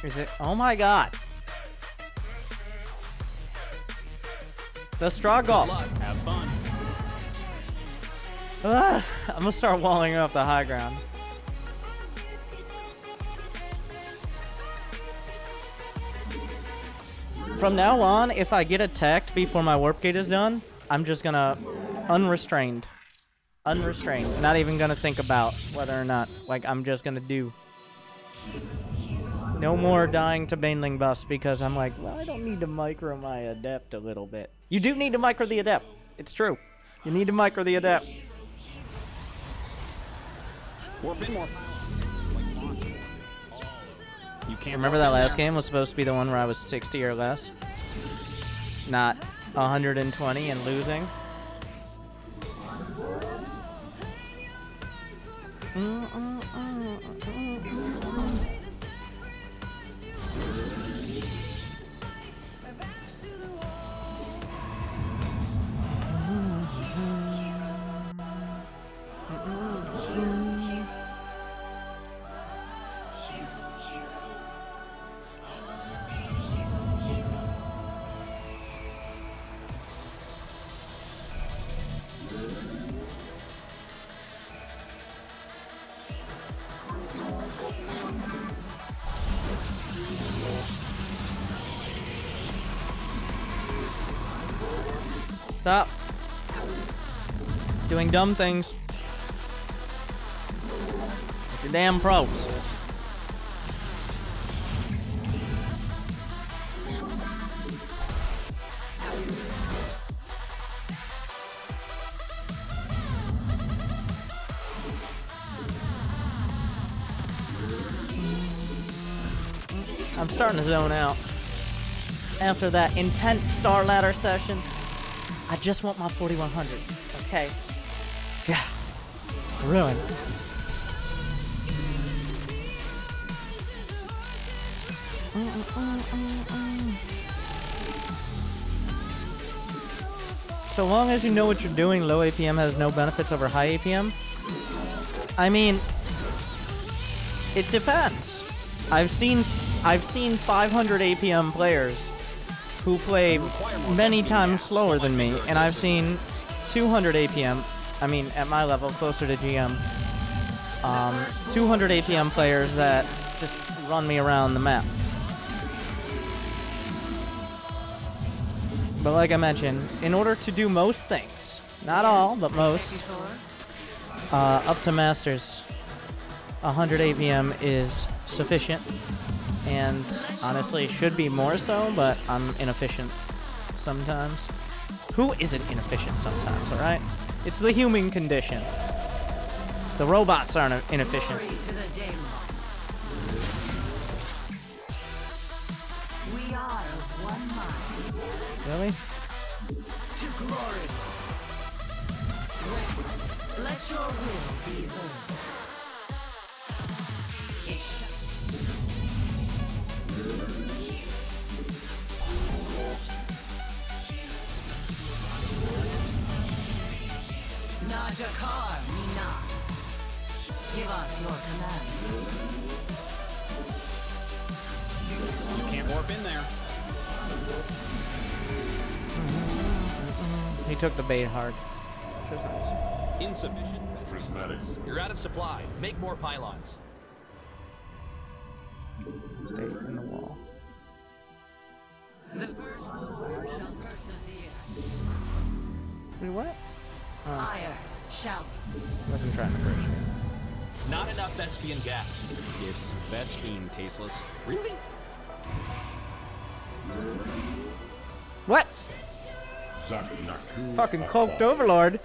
Is it? Oh my god. The struggle. Have fun. I'm gonna start walling up the high ground. From now on, if I get attacked before my warp gate is done, I'm just gonna unrestrained. Unrestrained. Not even gonna think about whether or not. Like, I'm just gonna do. No more dying to Baneling bust because I'm like, well, I don't need to micro my adept a little bit. You do need to micro the adept. It's true. You need to micro the adept. Warp in more. You can't Remember that last game was supposed to be the one where I was 60 or less? Not 120 and losing? Stop doing dumb things with your damn probes. I'm starting to zone out after that intense Star Ladder session. I just want my 4100, okay? Yeah, ruined. So long as you know what you're doing, low APM has no benefits over high APM. I mean, it depends. I've seen 500 APM players who play many times slower than me, and I've seen 200 APM, I mean, at my level, closer to GM, 200 APM players that just run me around the map. But like I mentioned, in order to do most things, not all, but most, up to Masters, 100 APM is sufficient. And honestly, should be more so, but I'm inefficient sometimes. Who isn't inefficient sometimes, alright? It's the human condition. The robots aren't inefficient. We are of one mind. Really? To glory. Let your will be heard. It's Najakar, Mina. Give us your command. You can't warp in there. He took the bait hard. Which was nice. Insufficient. Prismatics. You're out of supply. Make more pylons. Stay in the wall. The first mover shall persevere. Wait, what? Fire shall Wasn't trying to push. Not enough Thespian gas. It's Vespine, tasteless. Really? What? Zaknaku. Fucking cloaked overlord.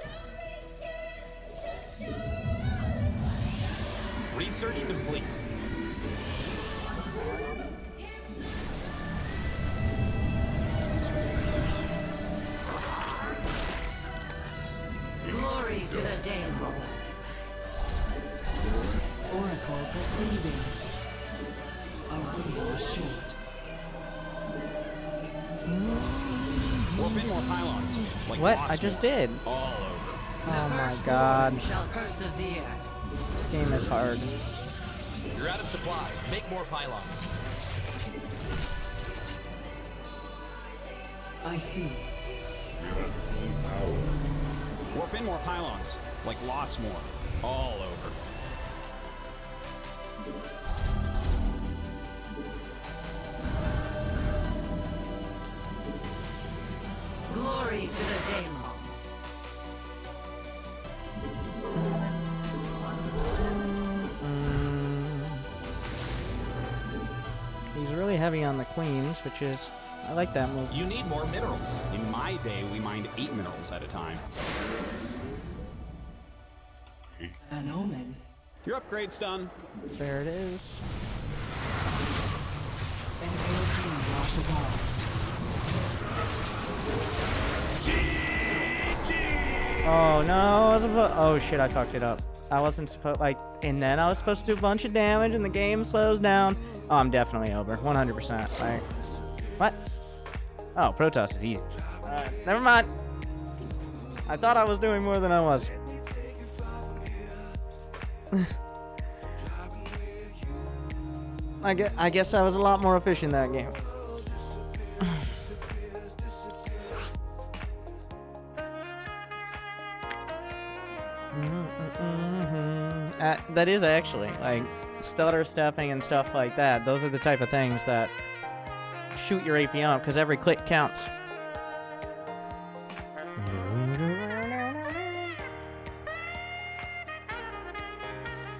Research complete. Glory to the Daemon. Oracle perceiving. Arrival short. Warp in more pylons. Like What? lots I just more. did. All over. Oh my god. Shall persevere. This game is hard. You're out of supply. Make more pylons. I see. Warp in more pylons. Like lots more. All over. Glory to the Daemon. He's really heavy on the queens, which is... I like that move. You need more minerals. In my day, we mined 8 minerals at a time. An omen. Your upgrade's done. There it is. An APM lost a wall. Oh no, I wasn't oh shit, I fucked it up. I wasn't supposed, like, and then I was supposed to do a bunch of damage and the game slows down. Oh, I'm definitely over, 100%. Like, what? Oh, Protoss is easy. Alright, never mind. I thought I was doing more than I was. I guess I was a lot more efficient that game. That is actually, like, stutter stepping and stuff like that. Those are the type of things that shoot your APM up, because every click counts.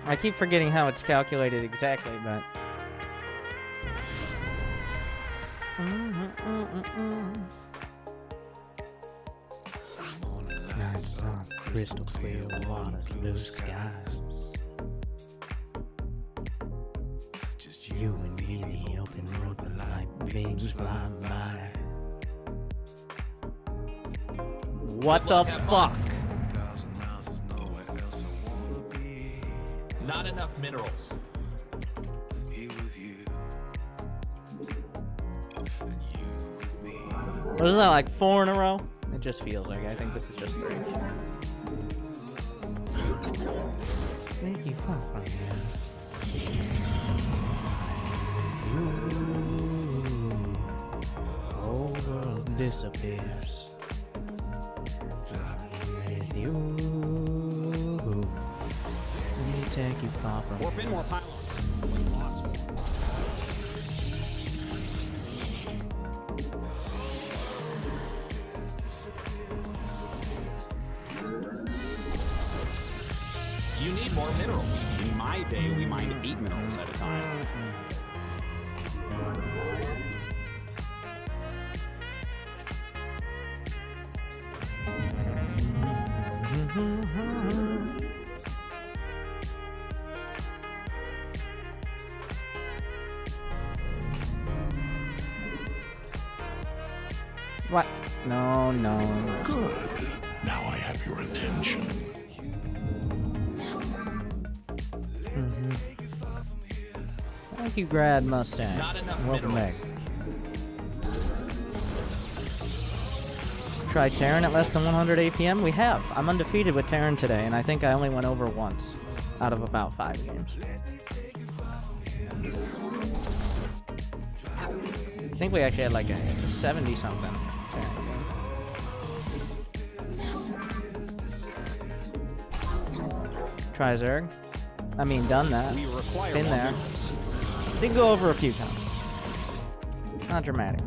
I keep forgetting how it's calculated exactly, but... Nice soft, crystal clear waters, blue skies. You and me, the open road, like beams flying by. What the fuck? Not enough minerals. What is that, like 4 in a row? It just feels like I think this is just 3. Sneaky fun from whole world disappears. With you. Let me take you far from Warp in more pylons. Like lots more. You need more minerals. In my day, we mined 8 minerals at a time. What? No, no. Good. Now I have your attention. Thank you, Grad Mustang. Not enough Welcome back. minerals. Tried Terran at less than 100 APM? We have. I'm undefeated with Terran today, and I think I only went over once out of about 5 games. I think we actually had like a 70-something. Try Zerg. I mean, done that. We require Been more there. minerals. Did go over a few times. Not dramatic.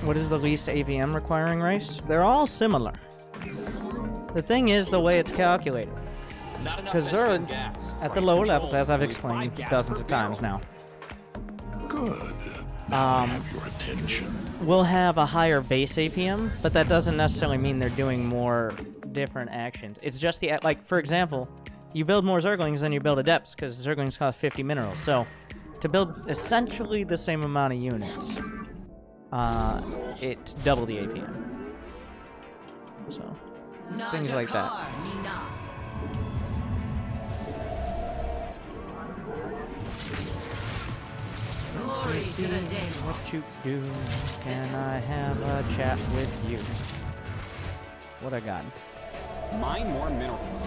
What is the least APM requiring race? They're all similar. The thing is the way it's calculated. Not enough Because SPN Zerg, gas. at the Price lower control, levels, as I've only explained 5 gas dozens per of times barrel. now, Good. Now I have your attention. will have a higher base APM, but that doesn't necessarily mean they're doing more different actions. It's just the, like, for example, you build more Zerglings than you build Adepts, because Zerglings cost 50 minerals. So, to build essentially the same amount of units, it's double the APM. So, things like that. Glory to the day. What you do? Can I have a chat with you? What I got? Mine more minerals.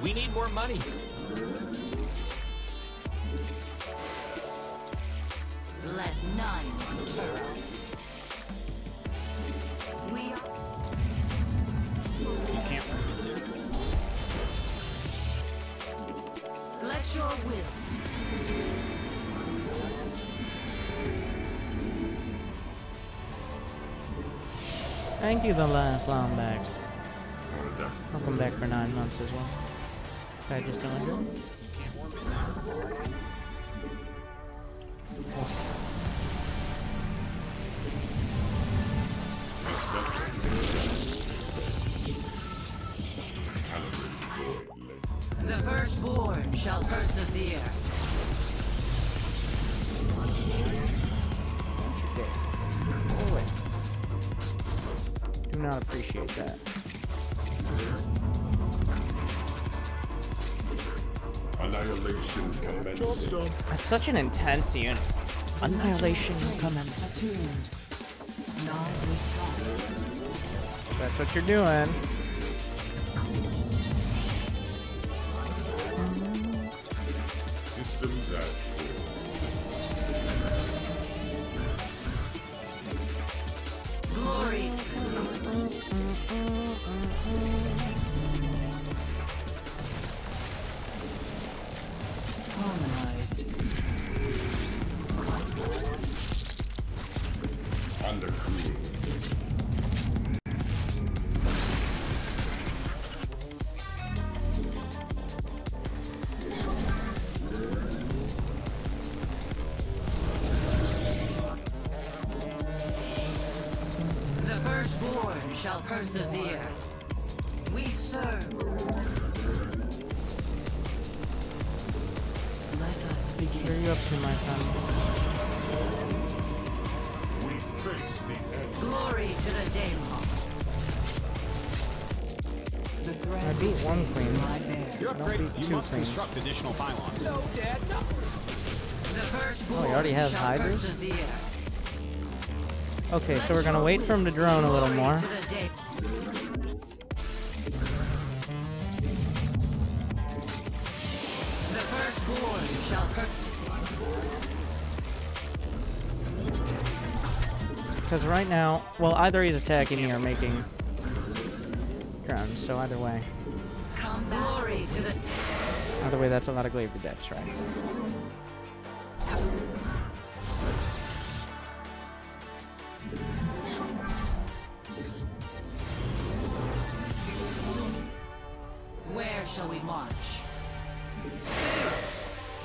We need more money. Let none deter us. We are. You can't. Let your will. Thank you, the last Lombax. I'll come back for 9 months as well. I just don't enjoy it. The firstborn shall persevere. Don't you dare. Go away. Do not appreciate that. Annihilation commencing. That's such an intense unit. Annihilation commenced. That's what you're doing. Systems at Glory. Harmonized. undercooling. The firstborn shall persevere. We serve. Let us What begin. are you up to, my son? We face the end. Glory to the Daylon. The I threats beat one queen. Your Don't upgrades, beat you two must queens. construct additional pylons. The firstborn Oh, he already has shall hydras? persevere. Okay, so we're gonna wait for him to drone a little more. Glory to the day. The firstborn shall Because right now, well, either he's attacking me or making drones, so either way. come glory to the Either way, that's a lot of glaive depths, right? Where shall we march?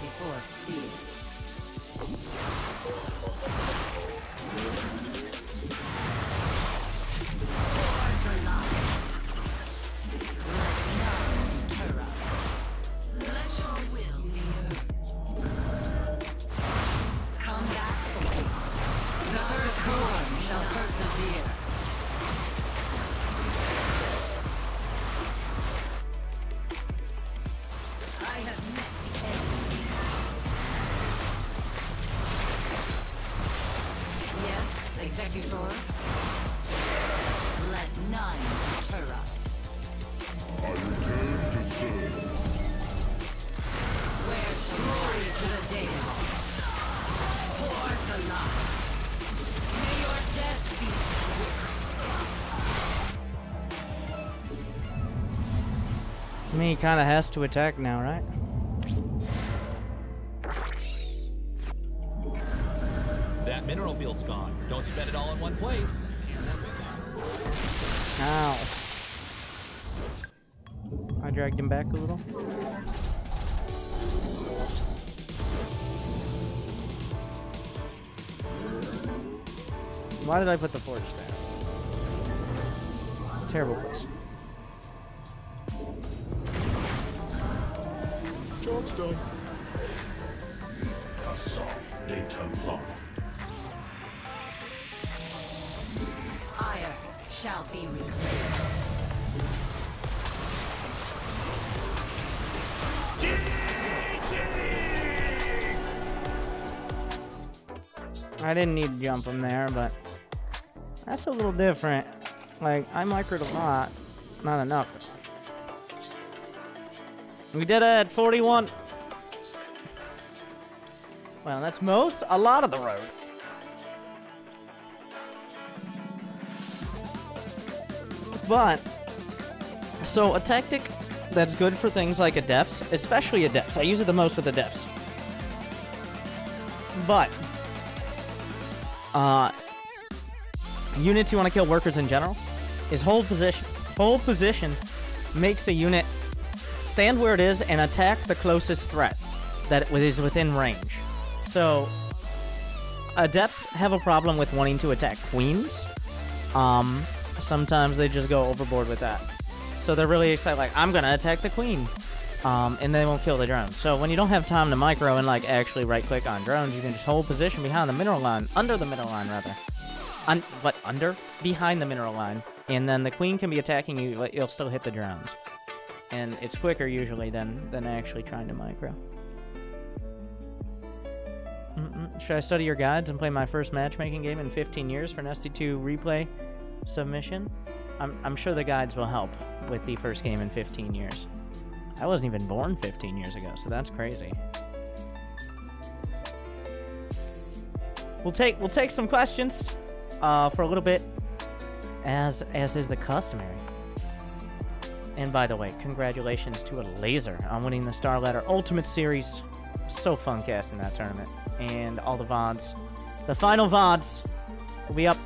Before fear. Let your will be heard. Come back for us. The firstborn shall persevere. I have met the enemy. Yes, Executor. Let none deter us. I return to serve. Where shall glory to the day? Pour to life. May your death be swift. I mean, he kind of has to attack now, right? That mineral field's gone. Don't spend it all in one place. Ow. I dragged him back a little. Why did I put the forge there? It's a terrible place. Job's done. Assault data locked. Ire shall be reclaimed. I didn't need to jump him there, but that's a little different. Like, I microed a lot, not enough. We did it at 41. Well, that's a lot of the road. But, so a tactic that's good for things like adepts, especially adepts. I use it the most with adepts. But, units you want to kill workers in general is hold position. Hold position makes a unit stand where it is and attack the closest threat that is within range. So, adepts have a problem with wanting to attack queens. Sometimes they just go overboard with that. So they're really excited, like, I'm gonna attack the queen. And they won't kill the drones. So when you don't have time to micro and, like, actually right-click on drones, you can just hold position behind the mineral line. Under the mineral line, rather. Under? Behind the mineral line. And then the queen can be attacking you, but you'll still hit the drones. And it's quicker, usually, than actually trying to micro. Should I study your guides and play my first matchmaking game in 15 years for an ST2 replay submission? I'm sure the guides will help with the first game in 15 years. I wasn't even born 15 years ago, so that's crazy. We'll take some questions for a little bit, as is the customary. And by the way, congratulations to a laser on winning the Star Ladder Ultimate Series. So fun casting that tournament. And all the VODs. The final VODs will be up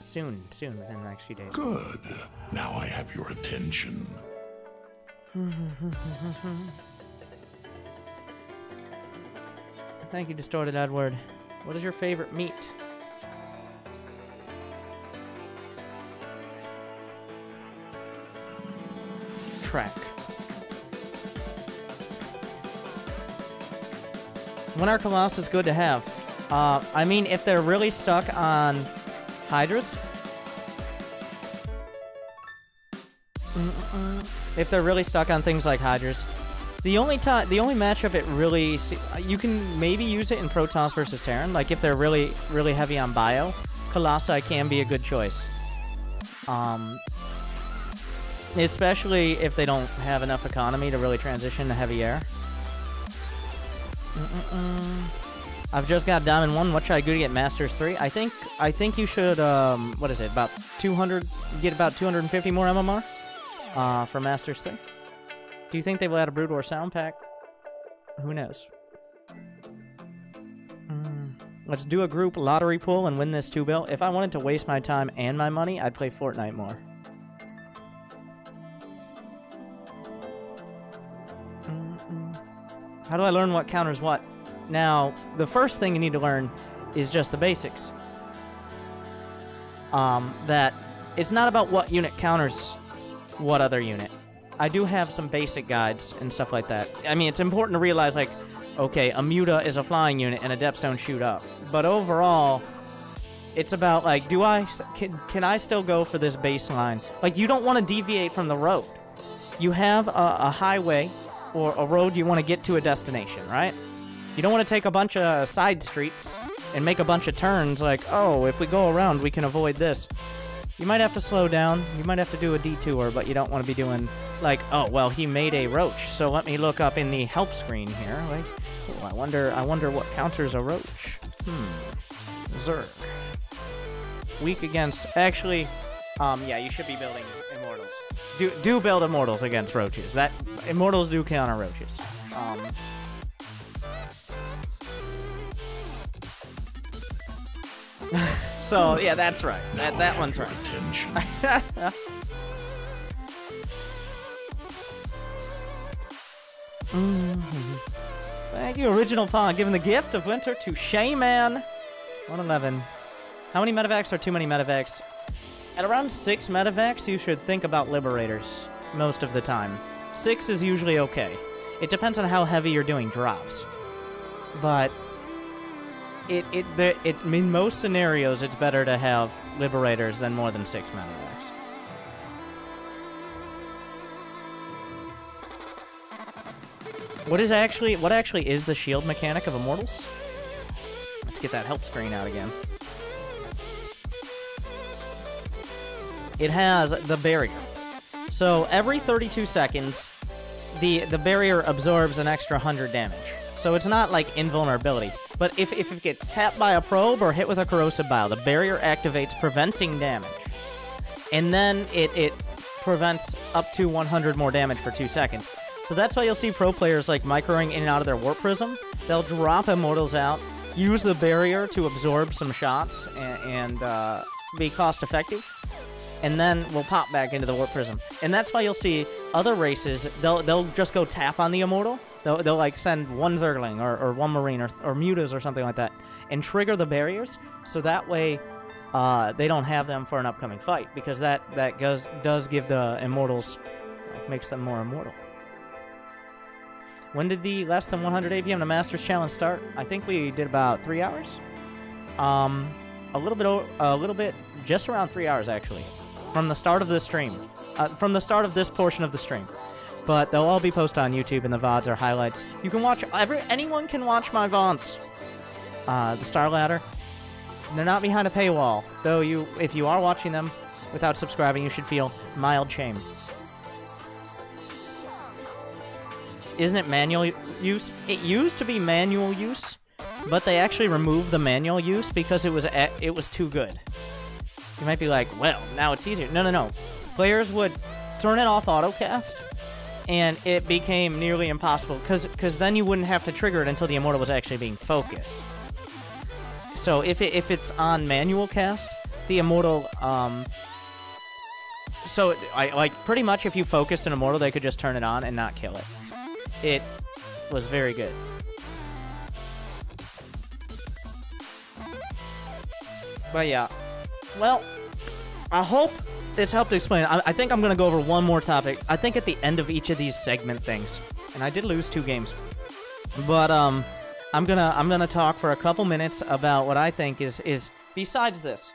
soon, within the next few days. Good. Now I have your attention. Thank you, Distorted Edward. What is your favorite meat? Track. When are Colossus good to have? I mean, if they're really stuck on Hydras. If they're really stuck on things like Hydras. The only matchup it really... You can maybe use it in Protoss versus Terran. Like, if they're really, really heavy on bio, Colossi can be a good choice. Especially if they don't have enough economy to really transition to heavy air. I've just got Diamond 1. What should I do to get Masters 3? I think you should, what is it, about 200... Get about 250 more MMR for Masters 3. Do you think they will add a Brood War sound pack? Who knows? Let's do a group lottery pool and win this 2-bill. If I wanted to waste my time and my money, I'd play Fortnite more. How do I learn what counters what? Now, the first thing you need to learn is just the basics. That it's not about what unit counters what other unit. I do have some basic guides and stuff like that. I mean, it's important to realize, like, okay, a Muta is a flying unit and Adepts don't shoot up. But overall, it's about, like, can I still go for this baseline? Like, you don't want to deviate from the road. You have a highway or a road you want to get to a destination, right? You don't want to take a bunch of side streets and make a bunch of turns like, oh, if we go around, we can avoid this. You might have to slow down. You might have to do a detour, but you don't want to be doing, like, oh, well, he made a roach, so let me look up in the help screen here. Like, oh, I wonder what counters a roach. Zerg. Weak against, actually, yeah, you should be building Immortals. Do build Immortals against roaches. Immortals do counter roaches. So, yeah, that's right. That one's right. Thank you, Original Pawn, giving the gift of winter to Shayman. 111. How many medevacs are too many medevacs? At around 6 medevacs, you should think about Liberators most of the time. 6 is usually okay. It depends on how heavy you're doing drops. But in most scenarios, it's better to have Liberators than more than 6 medevacs. What actually is the shield mechanic of Immortals? Let's get that help screen out again. It has the barrier. So every 32 seconds, the barrier absorbs an extra 100 damage. So it's not like invulnerability. But if it gets tapped by a probe or hit with a corrosive bile, the barrier activates, preventing damage. And then it prevents up to 100 more damage for 2 seconds. So that's why you'll see pro players like microing in and out of their Warp Prism. They'll drop Immortals out, use the barrier to absorb some shots and be cost effective, and then we'll pop back into the Warp Prism. And that's why you'll see other races, they'll just go tap on the Immortal. They'll like send one Zergling or one Marine or Mutas or something like that and trigger the barriers, so that way they don't have them for an upcoming fight, because that does give the Immortals, makes them more immortal. When did the less than 100 APM to Masters Challenge start? I think we did about 3 hours. A little bit, just around 3 hours actually, from the start of this stream, from the start of this portion of the stream. But they'll all be posted on YouTube in the VODs or highlights. You can watch, anyone can watch my VODs. The Star Ladder. They're not behind a paywall, though if you are watching them without subscribing, you should feel mild shame. Isn't it manual use? It used to be manual use, but they actually removed the manual use because it was too good. You might be like, well, now it's easier. No. Players would turn it off autocast, and it became nearly impossible, because then you wouldn't have to trigger it until the Immortal was actually being focused. So if it's on manual cast, the Immortal, so like pretty much if you focused an Immortal, they could just turn it on and not kill it. It was very good. But yeah, well, I hope this helped explain. I think I'm gonna go over one more topic. I think at the end of each of these segment things, and I did lose 2 games, but I'm gonna talk for a couple minutes about what I think is besides this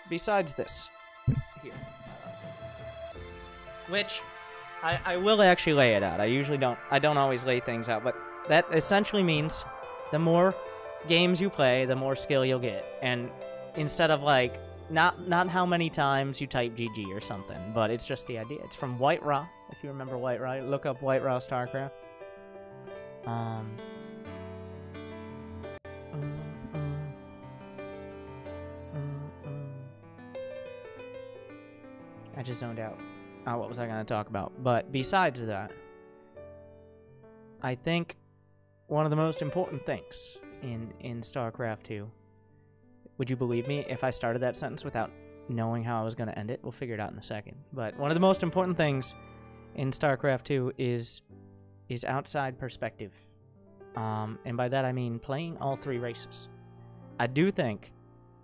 here, which I will actually lay it out. I don't always lay things out, but that essentially means the more games you play, the more skill you'll get, and instead of like not how many times you type GG or something, but it's just the idea. It's from White Raw. If you remember White Raw, look up White Raw Starcraft. I just zoned out. What was I going to talk about? But besides that, I think one of the most important things in StarCraft 2, would you believe me if I started that sentence without knowing how I was going to end it? We'll figure it out in a second. But one of the most important things in StarCraft 2 is outside perspective. And by that I mean playing all 3 races. I do think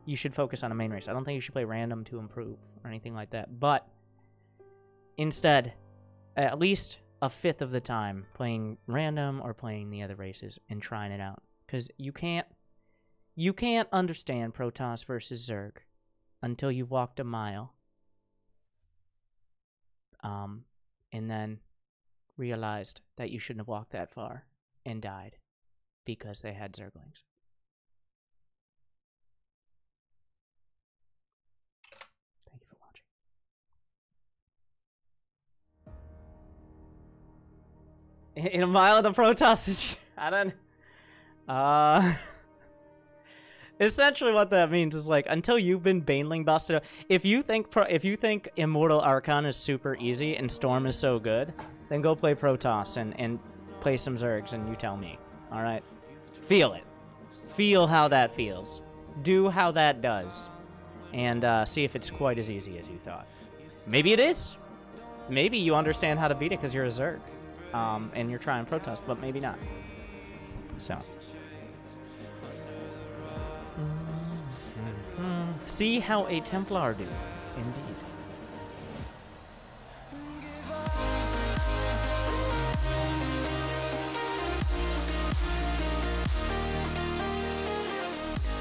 you should focus on a main race. I don't think you should play random to improve or anything like that. But instead, at least a fifth of the time, playing random or playing the other races and trying it out. Because you can't understand Protoss versus Zerg until you've walked a mile. And then realized that you shouldn't have walked that far and died because they had Zerglings. Thank you for watching. In a mile of the Protoss, essentially what that means is like until you've been Baneling busted up. If you think Immortal Archon is super easy and Storm is so good, then go play Protoss and play some Zergs and you tell me. All right, feel it, feel how that feels, do how that does, and see if it's quite as easy as you thought. Maybe it is. Maybe you understand how to beat it because you're a Zerg. and you're trying Protoss, but maybe not. So. See how a Templar do, indeed.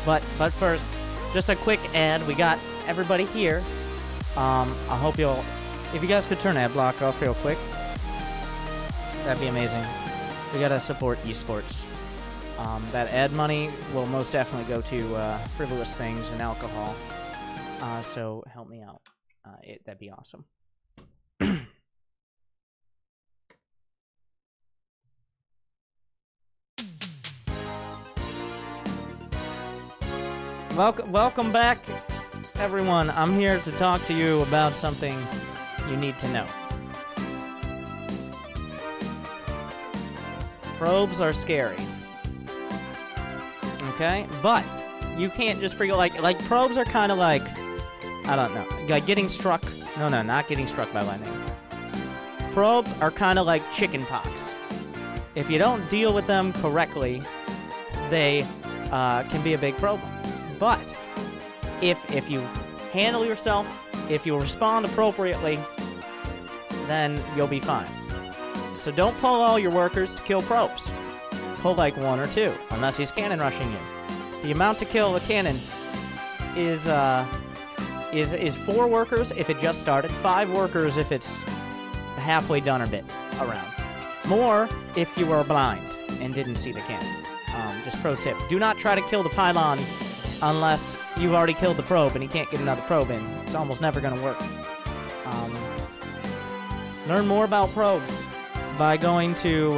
But first, just a quick ad. We got everybody here. I hope you'll, if you guys could turn ad block off real quick, that'd be amazing. We gotta support esports. That ad money will most definitely go to frivolous things and alcohol. So help me out. That'd be awesome. Welcome back, everyone. I'm here to talk to you about something you need to know. Probes are scary. Okay? But you can't just forget, like probes are kind of like, I don't know, like getting struck. No, not getting struck by lightning. Probes are kind of like chicken pox. If you don't deal with them correctly, they can be a big problem. But if you handle yourself, if you respond appropriately, then you'll be fine. So don't pull all your workers to kill probes. Pull like 1 or 2, unless he's cannon rushing you. The amount to kill a cannon is 4 workers if it just started, 5 workers if it's halfway done or bit around. More if you are blind and didn't see the cannon. Just pro tip: do not try to kill the pylon unless you've already killed the probe and he can't get another probe in. It's almost never going to work. Learn more about probes by going to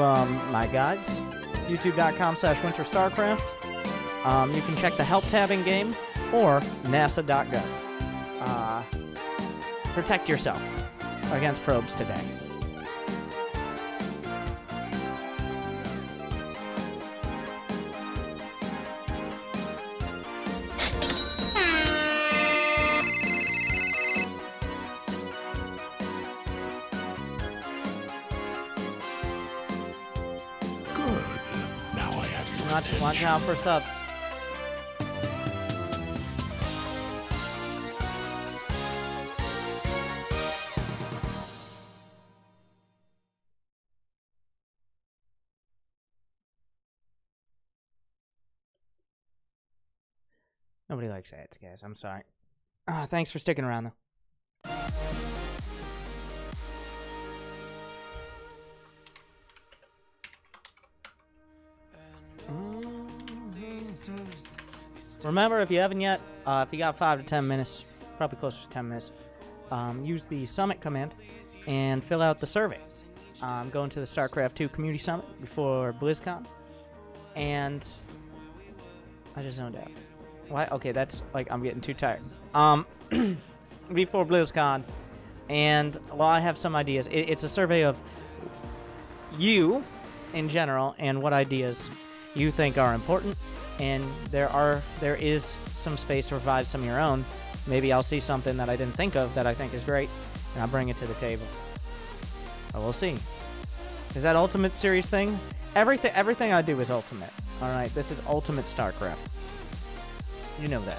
my guides, youtube.com/WinterStarcraft. You can check the help tab in game or nasa.gov. Protect yourself against probes today. Watch out for subs. Nobody likes ads, guys. I'm sorry. Thanks for sticking around, though. Remember, if you haven't yet, if you got 5 to 10 minutes, probably closer to 10 minutes, use the summit command and fill out the survey. I'm going to the StarCraft 2 Community Summit before BlizzCon, and I just zoned out. Why? Okay, that's like I'm getting too tired. Before BlizzCon, and well, I have some ideas. It's a survey of you in general and what ideas you think are important. And there is some space to provide some of your own. Maybe I'll see something that I didn't think of that I think is great, and I'll bring it to the table. But we'll see. Is that Ultimate Series thing? Everything I do is Ultimate. All right, this is Ultimate StarCraft. You know that.